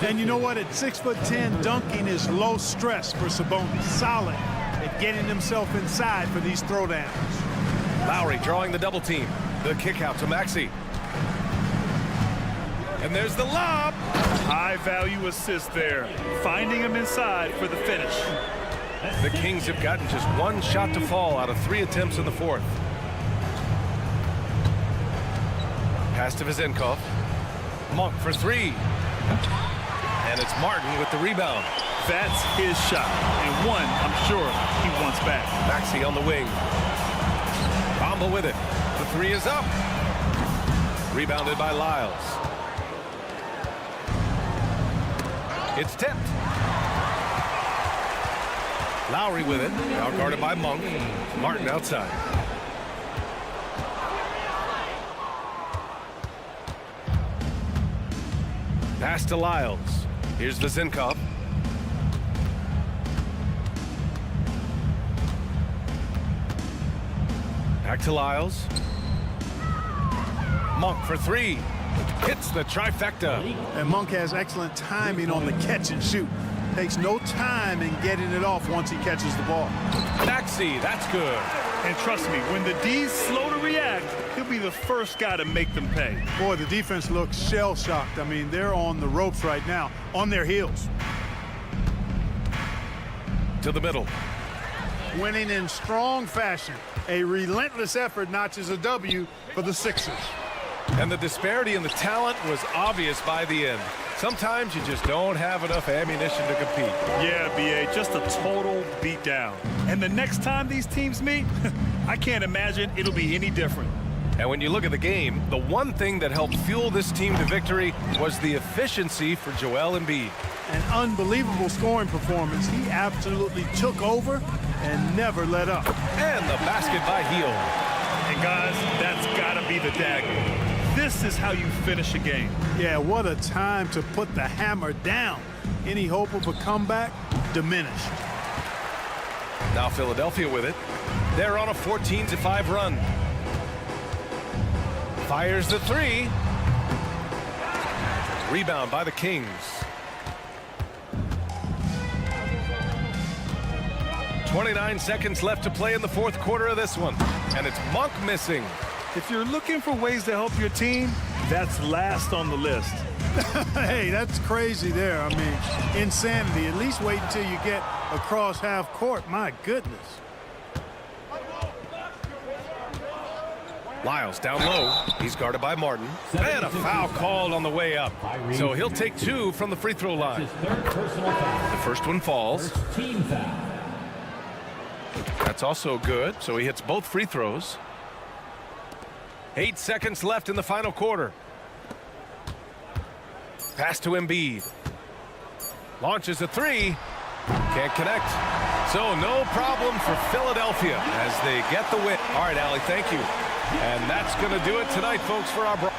Speaker 13: And you know what? At 6'10", dunking is low stress for Sabonis. Solid at getting himself inside for these throwdowns.
Speaker 7: Lowry drawing the double team. The kick out to Maxey. And there's the lob.
Speaker 9: High value assist there. Finding him inside for the finish.
Speaker 7: The Kings have gotten just 1 shot to fall out of 3 attempts in the fourth. Pass to Vezinkov. Monk for 3. And it's Martin with the rebound.
Speaker 9: That's his shot. And one, I'm sure, he wants back.
Speaker 7: Maxey on the wing. Bamba with it. The 3 is up. Rebounded by Lyles. It's tipped. Lowry with it. Now guarded by Monk. Martin outside. Pass to Lyles. Here's Vezinkov. Back to Lyles. Monk for 3. Hits the trifecta.
Speaker 13: And Monk has excellent timing on the catch and shoot. Takes no time in getting it off once he catches the ball.
Speaker 7: Backseat, that's good.
Speaker 9: And trust me, when the D's slow to react, he'll be the first guy to make them pay.
Speaker 13: Boy, the defense looks shell-shocked. I mean, they're on the ropes right now, on their heels.
Speaker 7: To the middle.
Speaker 13: Winning in strong fashion. A relentless effort notches a W for the Sixers.
Speaker 7: And the disparity in the talent was obvious by the end. Sometimes you just don't have enough ammunition to compete.
Speaker 9: Yeah, B.A., just a total beatdown. And the next time these teams meet, I can't imagine it'll be any different.
Speaker 7: And when you look at the game, the one thing that helped fuel this team to victory was the efficiency for Joel Embiid.
Speaker 13: An unbelievable scoring performance. He absolutely took over and never let up.
Speaker 7: And the basket by Heel.
Speaker 9: And guys, that's got to be the dagger. This is how you finish a game.
Speaker 13: Yeah, what a time to put the hammer down. Any hope of a comeback diminished.
Speaker 7: Now Philadelphia with it. They're on a 14-5 run. Fires the three. Rebound by the Kings. 29 seconds left to play in the fourth quarter of this one. And it's Monk missing.
Speaker 9: If you're looking for ways to help your team, that's last on the list.
Speaker 13: Hey, that's crazy there. I mean, insanity. At least wait until you get across half court. My goodness.
Speaker 7: Lyles down low. He's guarded by Martin. And a foul called on the way up. So he'll take 2 from the free throw line. The first one falls. That's also good. So he hits both free throws. 8 seconds left in the final quarter. Pass to Embiid. Launches a three. Can't connect. So no problem for Philadelphia as they get the win. All right, Allie, thank you. And that's going to do it tonight, folks, for our...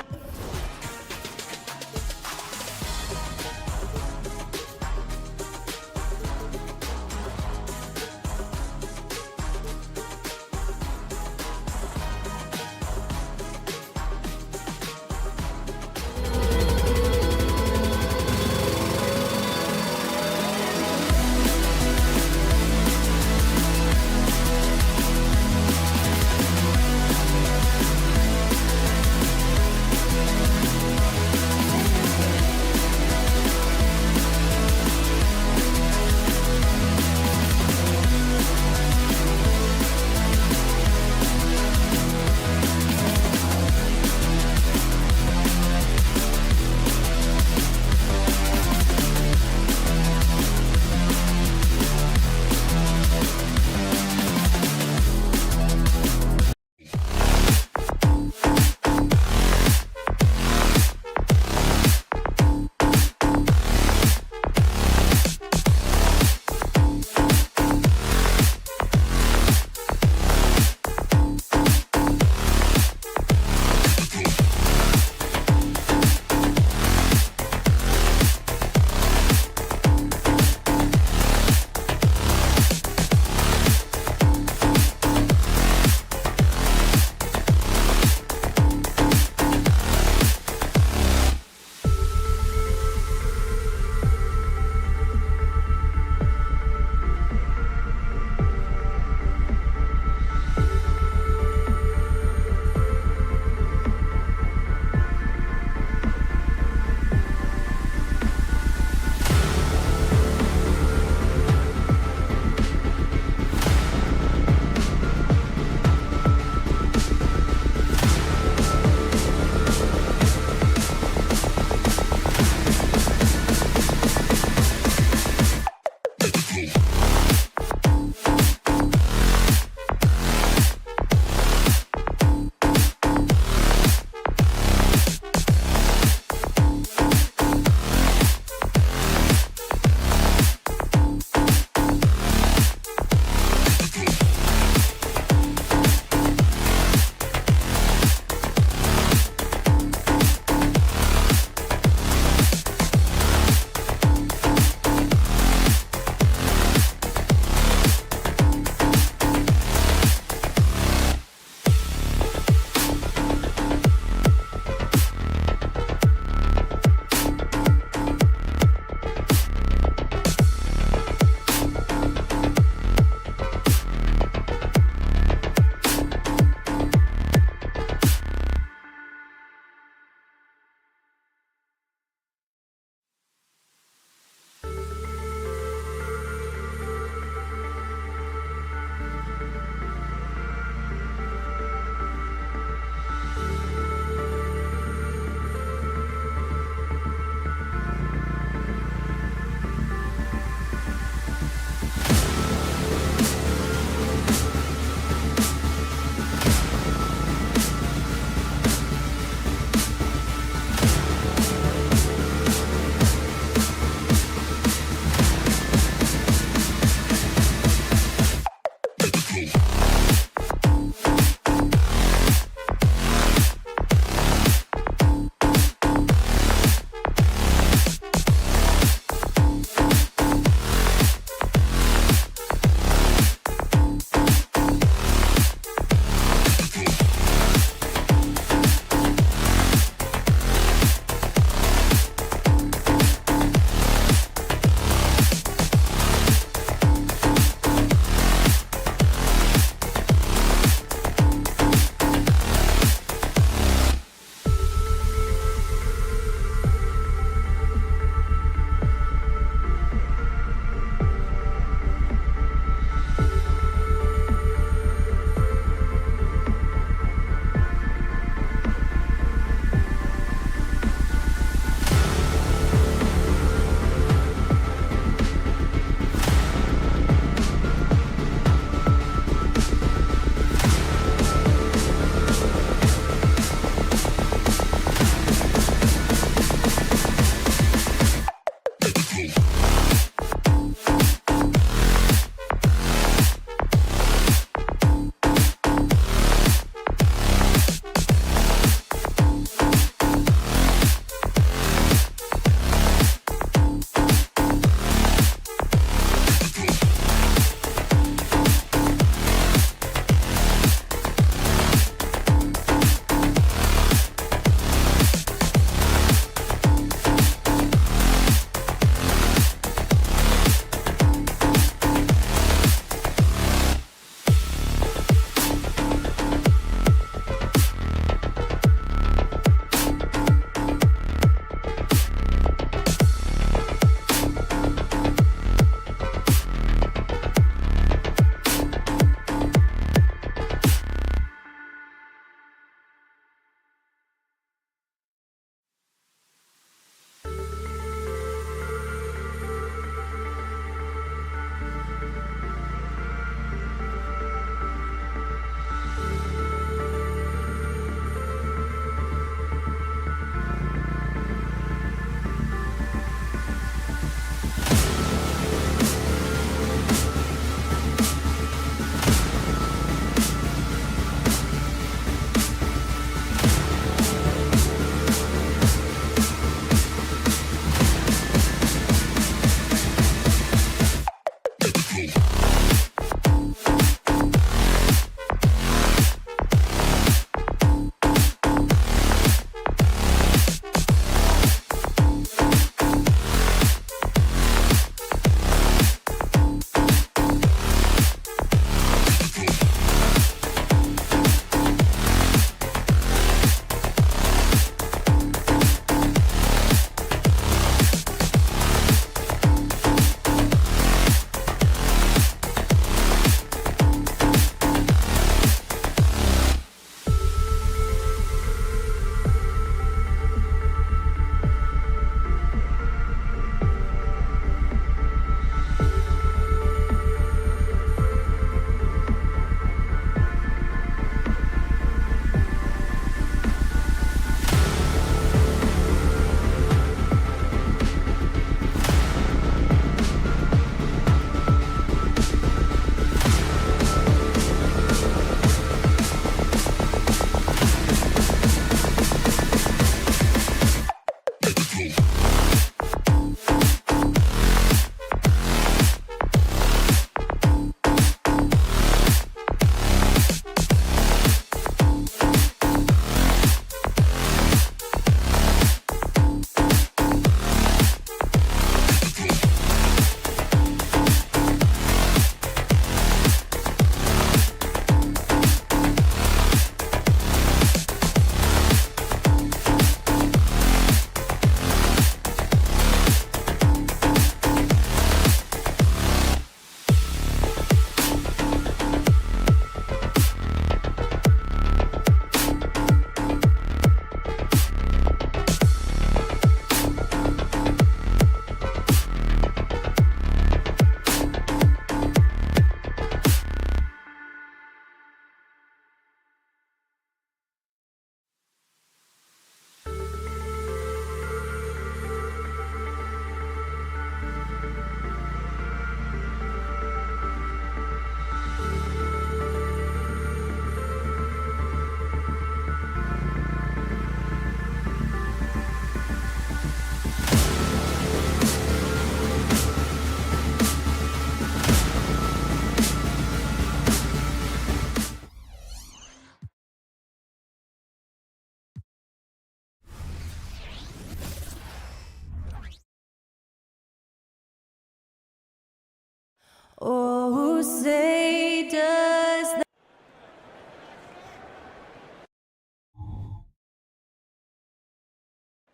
Speaker 15: Oh, say does that.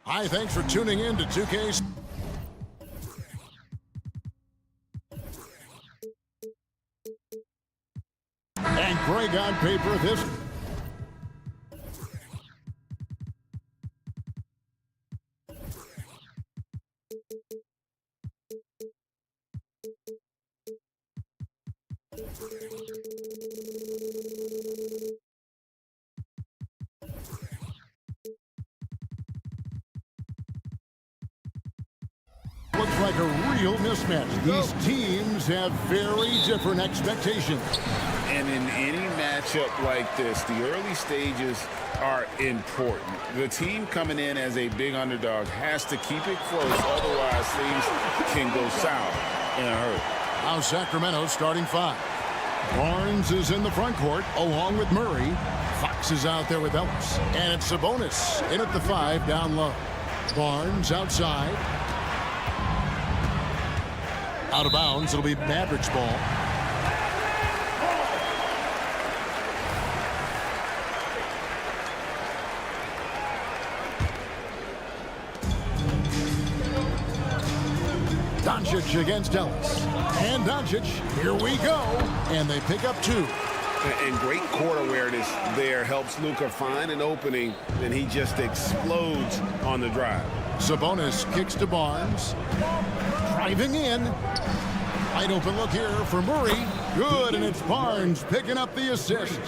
Speaker 1: Hi, thanks for tuning in to 2K's. And Greg on paper this. Looks like a real mismatch. These teams have very different expectations.
Speaker 2: And in any matchup like this, the early stages are important. The team coming in as a big underdog has to keep it close, otherwise things can go south in a hurry.
Speaker 1: Now Sacramento starting 5. Barnes is in the front court along with Murray. Fox is out there with Ellis. And it's Sabonis in at the 5 down low. Barnes outside. Out of bounds. It'll be Mavericks ball. Doncic against Ellis. And Doncic, here we go. And they pick up 2.
Speaker 6: And great court awareness there helps Luka find an opening, and he just explodes on the drive.
Speaker 1: Sabonis kicks to Barnes. Driving in. Wide open look here for Murray. Good, and it's Barnes picking up the assist.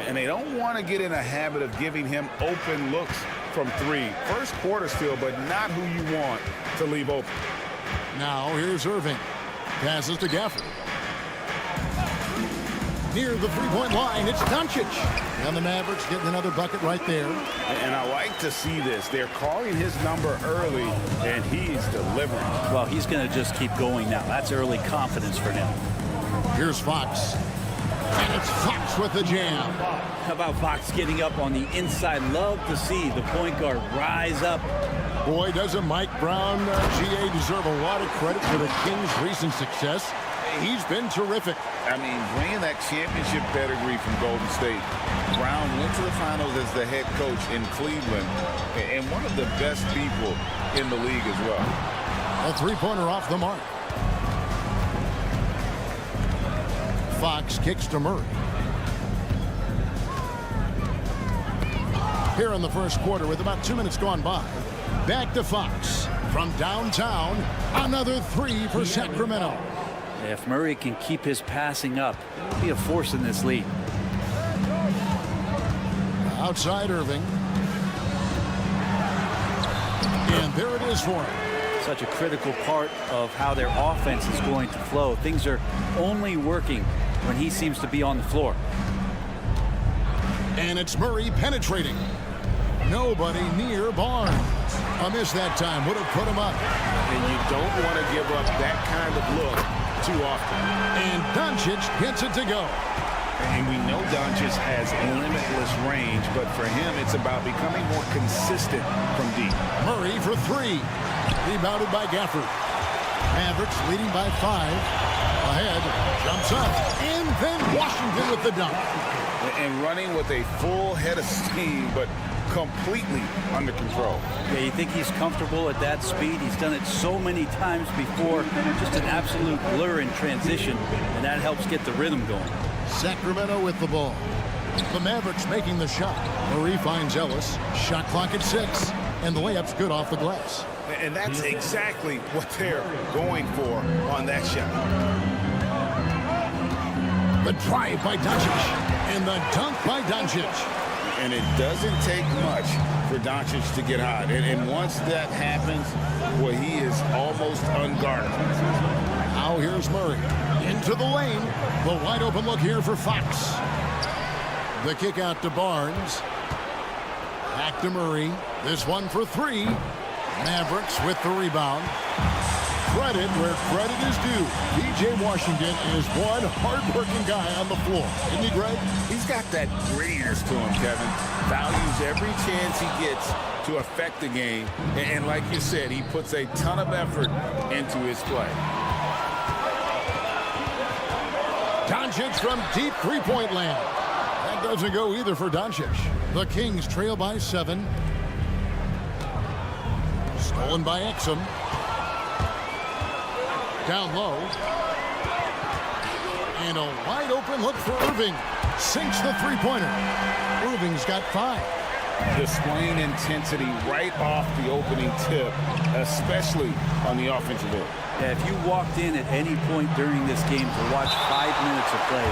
Speaker 2: And they don't want to get in a habit of giving him open looks from 3. First quarter still, but not who you want to leave open.
Speaker 1: Now here's Irving. Passes to Gafford. Near the three-point line, it's Doncic. And the Mavericks getting another bucket right there.
Speaker 2: And I like to see this. They're calling his number early, and he's delivering.
Speaker 3: Well, he's going to just keep going now. That's early confidence for him.
Speaker 1: Here's Fox. And it's Fox with the jam.
Speaker 3: How about Fox getting up on the inside? Love to see the point guard rise up.
Speaker 1: Boy, doesn't Mike Brown, GA, deserve a lot of credit for the Kings' recent success. He's been terrific.
Speaker 2: I mean, bringing that championship pedigree from Golden State. Brown went to the finals as the head coach in Cleveland, and one of the best people in the league as well.
Speaker 1: A three-pointer off the mark. Fox kicks to Murray. Here in the first quarter with about 2 minutes gone by. Back to Fox. From downtown, another 3 for Sacramento.
Speaker 3: If Murray can keep his passing up, he'll be a force in this league.
Speaker 1: Outside Irving. And there it is for him.
Speaker 3: Such a critical part of how their offense is going to flow. Things are only working when he seems to be on the floor.
Speaker 1: And it's Murray penetrating. Nobody near Barnes. A miss that time would have put him up.
Speaker 2: And you don't want to give up that kind of look too often.
Speaker 1: And Doncic gets it to go.
Speaker 2: And we know Doncic has limitless range, but for him, it's about becoming more consistent from deep.
Speaker 1: Murray for 3. Rebounded by Gafford. Mavericks leading by 5. Ahead, jumps up, and then Washington with the dunk.
Speaker 2: And running with a full head of steam, but completely under control.
Speaker 3: Yeah, you think he's comfortable at that speed? He's done it so many times before. Just an absolute blur in transition, and that helps get the rhythm going.
Speaker 1: Sacramento with the ball. The Mavericks making the shot. Murray finds Ellis. Shot clock at 6. And the layup's good off the glass.
Speaker 6: And that's exactly what they're going for on that shot.
Speaker 1: The drive by Doncic. And the dunk by Doncic.
Speaker 2: And it doesn't take much for Doncic to get hot. And once that happens, well, he is almost unguarded.
Speaker 1: Now here's Murray. Into the lane. The wide open look here for Fox. The kick out to Barnes. Back to Murray. This one for 3. Mavericks with the rebound. Credit where credit is due. P.J. Washington is one hard-working guy on the floor. Isn't he, Greg?
Speaker 2: He's got that grittiness to him, Kevin. Values every chance he gets to affect the game. And like you said, he puts a ton of effort into his play.
Speaker 1: Doncic from deep three-point land. That doesn't go either for Doncic. The Kings trail by 7. Stolen by Exum. Down low. And a wide open look for Irving. Sinks the three-pointer. Irving's got 5.
Speaker 2: Displaying intensity right off the opening tip, especially on the offensive end.
Speaker 3: Yeah, if you walked in at any point during this game to watch 5 minutes of play,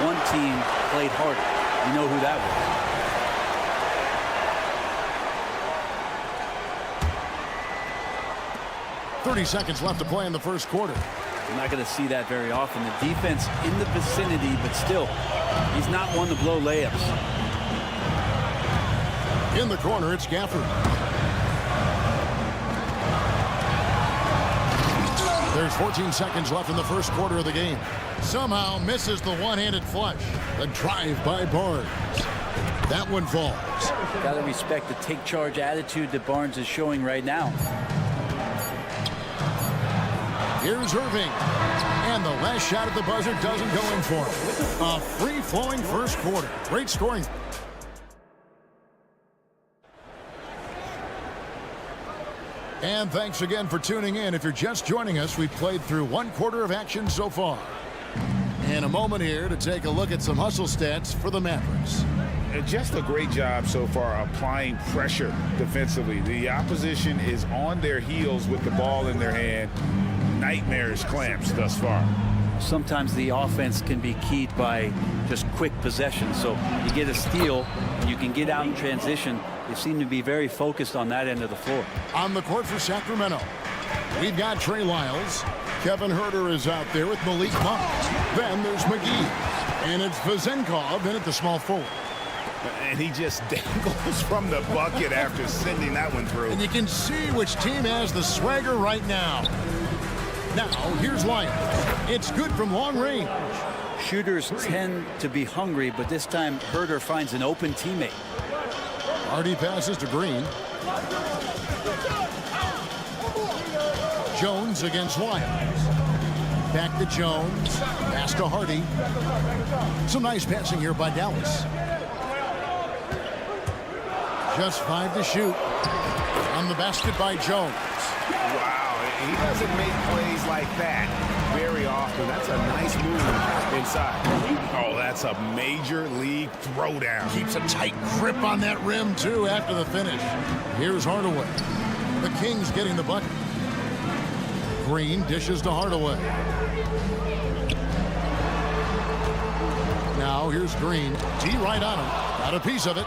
Speaker 3: one team played harder. You know who that
Speaker 1: was. 30 seconds left to play in the first quarter.
Speaker 3: I'm not going to see that very often. The defense in the vicinity, but still, he's not one to blow layups.
Speaker 1: In the corner, it's Gafford. There's 14 seconds left in the first quarter of the game. Somehow misses the one-handed flush. The drive by Barnes. That one falls.
Speaker 3: Got to respect the take charge attitude that Barnes is showing right now.
Speaker 1: Here's Irving. And the last shot at the buzzer doesn't go in for him. A free-flowing first quarter. Great scoring. And thanks again for tuning in. If you're just joining us, we've played through 1 quarter of action so far. In a moment here to take a look at some hustle stats for the Mavericks.
Speaker 2: Just a great job so far applying pressure defensively. The opposition is on their heels with the ball in their hand. Nightmarish clamps thus far.
Speaker 3: Sometimes the offense can be keyed by just quick possession. So you get a steal, and you can get out in transition. They seem to be very focused on that end of the floor.
Speaker 1: On the court for Sacramento, we've got Trey Lyles. Kevin Huerter is out there with Malik Monk. Then there's McGee. And it's Vezenkov in at the small forward.
Speaker 2: And he just dangles from the bucket after sending that one through.
Speaker 1: And you can see which team has the swagger right now. Now, here's Lyles. It's good from long range.
Speaker 3: Shooters tend to be hungry, but this time Huerter finds an open teammate.
Speaker 1: Hardy passes to Green. Jones against Lyles. Back to Jones. Pass to Hardy. Some nice passing here by Dallas. Just 5 to shoot. On the basket by Jones.
Speaker 6: Wow, he doesn't make plays like that very often. That's a nice move inside.
Speaker 2: Oh, that's a major league throwdown.
Speaker 1: Keeps a tight grip on that rim, too, after the finish. Here's Hardaway. The Kings getting the bucket. Green dishes to Hardaway. Now here's Green. D right on him. Got a piece of it.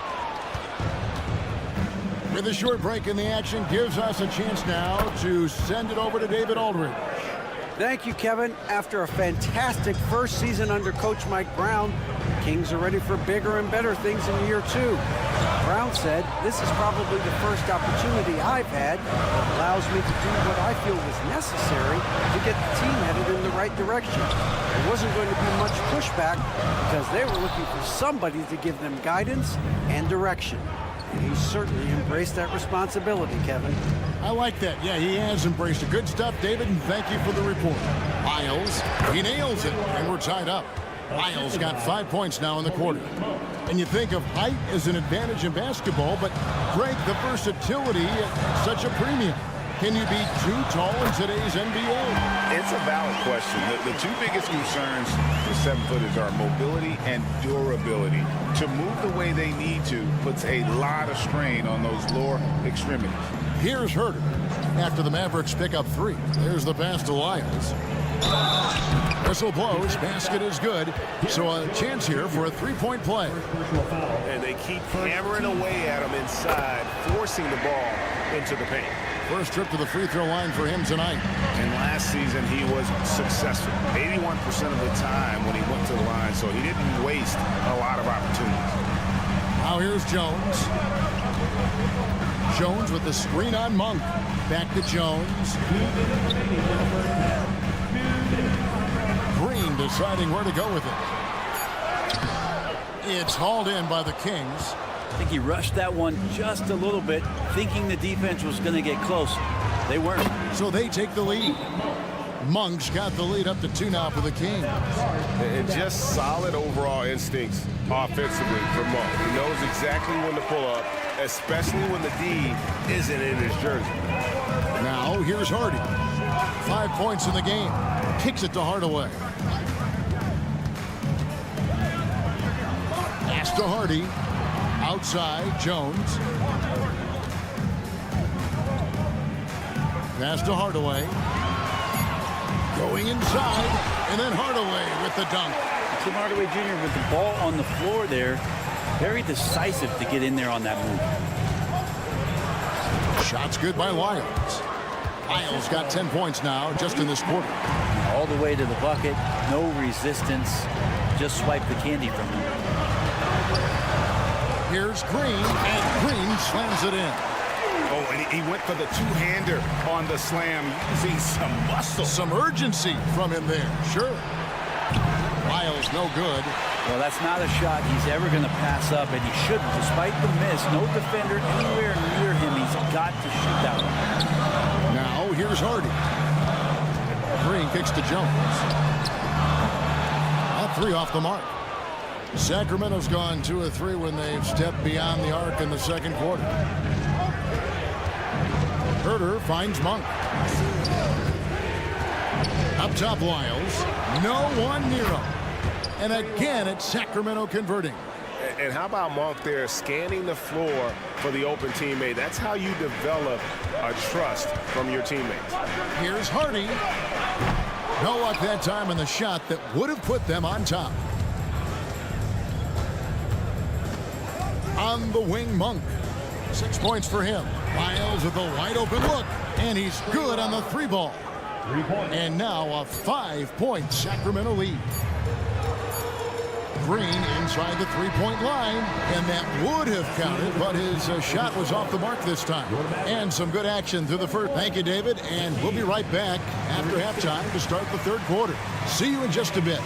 Speaker 1: With a short break in the action, gives us a chance now to send it over to David Aldridge.
Speaker 5: Thank you, Kevin. After a fantastic first season under Coach Mike Brown, the Kings are ready for bigger and better things in year 2. Brown said, "This is probably the first opportunity I've had that allows me to do what I feel was necessary to get the team headed in the right direction. There wasn't going to be much pushback because they were looking for somebody to give them guidance and direction." And he certainly embraced that responsibility, Kevin.
Speaker 1: I like that. Yeah, he has embraced it. Good stuff, David, and thank you for the report. Lyles, he nails it, and we're tied up. Lyles got 5 points now in the quarter. And you think of height as an advantage in basketball, but Greg, the versatility at such a premium. Can you be too tall in today's NBA?
Speaker 2: It's a valid question. The 2 biggest concerns for 7-footers are mobility and durability. To move the way they need to puts a lot of strain on those lower extremities.
Speaker 1: Here's Huerter. After the Mavericks pick up 3. There's the pass to Lyles. Whistle blows. Basket is good. So a chance here for a 3-point play.
Speaker 6: And they keep hammering away at him inside, forcing the ball into the paint.
Speaker 1: First trip to the free throw line for him tonight.
Speaker 2: And last season he was successful 81% of the time when he went to the line, so he didn't waste a lot of opportunities.
Speaker 1: Now here's Jones. Jones with the screen on Monk. Back to Jones. Green deciding where to go with it. It's hauled in by the Kings.
Speaker 3: I think he rushed that one just a little bit, thinking the defense was going to get close. They weren't.
Speaker 1: So they take the lead. Monk's got the lead up to 2 now for the Kings.
Speaker 6: And just solid overall instincts offensively for Monk. He knows exactly when to pull up, especially when the D isn't in his jersey.
Speaker 1: Now here's Hardy. 5 points in the game. Kicks it to Hardaway. Pass to Hardy. Outside, Jones. Pass to Hardaway. Going inside, and then Hardaway with the dunk.
Speaker 3: Tim Hardaway Jr. with the ball on the floor there. Very decisive to get in there on that move.
Speaker 1: Shots good by Lyles. Lyles got 10 points now just in this quarter.
Speaker 3: All the way to the bucket. No resistance. Just swipe the candy from him.
Speaker 1: Here's Green, and Green slams it in.
Speaker 2: Oh, and he went for the two-hander on the slam, using some muscle.
Speaker 1: Some urgency from him there, sure. Lyles no good.
Speaker 3: Well, that's not a shot he's ever going to pass up, and he shouldn't. Despite the miss, no defender anywhere near him. He's got to shoot that one.
Speaker 1: Now, here's Hardy. Green kicks to Jones. A 3 off the mark. Sacramento's gone 2 of 3 when they've stepped beyond the arc in the second quarter. Herter finds Monk. Up top, Lyles. No one near him. And again, it's Sacramento converting.
Speaker 6: And how about Monk there scanning the floor for the open teammate? That's how you develop a trust from your teammates.
Speaker 1: Here's Hardy. No luck that time on the shot that would have put them on top. On the wing, Monk. 6 points for him. Lyles with a wide open look, and he's good on the 3 ball. And now a 5-point Sacramento lead. Green inside the 3-point line, and that would have counted, but his shot was off the mark this time. And some good action through the first. Thank you, David, and we'll be right back after halftime to start the third quarter. See you in just a bit.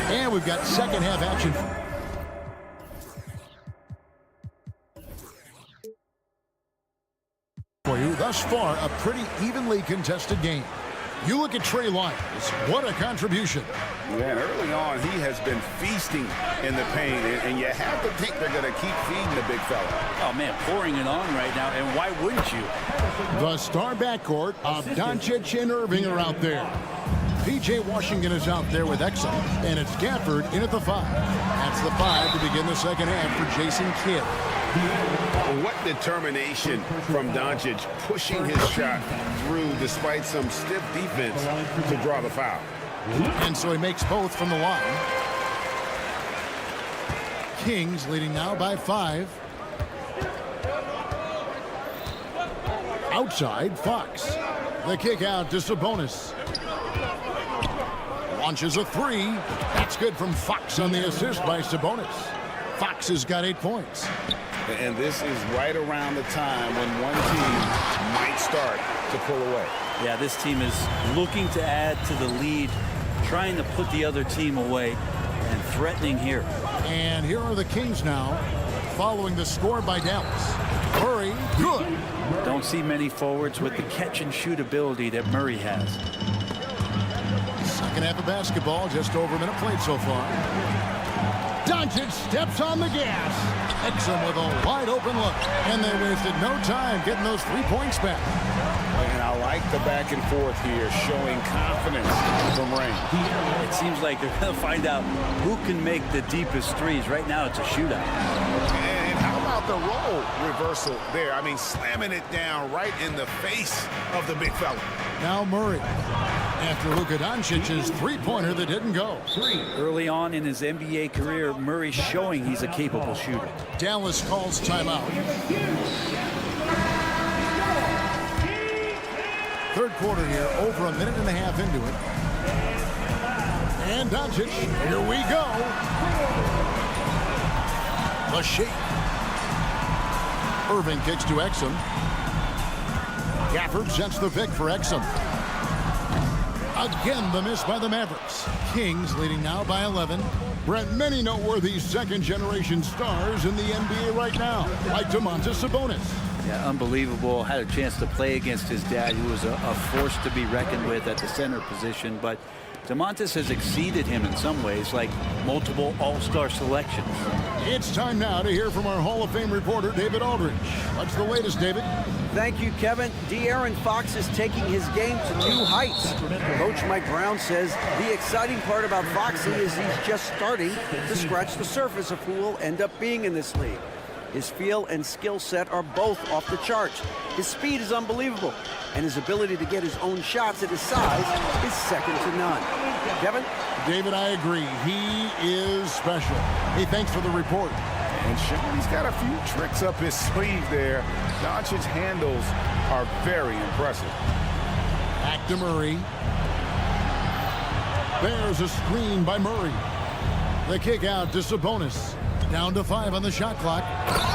Speaker 1: And we've got second half action. For you, thus far, a pretty evenly contested game. You look at Trey Lyles. What a contribution.
Speaker 2: Man, early on, he has been feasting in the paint, and you have to think they're going to keep feeding the big fella.
Speaker 3: Oh, man, pouring it on right now, and why wouldn't you?
Speaker 1: The star backcourt of Doncic and Irving are out there. P.J. Washington is out there with Exum, and it's Gafford in at the 5. That's the 5 to begin the second half for Jason Kidd.
Speaker 2: What determination from Doncic, pushing his shot through despite some stiff defense to draw the foul.
Speaker 1: And so he makes both from the line. Kings leading now by 5. Outside, Fox. The kick out to Sabonis. Launches a 3. That's good from Fox on the assist by Sabonis. Fox has got 8 points.
Speaker 2: And this is right around the time when one team might start to pull away.
Speaker 3: Yeah, this team is looking to add to the lead, trying to put the other team away, and threatening here.
Speaker 1: And here are the Kings now, following the score by Dallas. Murray, good.
Speaker 3: Don't see many forwards with the catch-and-shoot ability that Murray has.
Speaker 1: Second half of basketball, just over a minute played so far. Doncic steps on the gas. Exum with a wide open look. And they wasted no time getting those 3 points back.
Speaker 2: And I like the back and forth here, showing confidence from Rain.
Speaker 3: It seems like they're going to find out who can make the deepest threes. Right now, it's a shootout.
Speaker 2: And how about the role reversal there? I mean, slamming it down right in the face of the big fella.
Speaker 1: Now Murray. After Luka Doncic's 3-pointer that didn't go.
Speaker 3: Early on in his NBA career, Murray's showing he's a capable shooter.
Speaker 1: Dallas calls timeout. Third quarter here, over a minute and a half into it. And Doncic, here we go. The shake. Irving kicks to Exum. Gafford sets the pick for Exum. Again, the miss by the Mavericks. Kings leading now by 11. Brent, many noteworthy second-generation stars in the NBA right now, like Domantas Sabonis.
Speaker 3: Yeah, unbelievable. Had a chance to play against his dad, who was a force to be reckoned with at the center position. But Domantas has exceeded him in some ways, like multiple all-star selections.
Speaker 1: It's time now to hear from our Hall of Fame reporter, David Aldridge. What's the latest, David?
Speaker 5: Thank you, Kevin. De'Aaron Fox is taking his game to new heights. Coach Mike Brown says the exciting part about Foxy is he's just starting to scratch the surface of who will end up being in this league. His feel and skill set are both off the charts. His speed is unbelievable, and his ability to get his own shots at his size is second to none. Kevin?
Speaker 1: David, I agree. He is special. Hey, thanks for the report.
Speaker 6: And he's got a few tricks up his sleeve there. Doncic's handles are very impressive.
Speaker 1: Back to Murray. There's a screen by Murray. The kick out to Sabonis. Down to 5 on the shot clock.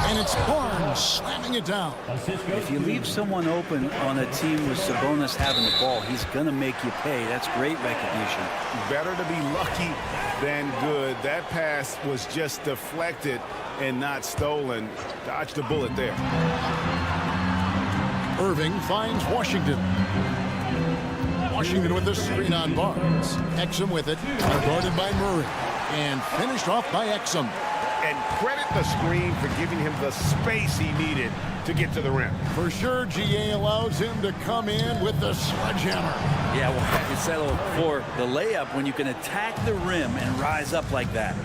Speaker 1: And it's Barnes slamming it down.
Speaker 3: If you leave someone open on a team with Sabonis having the ball, he's going to make you pay. That's great recognition.
Speaker 6: Better to be lucky than good. That pass was just deflected and not stolen. Dodged a bullet there.
Speaker 1: Irving finds Washington. Washington with the screen on Barnes. Exum with it. Guarded by Murray. And finished off by Exum.
Speaker 6: And credit the screen for giving him the space he needed to get to the rim.
Speaker 1: For sure, GA allows him to come in with the sledgehammer.
Speaker 3: Yeah, well, had to settle for the layup when you can attack the rim and rise up like that.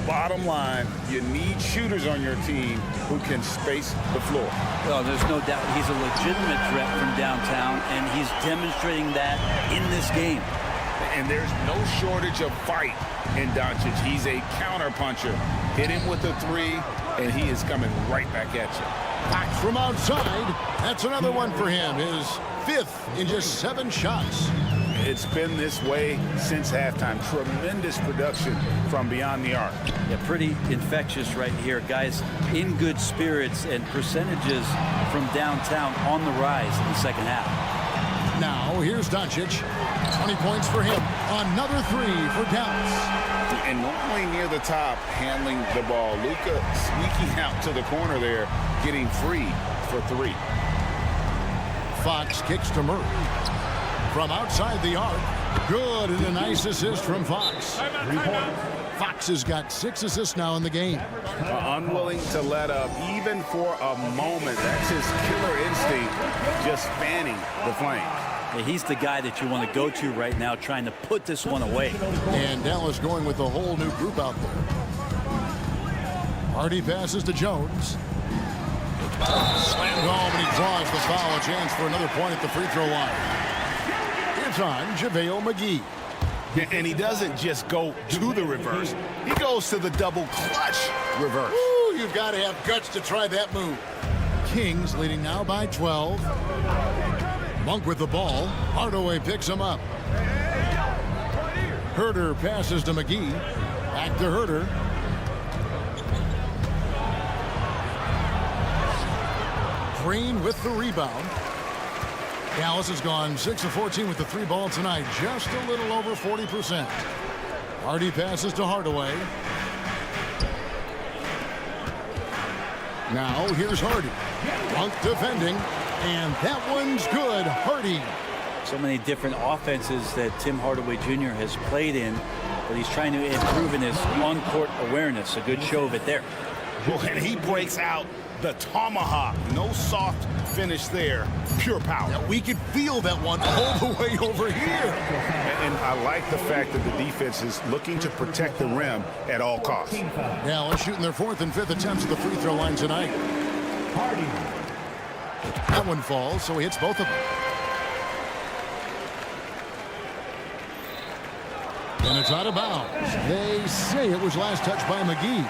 Speaker 2: Bottom line, you need shooters on your team who can space the floor.
Speaker 3: Well, there's no doubt he's a legitimate threat from downtown, and he's demonstrating that in this game.
Speaker 2: And there's no shortage of fight in Doncic. He's a counter-puncher. Hit him with a 3, and he is coming right back at you.
Speaker 1: Back from outside. That's another one for him. His 5th in just 7 shots.
Speaker 6: It's been this way since halftime. Tremendous production from beyond the arc.
Speaker 3: Yeah, pretty infectious right here. Guys in good spirits, and percentages from downtown on the rise in the second half.
Speaker 1: Now, here's Doncic. 20 points for him. Another 3 for Dallas.
Speaker 2: And normally near the top, handling the ball. Luka sneaking out to the corner there, getting free for 3.
Speaker 1: Fox kicks to Murray. From outside the arc. Good, and a nice assist from Fox. Fox has got 6 assists now in the game.
Speaker 6: Unwilling to let up, even for a moment. That's his killer instinct, just fanning the flames.
Speaker 3: Yeah, he's the guy that you want to go to right now, trying to put this one away.
Speaker 1: And Dallas going with a whole new group out there. Hardy passes to Jones. Slammed home, and he draws the foul. A chance for another point at the free throw line. It's on JaVale McGee.
Speaker 6: And he doesn't just go to the reverse. He goes to the double clutch reverse.
Speaker 1: Ooh, you've got to have guts to try that move. Kings leading now by 12. Monk with the ball. Hardaway picks him up. Herter passes to McGee. Back to Herter. Green with the rebound. Dallas has gone 6 of 14 with the 3 ball tonight. Just a little over 40%. Hardy passes to Hardaway. Now here's Hardy. Monk defending. And that one's good. Hardy.
Speaker 3: So many different offenses that Tim Hardaway Jr. has played in, but he's trying to improve in his on-court awareness. A good show of it there.
Speaker 6: Well, and he breaks out the tomahawk. No soft finish there. Pure power.
Speaker 1: Yeah, we could feel that one all the way over here.
Speaker 6: And I like the fact that the defense is looking to protect the rim at all costs.
Speaker 1: Dallas shooting their 4th and 5th attempts at the free throw line tonight. That one falls, so he hits both of them. And it's out of bounds. They say it was last touched by McGee.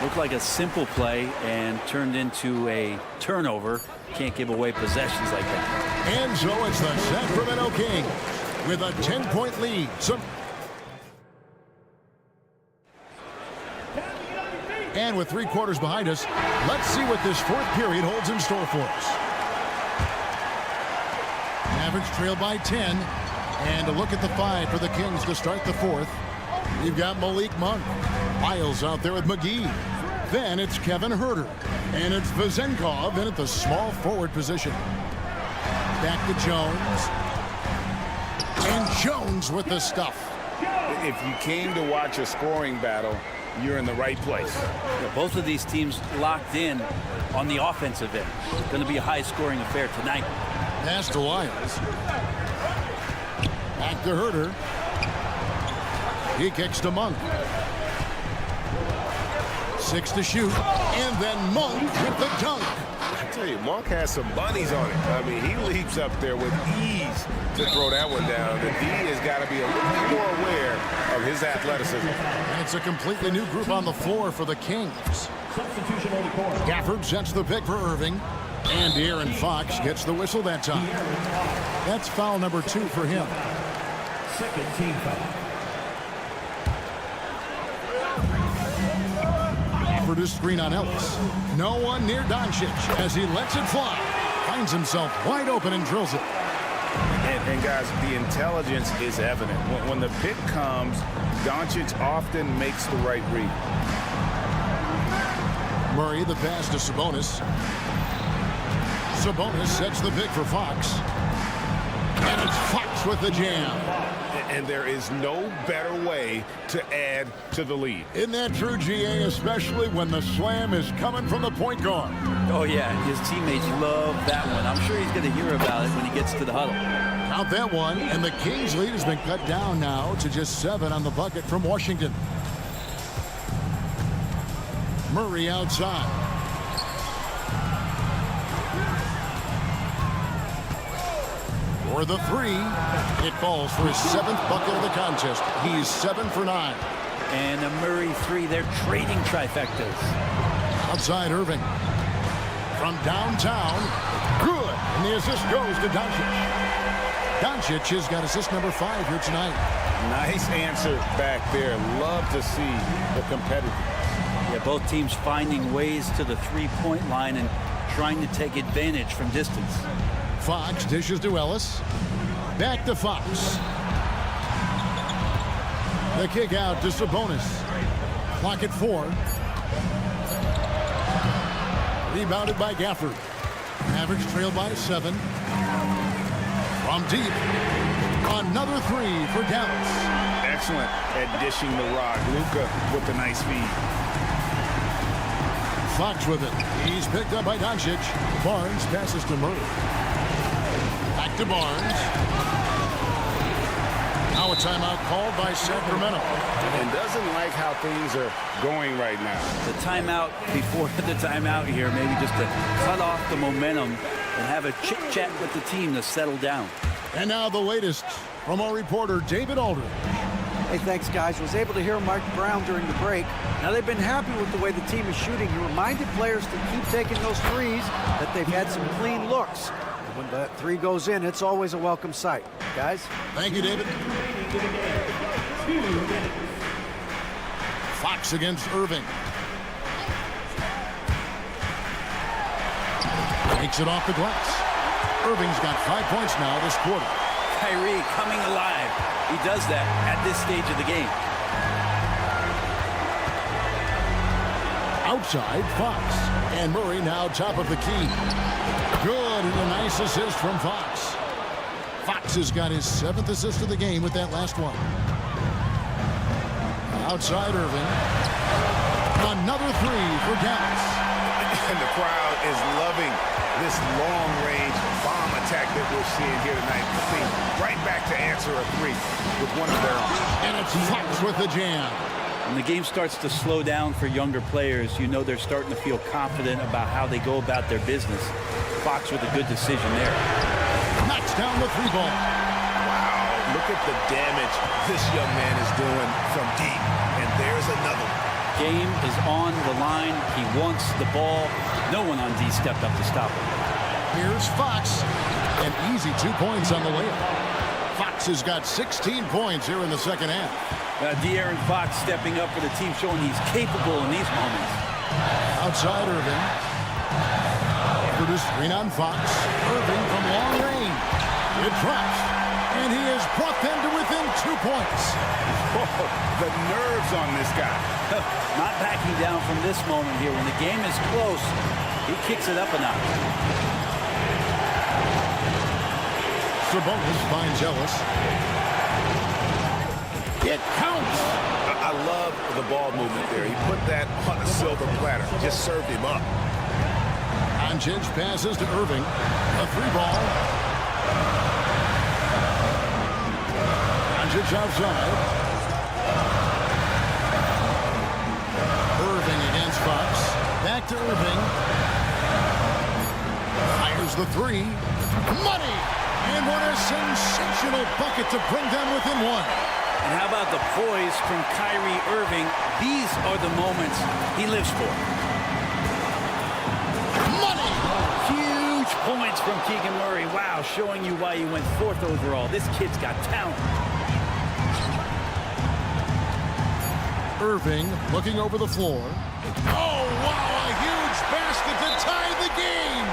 Speaker 3: Looked like a simple play and turned into a turnover. Can't give away possessions like that.
Speaker 1: And so it's the Sacramento Kings with a 10-point lead. And with 3 quarters behind us, let's see what this 4th period holds in store for us. Mavericks trail by 10. And a look at the 5 for the Kings to start the 4th. You've got Malik Monk. Miles out there with McGee. Then it's Kevin Huerter. And it's Vezenkov in at the small forward position. Back to Jones. And Jones with the stuff.
Speaker 2: If you came to watch a scoring battle, you're in the right place.
Speaker 3: Yeah, both of these teams locked in on the offensive end. It's going to be a high-scoring affair tonight.
Speaker 1: Pass to Lyles. Back to Huerter. He kicks to Monk. 6 to shoot. And then Monk with the dunk.
Speaker 6: I tell you, Monk has some bunnies on it. I mean, he leaps up there with ease to throw that one down. The D has got to be a little more aware of his athleticism.
Speaker 1: And it's a completely new group on the floor for the Kings. Gafford sets the pick for Irving. And De'Aaron Fox gets the whistle that time. That's foul number 2 for him.
Speaker 4: Second team foul.
Speaker 1: Gafford is screen on Ellis. No one near Doncic as he lets it fly. Finds himself wide open and drills it.
Speaker 2: And guys, the intelligence is evident. When the pick comes, Doncic often makes the right read.
Speaker 1: Murray the pass to Sabonis. Sabonis sets the pick for Fox. And it's Fox with the jam.
Speaker 6: And there is no better way to add to the lead.
Speaker 1: Isn't that true, GA, especially when the slam is coming from the point guard?
Speaker 3: Oh, yeah, his teammates love that one. I'm sure he's going to hear about it when he gets to the huddle.
Speaker 1: Count that one, and the Kings' lead has been cut down now to just 7 on the bucket from Washington. Murray outside. For the 3, it falls for his 7th bucket of the contest. He's 7 for 9.
Speaker 3: And a Murray 3, they're trading trifectas.
Speaker 1: Outside Irving. From downtown, good. And the assist goes to Doncic. Doncic has got assist number 5 here tonight.
Speaker 2: Nice answer back there. Love to see the competitiveness.
Speaker 3: Yeah, both teams finding ways to the three-point line and trying to take advantage from distance.
Speaker 1: Fox dishes to Ellis. Back to Fox. The kick out to Sabonis. Clock at 4. Rebounded by Gafford. Mavericks trail by 7. From deep. Another 3 for Dallas.
Speaker 2: Excellent at dishing the rock. Luka with a nice feed.
Speaker 1: Fox with it. He's picked up by Doncic. Barnes passes to Murray. Back to Barnes. Now a timeout called by Sacramento.
Speaker 2: And doesn't like how things are going right now.
Speaker 3: The timeout before the timeout here, maybe just to cut off the momentum and have a chit-chat with the team to settle down.
Speaker 1: And now the latest from our reporter, David Aldridge.
Speaker 5: Hey, thanks, guys. Was able to hear Mike Brown during the break. Now, they've been happy with the way the team is shooting. He reminded players to keep taking those threes, that they've had some clean looks. When that 3 goes in, it's always a welcome sight. Guys?
Speaker 1: Thank you, David. Fox against Irving. Takes it off the glass. Irving's got 5 points now this quarter.
Speaker 3: Kyrie coming alive. He does that at this stage of the game.
Speaker 1: Outside, Fox. And Murray now top of the key. Good, and a nice assist from Fox. Fox has got his 7th assist of the game with that last one. Outside Irving. Another 3 for Dallas.
Speaker 6: And the crowd is loving this long-range bomb attack that we're seeing here tonight. Right back to answer a 3 with one of their own.
Speaker 1: And it's Fox with the jam.
Speaker 3: When the game starts to slow down for younger players, you know they're starting to feel confident about how they go about their business. Fox with a good decision there.
Speaker 1: Knocks down the 3 ball.
Speaker 6: Wow, look at the damage this young man is doing from deep. And there's another one.
Speaker 3: Game is on the line. He wants the ball. No one on D stepped up to stop him.
Speaker 1: Here's Fox. An easy 2 points on the layup. Fox has got 16 points here in the second half.
Speaker 3: De'Aaron Fox stepping up for the team, showing he's capable in these moments.
Speaker 1: Outside Irving. Produced screen on Fox. Irving from long range. It drops, and he has brought them to within 2 points.
Speaker 2: Oh, the nerves on this guy.
Speaker 3: Not backing down from this moment here. When the game is close, he kicks it up a notch.
Speaker 1: Sabonis finds Ellis. It counts.
Speaker 6: I love the ball movement there. He put that on a silver platter. Just served him up.
Speaker 1: Doncic passes to Irving. A 3-ball. Doncic outside. Irving against Fox. Back to Irving. Fires the 3. Money! And what a sensational bucket to bring them within 1.
Speaker 3: And how about the poise from Kyrie Irving? These are the moments he lives for.
Speaker 1: Money!
Speaker 3: Huge points from Keegan Murray. Wow, showing you why he went 4th overall. This kid's got talent.
Speaker 1: Irving looking over the floor. Oh, wow, a huge basket to tie the game.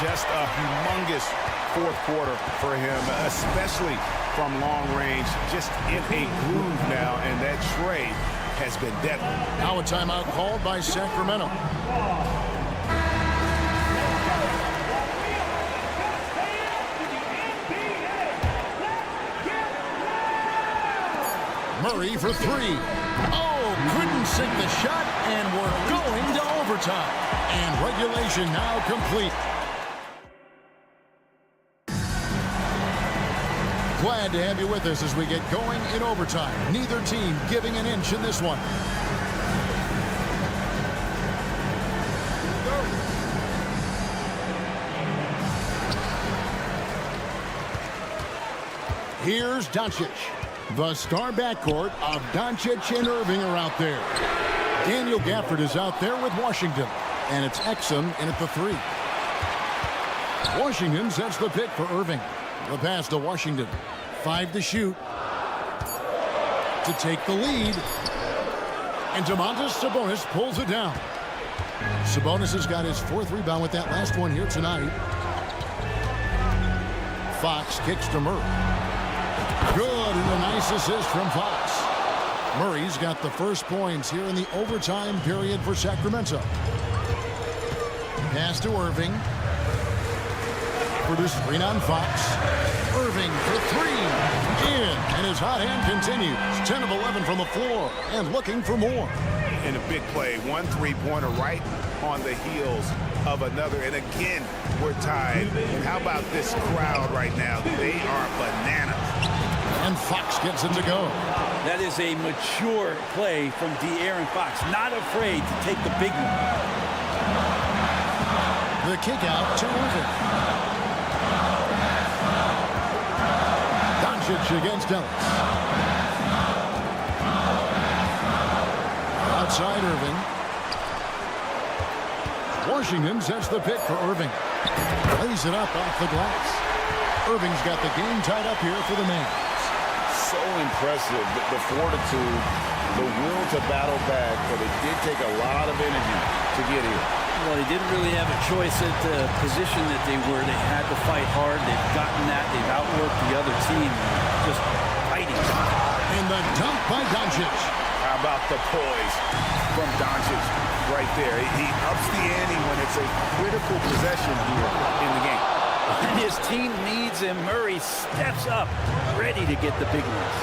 Speaker 6: Just a humongous 4th quarter for him, especially from long range. Just in a groove now, and that trade has been deadly.
Speaker 1: Now a timeout called by Sacramento. Murray for 3. Oh, couldn't sink the shot, and we're going to overtime. And regulation now complete. Glad to have you with us as we get going in overtime. Neither team giving an inch in this one. Here's Doncic. The star backcourt of Doncic and Irving are out there. Daniel Gafford is out there with Washington. And it's Exum in at the 3. Washington sets the pick for Irving. The pass to Washington. 5 to shoot. To take the lead. And Domantas Sabonis pulls it down. Sabonis has got his 4th rebound with that last one here tonight. Fox kicks to Murray. Good, and a nice assist from Fox. Murray's got the first points here in the overtime period for Sacramento. Pass to Irving. For the screen on Fox. Irving for 3. In, and his hot hand continues. 10 of 11 from the floor, and looking for more.
Speaker 6: In a big play, 1 3-pointer right on the heels of another. And again, we're tied. And how about this crowd right now? They are bananas.
Speaker 1: And Fox gets it to go.
Speaker 3: That is a mature play from De'Aaron Fox. Not afraid to take the big one.
Speaker 1: The kick out to Irving. Doncic against Ellis. Outside Irving. Washington sets the pick for Irving. Lays it up off the glass. Irving's got the game tied up here for the man.
Speaker 2: So impressive, the fortitude, the will to battle back, but it did take a lot of energy to get here.
Speaker 3: Well, they didn't really have a choice at the position that they were. They had to fight hard. They've gotten that. They've outworked the other team. Just fighting.
Speaker 1: And the dunk by Doncic.
Speaker 6: How about the poise from Doncic right there? He ups the ante when it's a critical possession here in the game.
Speaker 3: And his team needs him. Murray steps up, ready to get the big ones.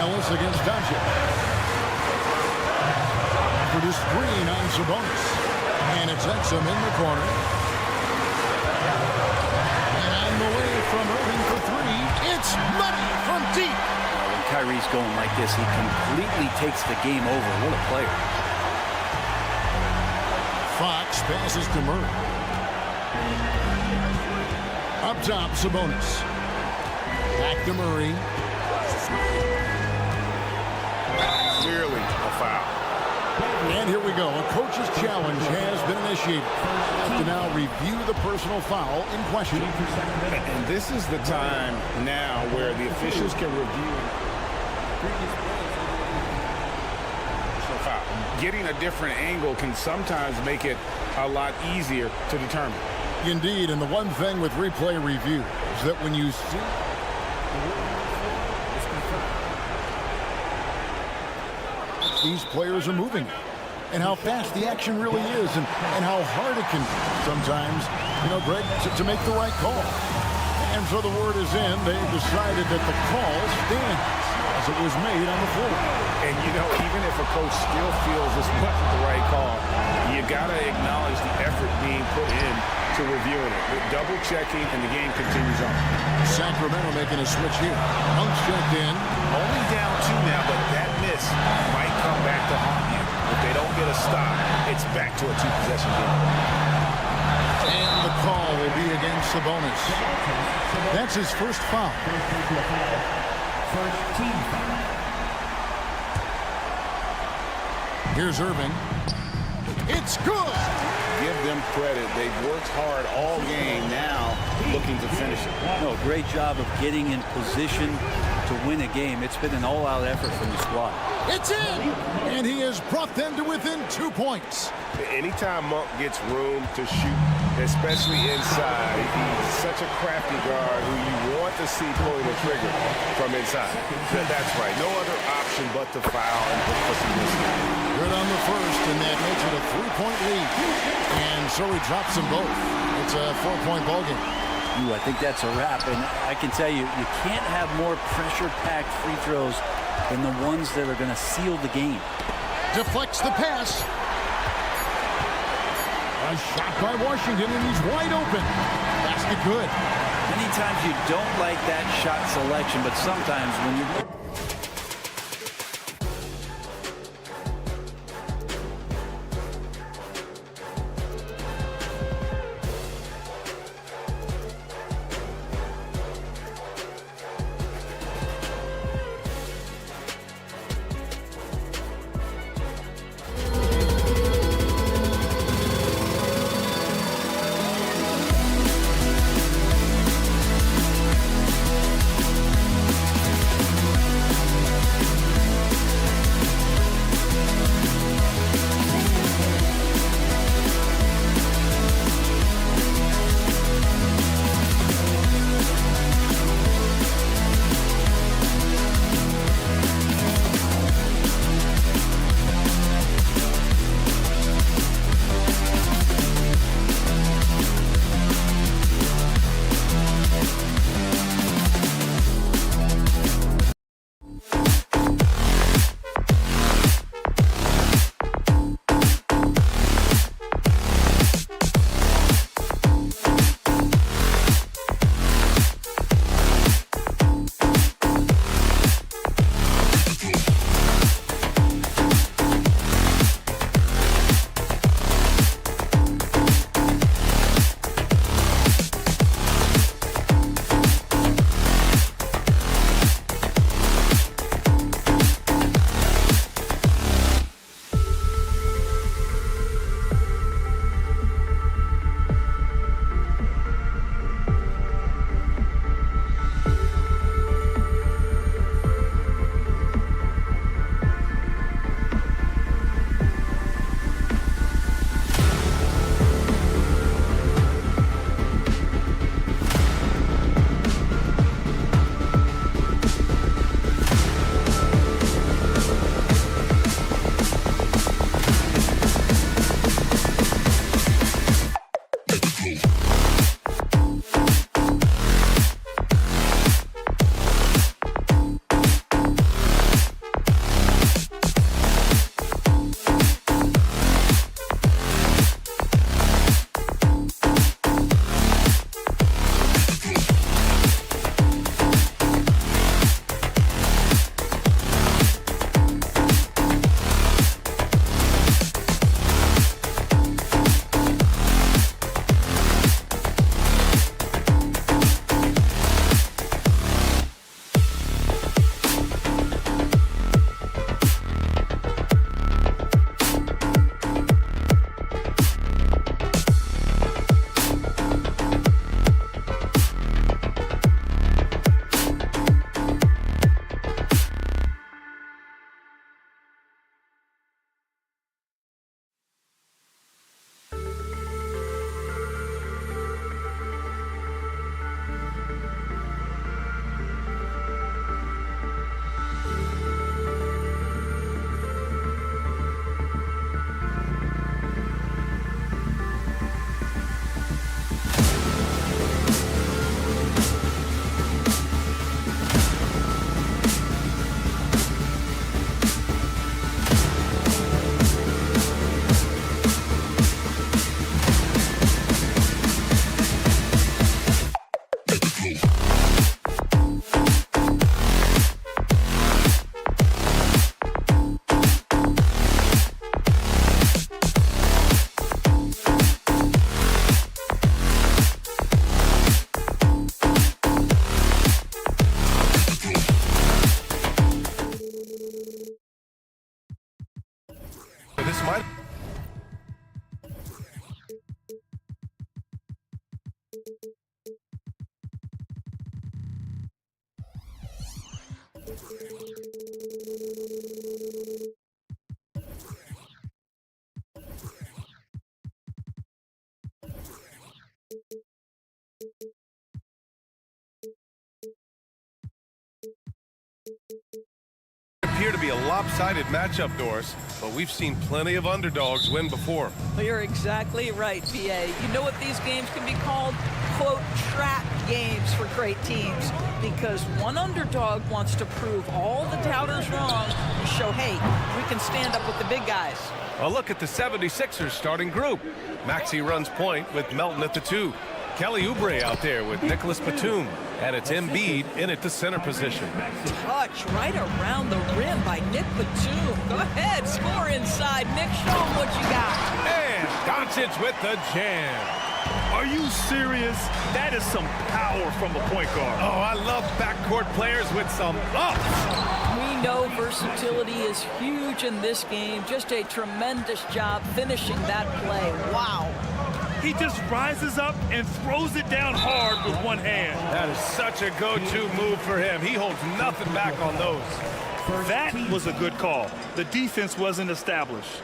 Speaker 1: Ellis against Doncic. For the screen on Sabonis. And it's Exum in the corner. And on the way from Irving for 3. It's money from deep.
Speaker 3: When Kyrie's going like this, he completely takes the game over. What a player.
Speaker 1: Fox passes to Murray. Up top, Sabonis. Back to Murray.
Speaker 6: Clearly a foul.
Speaker 1: And here we go. A coach's challenge has been initiated. Have to now review the personal foul in question.
Speaker 2: And this is the time now where the officials can review personal foul. Getting a different angle can sometimes make it a lot easier to determine.
Speaker 1: Indeed, and the one thing with replay review is that when you see these players are moving and how fast the action really is and how hard it can be sometimes, Greg, to make the right call. And so the word is in. They've decided that the call stands as it was made on the floor.
Speaker 6: And, even if a coach still feels this wasn't the right call, you got to acknowledge the effort being put in to reviewing it. With double checking, and the game continues on.
Speaker 1: Sacramento making a switch here. Hunk's checked in.
Speaker 6: Only down 2 now, but that miss might come back to haunt you. If they don't get a stop, it's back to a 2-possession game.
Speaker 1: And the call will be against the bonus. That's his first foul.
Speaker 4: First team foul.
Speaker 1: Here's Irving. It's good.
Speaker 2: Give them credit. They've worked hard all game, now looking to finish it.
Speaker 3: No, great job of getting in position to win a game. It's been an all-out effort from the squad.
Speaker 1: It's in! And he has brought them to within 2 points.
Speaker 6: Anytime Monk gets room to shoot, especially inside, he's such a crafty guard who you want to see pulling the trigger from inside. That's right. No other option but to foul and put some mistakes.
Speaker 1: Good on the first, and that makes it a 3-point lead. And so he drops them both. It's a 4-point ballgame.
Speaker 3: I think that's a wrap. And I can tell you, you can't have more pressure-packed free throws than the ones that are going to seal the game.
Speaker 1: Deflects the pass. A shot by Washington, and he's wide open. Basket good.
Speaker 3: Many times you don't like that shot selection, but sometimes when you look.
Speaker 7: Appear to be a lopsided matchup, Doris, but we've seen plenty of underdogs win before.
Speaker 8: Well, you're exactly right, PA. You know what these games can be called? Quote, trap games for great teams, because one underdog wants to prove all the doubters wrong and show, hey, we can stand up with the big guys.
Speaker 7: A look at the 76ers starting group. Maxey runs point with Melton at the 2. Kelly Oubre out there with Nicholas Batum. And it's Embiid in at the center position.
Speaker 8: Touch right around the rim by Nick Batum. Go ahead, score inside. Nick, show him what you got.
Speaker 7: And Doncic with the jam.
Speaker 9: Are you serious? That is some power from a point guard.
Speaker 7: Oh, I love backcourt players with some ups.
Speaker 8: We know versatility is huge in this game. Just a tremendous job finishing that play. Wow.
Speaker 9: He just rises up and throws it down hard with one hand.
Speaker 7: That is such a go-to move for him. He holds nothing back on those.
Speaker 9: That was a good call. The defense wasn't established.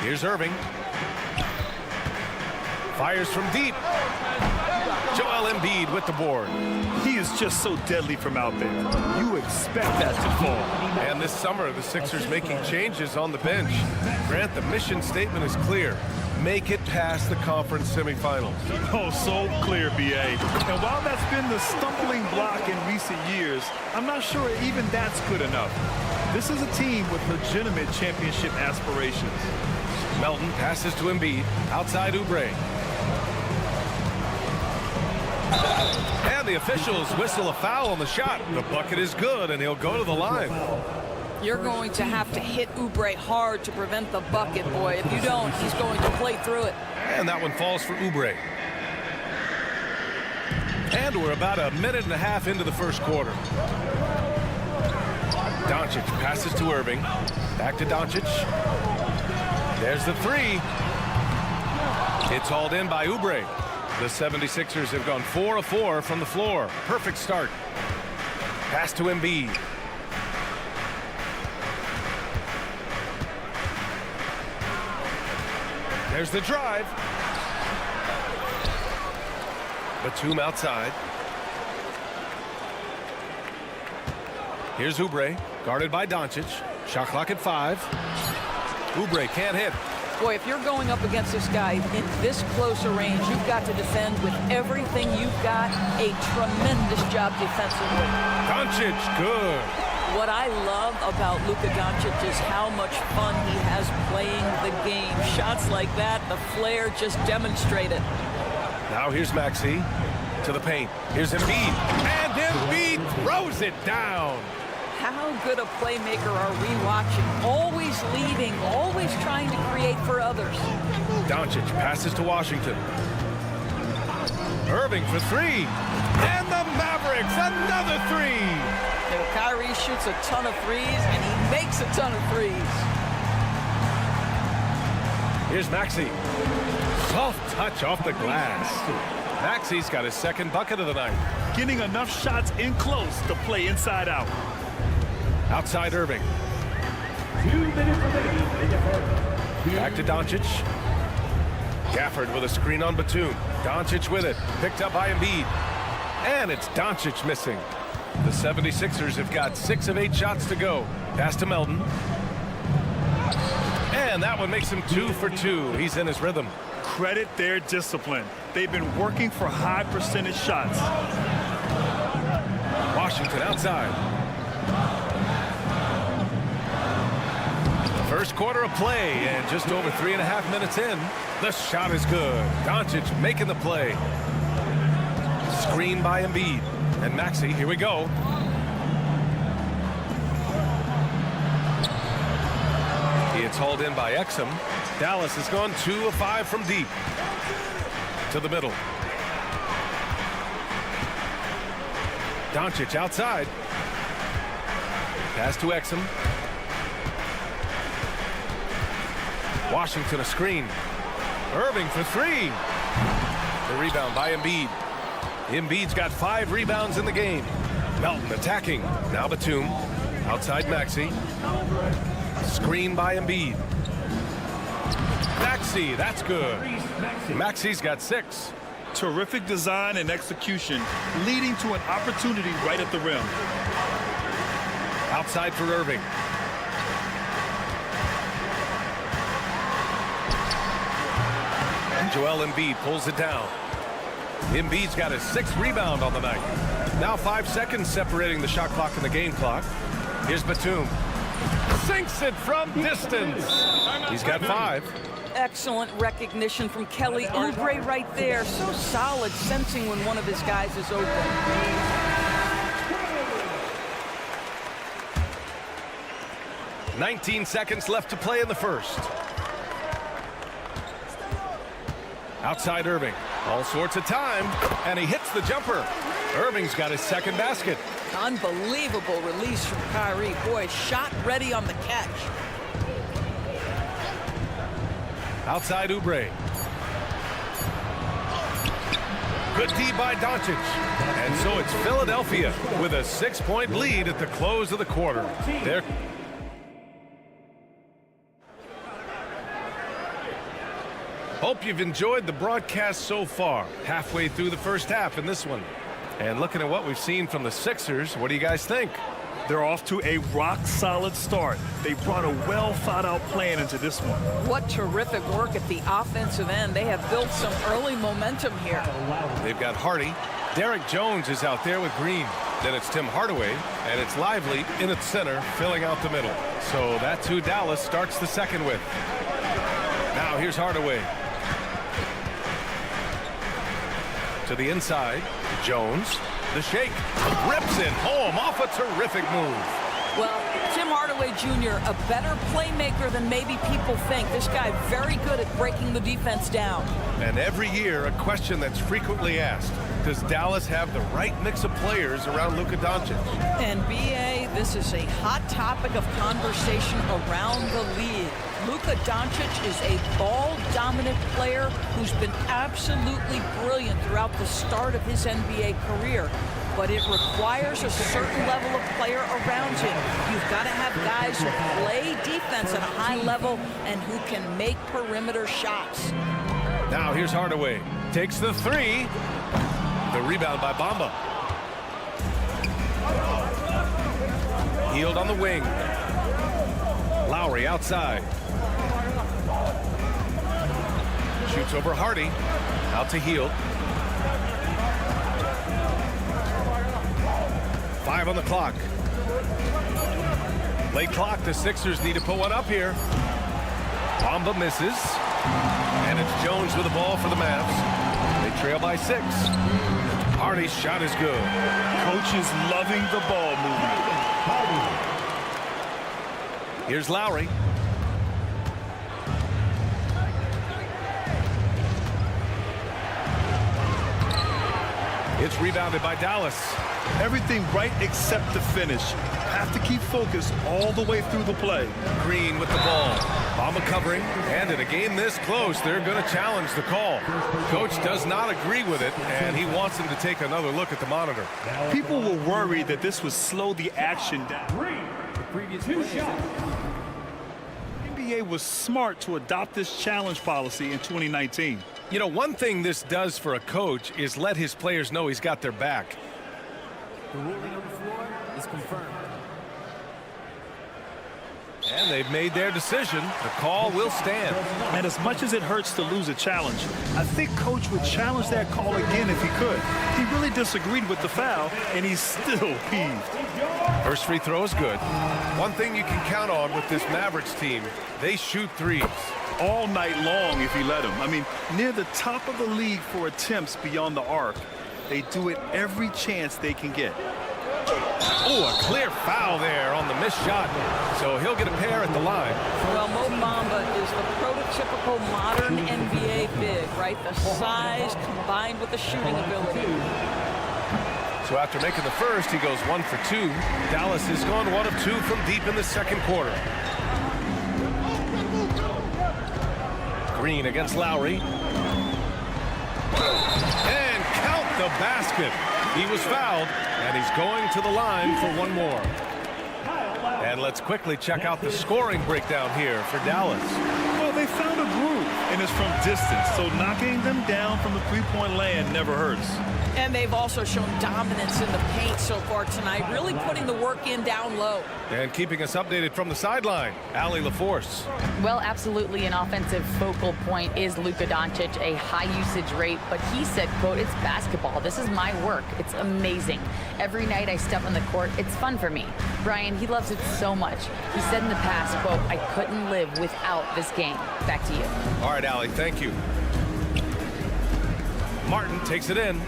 Speaker 7: Here's Irving. Fires from deep. Joel Embiid with the board.
Speaker 9: He is just so deadly from out there. You expect that to fall.
Speaker 7: And this summer, the Sixers making changes on the bench. Grant, the mission statement is clear. Make it past the conference semifinals.
Speaker 9: Oh, so clear, BA. And while that's been the stumbling block in recent years, I'm not sure even that's good enough. This is a team with legitimate championship aspirations.
Speaker 7: Melton passes to Embiid. Outside Oubre. And the officials whistle a foul on the shot. The bucket is good, and he'll go to the line.
Speaker 8: You're going to have to hit Oubre hard to prevent the bucket, boy. If you don't, he's going to play through it.
Speaker 7: And that one falls for Oubre. And we're about a minute and a half into the first quarter. Doncic passes to Irving. Back to Doncic. There's the 3. It's hauled in by Oubre. The 76ers have gone 4 of 4 from the floor. Perfect start. Pass to Embiid. There's the drive. Batum outside. Here's Oubre, guarded by Doncic. Shot clock at 5. Oubre can't hit.
Speaker 8: Boy, if you're going up against this guy in this close a range, you've got to defend with everything you've got. A tremendous job defensively.
Speaker 7: Doncic, good.
Speaker 8: What I love about Luka Doncic is how much fun he has playing the game. Shots like that, the flair just demonstrated.
Speaker 7: Now here's Maxey to the paint. Here's Embiid. And Embiid throws it down.
Speaker 8: How good a playmaker are we watching? Always leading, always trying to create for others.
Speaker 7: Doncic passes to Washington. Irving for 3. And the Mavericks, another 3.
Speaker 8: You know, Kyrie shoots a ton of threes, and he makes a ton of threes.
Speaker 7: Here's Maxey. Soft touch off the glass. Maxey's got his second bucket of the night.
Speaker 9: Getting enough shots in close to play inside out.
Speaker 7: Outside Irving.
Speaker 4: 2 minutes remaining in the first.
Speaker 7: Back to Doncic. Gafford with a screen on Batum. Doncic with it. Picked up by Embiid. And it's Doncic missing. The 76ers have got 6 of 8 shots to go. Pass to Melton. And that one makes him 2 for 2. He's in his rhythm.
Speaker 9: Credit their discipline. They've been working for high percentage shots.
Speaker 7: Washington outside. First quarter of play, and just over 3.5 minutes in. The shot is good. Doncic making the play. Screen by Embiid. And Maxey, here we go. It's hauled in by Exum. Dallas has gone 2 of 5 from deep. To the middle. Doncic outside. Pass to Exum. Washington a screen. Irving for 3. The rebound by Embiid. Embiid's got 5 rebounds in the game. Melton attacking. Now Batum. Outside Maxey. Screen by Embiid. Maxey, that's good. Maxey's got 6.
Speaker 9: Terrific design and execution, leading to an opportunity right at the rim.
Speaker 7: Outside for Irving. Joel Embiid pulls it down. Embiid's got his 6th rebound on the night. Now 5 seconds separating the shot clock and the game clock. Here's Batum. Sinks it from distance. He's got 5.
Speaker 8: Excellent recognition from Kelly Oubre right there. So solid, sensing when one of his guys is open.
Speaker 7: "19 seconds left to play in the first. Outside Irving. All sorts of time. And he hits the jumper. Irving's got his 2nd basket.
Speaker 8: Unbelievable release from Kyrie. Boy, shot ready on the catch.
Speaker 7: Outside Oubre. Good D by Doncic. And so it's Philadelphia with a 6-point lead at the close of the quarter. Hope you've enjoyed the broadcast so far. Halfway through the first half in this one. And looking at what we've seen from the Sixers, what do you guys think?
Speaker 9: They're off to a rock-solid start. They brought a well-thought-out plan into this one.
Speaker 8: What terrific work at the offensive end. They have built some early momentum here.
Speaker 7: They've got Hardy. Derek Jones is out there with Green. Then it's Tim Hardaway, and it's Lively in its center, filling out the middle. So that's who Dallas starts the second with. Now here's Hardaway. To the inside, Jones. The shake, rips it home off a terrific move.
Speaker 8: Well, Tim Hardaway Jr., a better playmaker than maybe people think. This guy very good at breaking the defense down.
Speaker 7: And every year, a question that's frequently asked, does Dallas have the right mix of players around Luka Doncic?
Speaker 8: And B.A., this is a hot topic of conversation around the league. Luka Doncic is a ball-dominant player who's been absolutely brilliant throughout the start of his NBA career. But it requires a certain level of player around him. You've got to have guys who play defense at a high level and who can make perimeter shots.
Speaker 7: Now here's Hardaway. Takes the 3. The rebound by Bamba. Hield on the wing. Lowry outside. Shoots over Hardy. Out to Hield. 5 on the clock. Late clock. The Sixers need to put one up here. Bamba misses. And it's Jones with the ball for the Mavs. They trail by 6. Hardy's shot is good.
Speaker 9: Coach is loving the ball movement.
Speaker 7: Here's Lowry. It's rebounded by Dallas.
Speaker 9: Everything right except the finish. Have to keep focused all the way through the play.
Speaker 7: Green with the ball. Bamba covering. And in a game this close, they're going to challenge the call. Coach does not agree with it, and he wants him to take another look at the monitor.
Speaker 9: People were worried that this would slow the action down. NBA was smart to adopt this challenge policy in 2019.
Speaker 7: You know, one thing this does for a coach is let his players know he's got their back.
Speaker 4: The ruling on the floor is confirmed.
Speaker 7: And they've made their decision. The call will stand.
Speaker 9: And as much as it hurts to lose a challenge, I think Coach would challenge that call again if he could. He really disagreed with the foul, and he's still peeved.
Speaker 7: First free throw is good. One thing you can count on with this Mavericks team, they shoot threes.
Speaker 9: All night long if he let them. I mean, near the top of the league for attempts beyond the arc. They do it every chance they can get.
Speaker 7: Oh, a clear foul there on the missed shot. So he'll get a pair at the line.
Speaker 8: Well, Mo Bamba is the prototypical modern NBA big, right? The size combined with the shooting ability.
Speaker 7: So after making the first, he goes 1 for 2. Dallas has gone 1 of 2 from deep in the second quarter. Green against Lowry. And count the basket. He was fouled, and he's going to the line for one more. And let's quickly check out the scoring breakdown here for Dallas.
Speaker 9: Well, they found a groove, and it's from distance, so knocking them down from the three-point land never hurts.
Speaker 8: And they've also shown dominance in the paint so far tonight, really putting the work in down low.
Speaker 7: And keeping us updated from the sideline, Allie LaForce.
Speaker 11: Well, absolutely an offensive focal point is Luka Doncic, a high usage rate, but he said, quote, it's basketball. This is my work. It's amazing. Every night I step on the court, it's fun for me. Brian, he loves it so much. He said in the past, quote, I couldn't live without this game. Back to you.
Speaker 7: All right, Allie, thank you. Martin takes it in.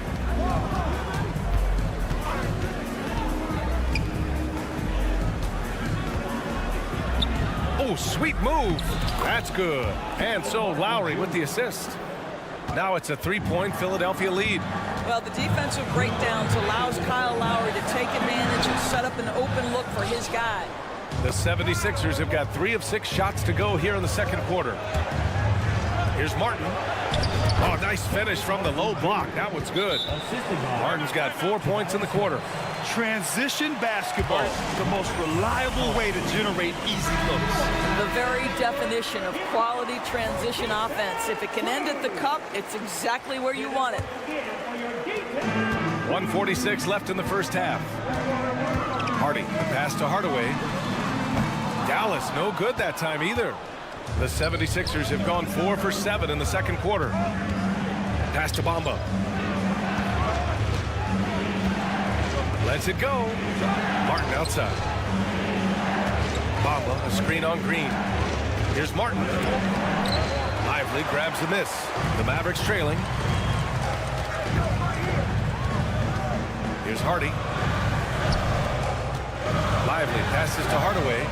Speaker 7: Oh, sweet move. That's good. And so Lowry with the assist. Now it's a three-point Philadelphia lead.
Speaker 8: Well, the defensive breakdowns allows Kyle Lowry to take advantage and set up an open look for his guy.
Speaker 7: The 76ers have got 3 of 6 shots to go here in the second quarter. Here's Martin. Oh, nice finish from the low block. That one's good. Martin's got 4 points in the quarter.
Speaker 9: Transition basketball, the most reliable way to generate easy looks.
Speaker 8: The very definition of quality transition offense. If it can end at the cup, it's exactly where you want it.
Speaker 7: 1:46 left in the first half. Hardy, the pass to Hardaway. Dallas, no good that time either. The 76ers have gone 4 for 7 in the second quarter. Pass to Bamba. Lets it go. Martin outside. Bamba, a screen on Green. Here's Martin. Lively grabs the miss. The Mavericks trailing. Here's Hardy. Lively passes to Hardaway.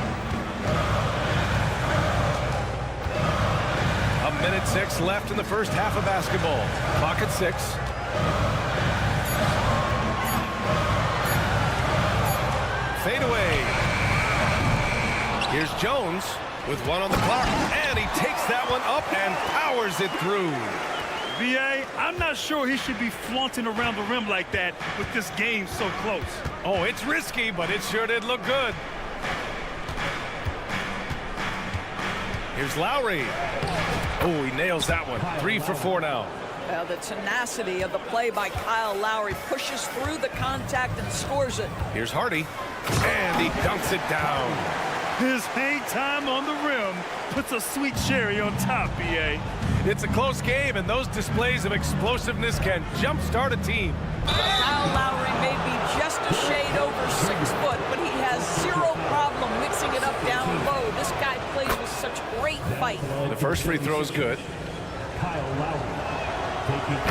Speaker 7: 1:06 left in the first half of basketball. Clock at 6. Fade away. Here's Jones with 1 on the clock, and he takes that one up and powers it through.
Speaker 9: VA, I'm not sure he should be flaunting around the rim like that with this game so close.
Speaker 7: Oh, it's risky, but it sure did look good. Here's Lowry. Oh, he nails that one. 3 for 4 now.
Speaker 8: Well, the tenacity of the play by Kyle Lowry pushes through the contact and scores it.
Speaker 7: Here's Hardy, and he dunks it down.
Speaker 9: His hang time on the rim puts a sweet cherry on top, BA.
Speaker 7: It's a close game, and those displays of explosiveness can jumpstart a team.
Speaker 8: Kyle Lowry may be just a shade over 6 foot, but he has zero problem mixing it up down low. This guy plays with such great fight.
Speaker 7: The first free throw is good.
Speaker 4: Kyle Lowry.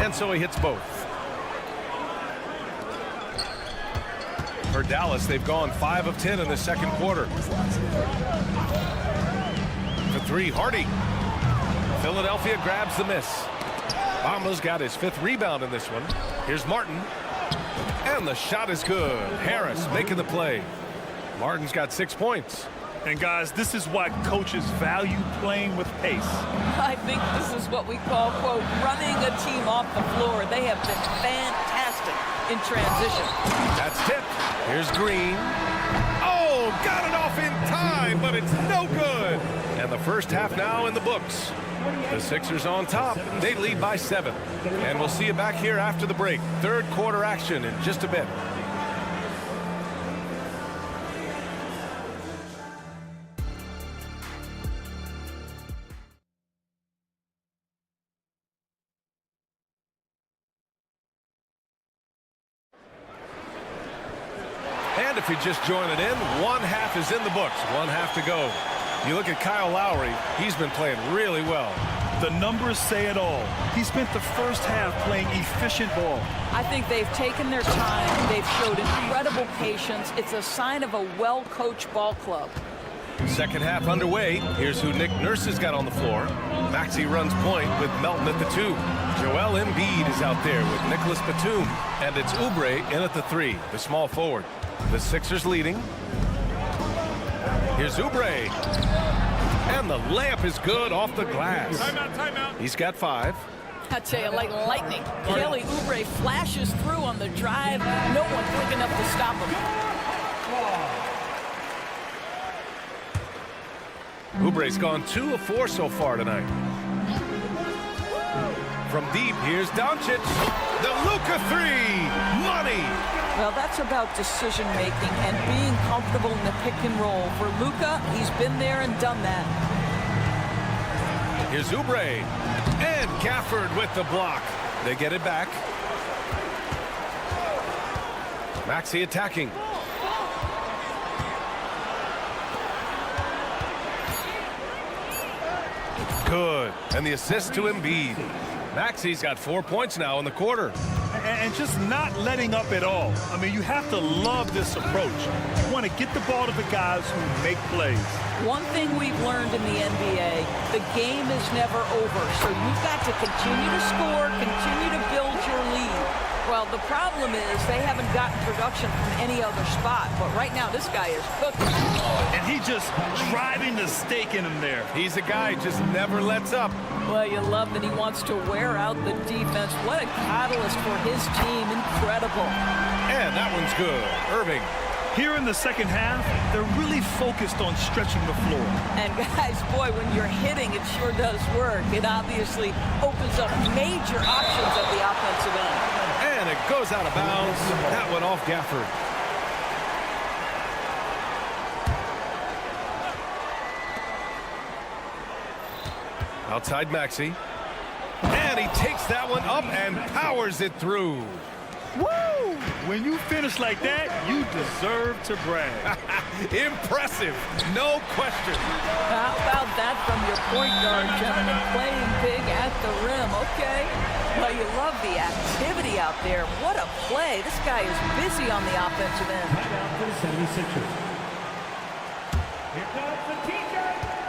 Speaker 7: And so he hits both. For Dallas, they've gone 5 of 10 in the second quarter. For 3, Hardy. Philadelphia grabs the miss. Bamba's got his 5th rebound in this one. Here's Martin. And the shot is good. Harris making the play. Martin's got 6 points.
Speaker 9: And guys, this is why coaches value playing with pace.
Speaker 8: I think this is what we call, quote, running a team off the floor. They have been fantastic in transition.
Speaker 7: That's tipped. Here's Green. Oh, got it off in time, but it's no good. And the first half now in the books. The Sixers on top. They lead by 7. And we'll see you back here after the break. Third quarter action in just a bit. And if you're just joining in, one half is in the books. One half to go. You look at Kyle Lowry, he's been playing really well.
Speaker 9: The numbers say it all. He spent the first half playing efficient ball.
Speaker 8: I think they've taken their time. They've showed incredible patience. It's a sign of a well-coached ball club.
Speaker 7: Second half underway. Here's who Nick Nurse has got on the floor. Maxey runs point with Melton at the 2. Joel Embiid is out there with Nicholas Batum. And it's Oubre in at the 3, the small forward. The Sixers leading. Here's Oubre. And the layup is good off the glass.
Speaker 9: Timeout, timeout.
Speaker 7: He's got 5.
Speaker 8: I tell you, like lightning. Kelly Oubre flashes through on the drive. No one quick enough to stop him.
Speaker 7: Oubre's gone 2 of 4 so far tonight. From deep, here's Doncic. The Luka 3. Money.
Speaker 8: Well, that's about decision-making and being comfortable in the pick and roll. For Luka, he's been there and done that.
Speaker 7: Here's Oubre. And Gafford with the block. They get it back. Maxey attacking. Good. And the assist to Embiid. Maxey's got 4 points now in the quarter.
Speaker 9: And just not letting up at all. I mean, you have to love this approach. You want to get the ball to the guys who make plays.
Speaker 8: One thing we've learned in the NBA, the game is never over. So you've got to continue to score, continue to build your lead. Well, the problem is they haven't gotten production from any other spot. But right now, this guy is cooking.
Speaker 9: And he just driving the stake in him there.
Speaker 7: He's a guy who just never lets up.
Speaker 8: Well, you love that he wants to wear out the defense. What a catalyst for his team. Incredible.
Speaker 7: And that one's good. Irving.
Speaker 9: Here in the second half, they're really focused on stretching the floor.
Speaker 8: And guys, boy, when you're hitting, it sure does work. It obviously opens up major options at the offensive end.
Speaker 7: And it goes out of bounds. That one off Gafford. Outside Maxey. And he takes that one up and powers it through.
Speaker 9: Woo! When you finish like that, you deserve to brag.
Speaker 7: Impressive, no question.
Speaker 8: How about that from your point guard, gentlemen? Playing big at the rim, okay. Well, you love the activity out there. What a play. This guy is busy on the offensive end.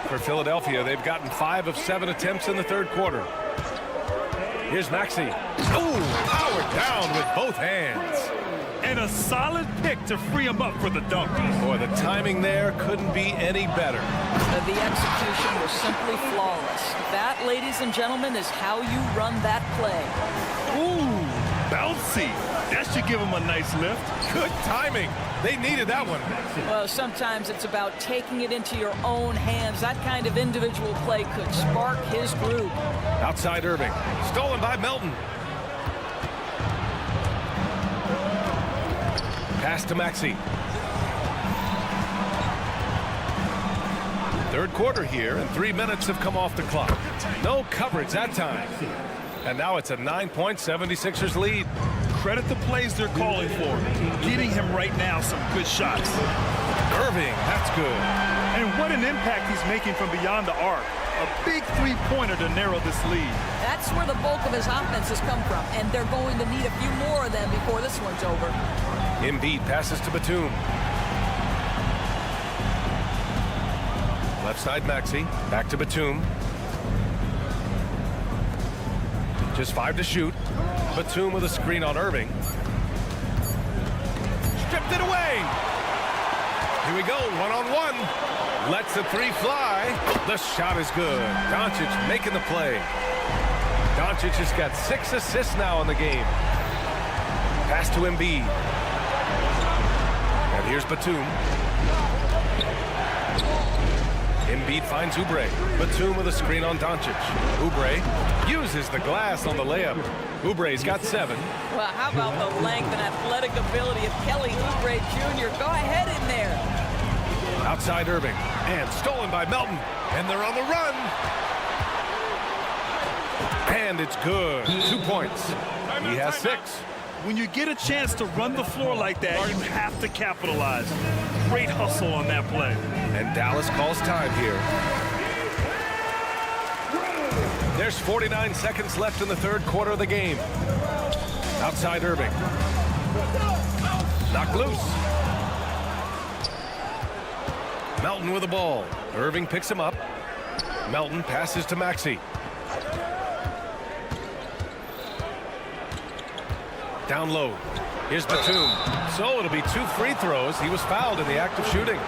Speaker 7: For Philadelphia, they've gotten 5 of 7 attempts in the third quarter. Here's Maxey. Ooh, powered down with both hands.
Speaker 9: And a solid pick to free him up for the dunk.
Speaker 7: Boy, the timing there couldn't be any better.
Speaker 8: The execution was simply flawless. That, ladies and gentlemen, is how you run that play.
Speaker 9: Ooh, bouncy. That should give him a nice lift.
Speaker 7: Good timing. They needed that one.
Speaker 8: Well, sometimes it's about taking it into your own hands. That kind of individual play could spark his group.
Speaker 7: Outside Irving. Stolen by Melton. Pass to Maxey. Third quarter here, and 3 minutes have come off the clock. No coverage that time. And now it's a 9-point 76ers lead.
Speaker 9: Credit the plays they're calling for. Getting him right now some good shots.
Speaker 7: Irving, that's good.
Speaker 9: And what an impact he's making from beyond the arc. A big three-pointer to narrow this lead.
Speaker 8: That's where the bulk of his offense has come from, and they're going to need a few more of them before this one's over.
Speaker 7: Embiid passes to Batum. Left side Maxey, back to Batum. Just 5 to shoot. Batum with a screen on Irving. Stripped it away. Here we go, one-on-one. Lets the 3 fly. The shot is good. Doncic making the play. Doncic has got 6 assists now in the game. Pass to Embiid. And here's Batum. Embiid finds Oubre. Batum with a screen on Doncic. Oubre uses the glass on the layup. Oubre's got 7.
Speaker 8: Well, how about the length and athletic ability of Kelly Oubre Jr.? Go ahead in there.
Speaker 7: Outside Irving. And stolen by Melton. And they're on the run. And it's good. 2 points. He has 6.
Speaker 9: When you get a chance to run the floor like that, you have to capitalize. Great hustle on that play.
Speaker 7: And Dallas calls time here. There's 49 seconds left in the third quarter of the game. Outside Irving. Knocked loose. Melton with the ball. Irving picks him up. Melton passes to Maxey. Down low. Here's Batum. So it'll be 2 free throws. He was fouled in the act of shooting.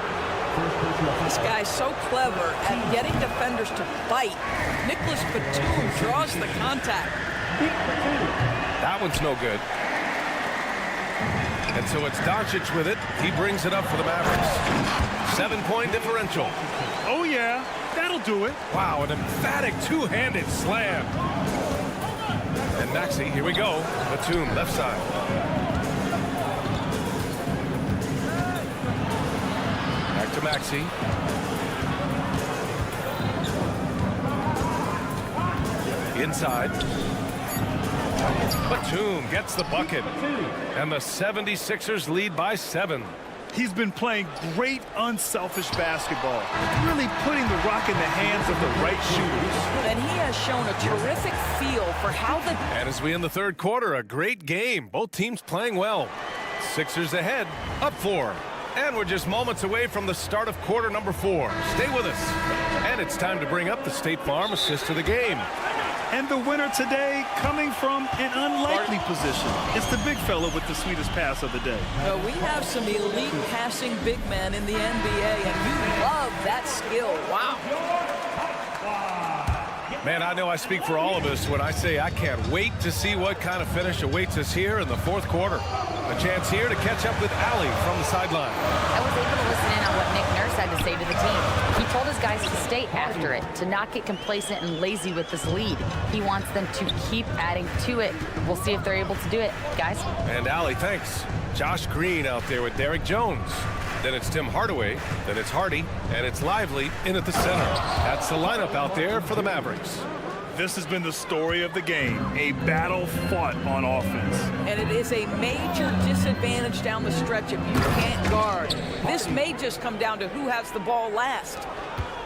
Speaker 8: This guy's so clever at getting defenders to bite. Nicholas Batum draws the contact.
Speaker 7: That one's no good. And so it's Doncic with it. He brings it up for the Mavericks. 7-point differential.
Speaker 9: Oh, yeah. That'll do it.
Speaker 7: Wow, an emphatic two-handed slam. And Maxey, here we go. Batum, left side. Back to Maxey. Inside. Batum gets the bucket. And the 76ers lead by 7.
Speaker 9: He's been playing great unselfish basketball, really putting the rock in the hands of the right shooters.
Speaker 8: And he has shown a terrific feel for how the...
Speaker 7: And as we end the third quarter, a great game. Both teams playing well. Sixers ahead, up 4. And we're just moments away from the start of quarter number 4. Stay with us. And it's time to bring up the State Farm assist of the game.
Speaker 9: And the winner today coming from an unlikely position. It's the big fella with the sweetest pass of the day.
Speaker 8: We have some elite passing big men in the NBA, and you love that skill. Wow.
Speaker 7: Man, I know I speak for all of us when I say I can't wait to see what kind of finish awaits us here in the fourth quarter. A chance here to catch up with Allie from the sideline.
Speaker 11: I was able to listen in on what Nick Nurse had to say to the team. He told his guys to stay after it, to not get complacent and lazy with this lead. He wants them to keep adding to it. We'll see if they're able to do it, guys.
Speaker 7: And Allie, thanks. Josh Green out there with Derek Jones. Then it's Tim Hardaway, then it's Hardy, and it's Lively in at the center. That's the lineup out there for the Mavericks.
Speaker 9: This has been the story of the game, a battle fought on offense.
Speaker 8: And it is a major disadvantage down the stretch if you can't guard. This may just come down to who has the ball last.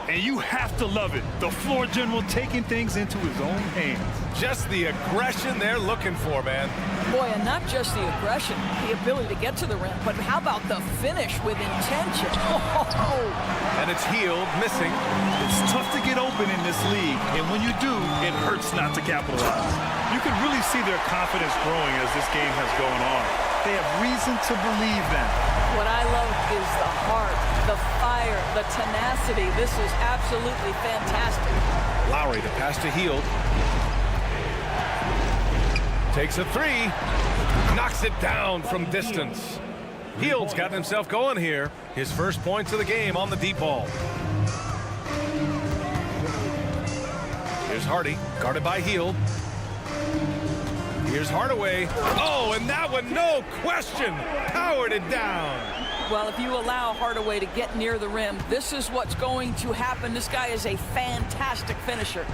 Speaker 9: And you have to love it. The floor general taking things into his own hands.
Speaker 7: Just the aggression they're looking for, man.
Speaker 8: Boy, and not just the aggression, the ability to get to the rim, but how about the finish with intention?
Speaker 7: And it's Hield missing.
Speaker 9: It's tough to get open in this league, and when you do, it hurts not to capitalize. You can really see their confidence growing as this game has gone on. They have reason to believe that.
Speaker 8: What I love is the heart, the fire, the tenacity. This is absolutely fantastic.
Speaker 7: Lowry to pass to Hield. Takes a 3. Knocks it down from distance. Hield's gotten himself going here. His first points of the game on the deep ball. Here's Hardy, guarded by Hield. Here's Hardaway. Oh, and that one, no question, powered it down.
Speaker 8: Well, if you allow Hardaway to get near the rim, this is what's going to happen. This guy is a fantastic finisher.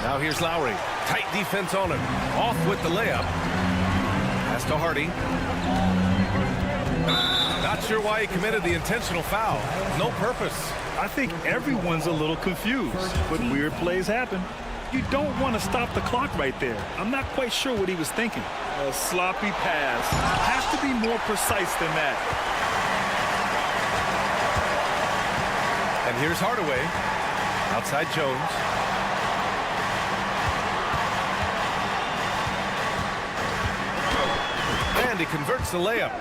Speaker 7: Now here's Lowry. Tight defense on him. Off with the layup. Pass to Hardy. Not sure why he committed the intentional foul. No purpose.
Speaker 9: I think everyone's a little confused, but weird plays happen. You don't want to stop the clock right there. I'm not quite sure what he was thinking. A sloppy pass. Has to be more precise than that.
Speaker 7: And here's Hardaway. Outside Jones. And he converts the layup.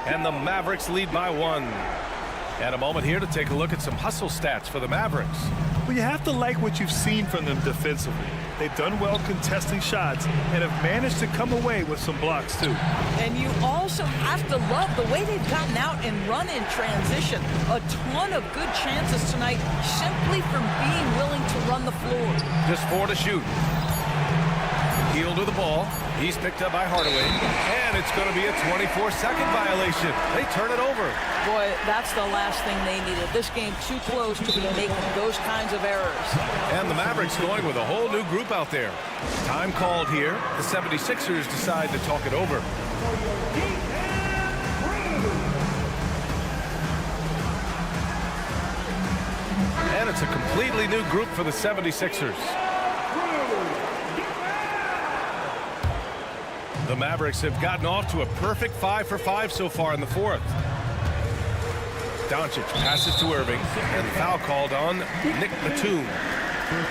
Speaker 7: And the Mavericks lead by 1. And a moment here to take a look at some hustle stats for the Mavericks.
Speaker 9: Well, you have to like what you've seen from them defensively. They've done well contesting shots and have managed to come away with some blocks, too.
Speaker 8: And you also have to love the way they've gotten out and run in transition. A ton of good chances tonight simply from being willing to run the floor.
Speaker 7: Just 4 to shoot. Hield with the ball. He's picked up by Hardaway. And it's going to be a 24-second violation. They turn it over.
Speaker 8: Boy, that's the last thing they needed. This game too close to be making those kinds of errors.
Speaker 7: And the Mavericks going with a whole new group out there. Time called here. The 76ers decide to talk it over. And it's a completely new group for the 76ers. The Mavericks have gotten off to a perfect 5 for 5 so far in the fourth. Doncic passes to Irving, and foul called on Nick Batum.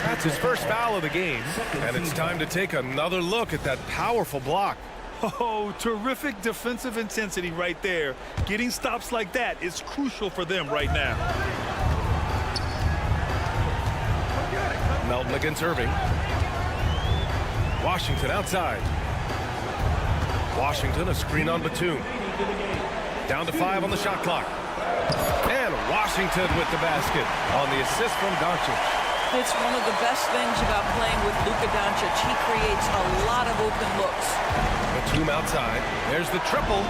Speaker 7: That's his first foul of the game, and it's time to take another look at that powerful block.
Speaker 9: Oh, terrific defensive intensity right there. Getting stops like that is crucial for them right now.
Speaker 7: Melton against Irving. Washington outside. Washington, a screen on Batum. Down to 5 on the shot clock. And Washington with the basket on the assist from Doncic.
Speaker 8: It's one of the best things about playing with Luka Doncic. He creates a lot of open looks.
Speaker 7: Batum outside. There's the triple.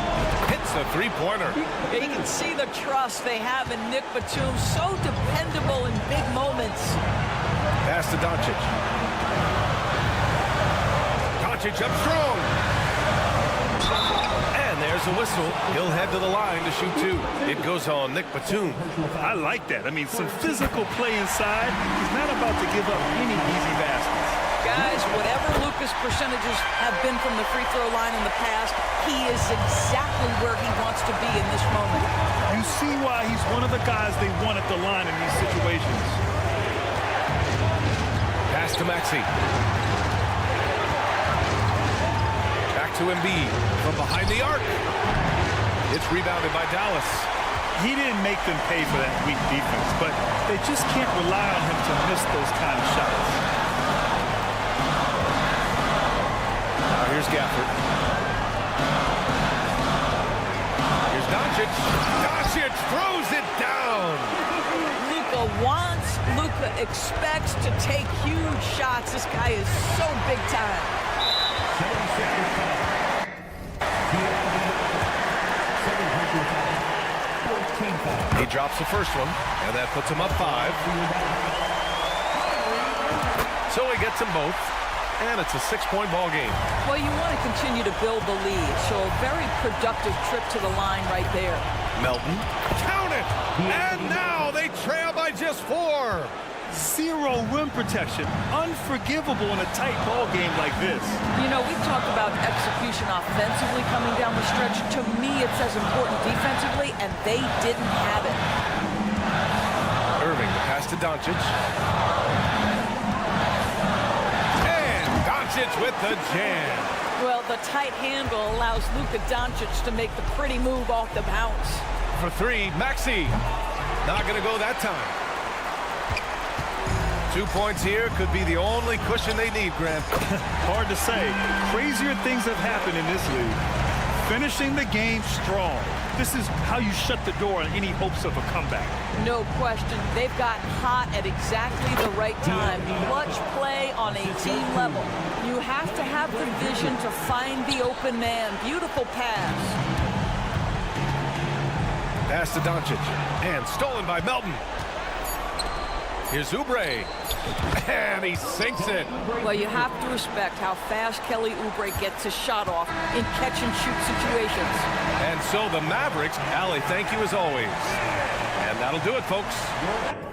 Speaker 7: Hits a three-pointer.
Speaker 8: You can see the trust they have in Nick Batum. So dependable in big moments.
Speaker 7: Pass to Doncic. Doncic up strong. And there's a whistle. He'll head to the line to shoot 2. It goes on Nick Batum.
Speaker 9: I like that. I mean, some physical play inside. He's not about to give up any easy baskets.
Speaker 8: Guys, whatever Luka's percentages have been from the free throw line in the past, he is exactly where he wants to be in this moment.
Speaker 9: You see why he's one of the guys they want at the line in these situations.
Speaker 7: Pass to Maxey. Back to Embiid from behind the arc. It's rebounded by Dallas.
Speaker 9: He didn't make them pay for that weak defense, but they just can't rely on him to miss those kind of shots.
Speaker 7: Now here's Gafford. Here's Doncic. Doncic throws it down.
Speaker 8: Luka wants, Luka expects to take huge shots. This guy is so big time.
Speaker 7: He drops the first one, and that puts him up 5. So he gets them both, and it's a 6-point ball game.
Speaker 8: Well, you want to continue to build the lead, so a very productive trip to the line right there.
Speaker 7: Melton. Count it! And now they trail by just 4.
Speaker 9: Zero rim protection. Unforgivable in a tight ball game like this.
Speaker 8: You know, we've talked about execution offensively coming down the stretch. To me, it's as important defensively, and they didn't have it.
Speaker 7: Irving, the pass to Doncic. And Doncic with the jam.
Speaker 8: Well, the tight handle allows Luka Doncic to make the pretty move off the bounce.
Speaker 7: For 3, Maxey. Not going to go that time. 2 points here could be the only cushion they need, Grant.
Speaker 9: Hard to say. Crazier things have happened in this league. Finishing the game strong. This is how you shut the door on any hopes of a comeback.
Speaker 8: No question. They've gotten hot at exactly the right time. Clutch play on a team level. You have to have the vision to find the open man. Beautiful pass.
Speaker 7: Pass to Doncic. And stolen by Melton. Here's Oubre. And he sinks it.
Speaker 8: Well, you have to respect how fast Kelly Oubre gets his shot off in catch-and-shoot situations.
Speaker 7: And so the Mavericks, Allie, thank you as always. And that'll do it, folks.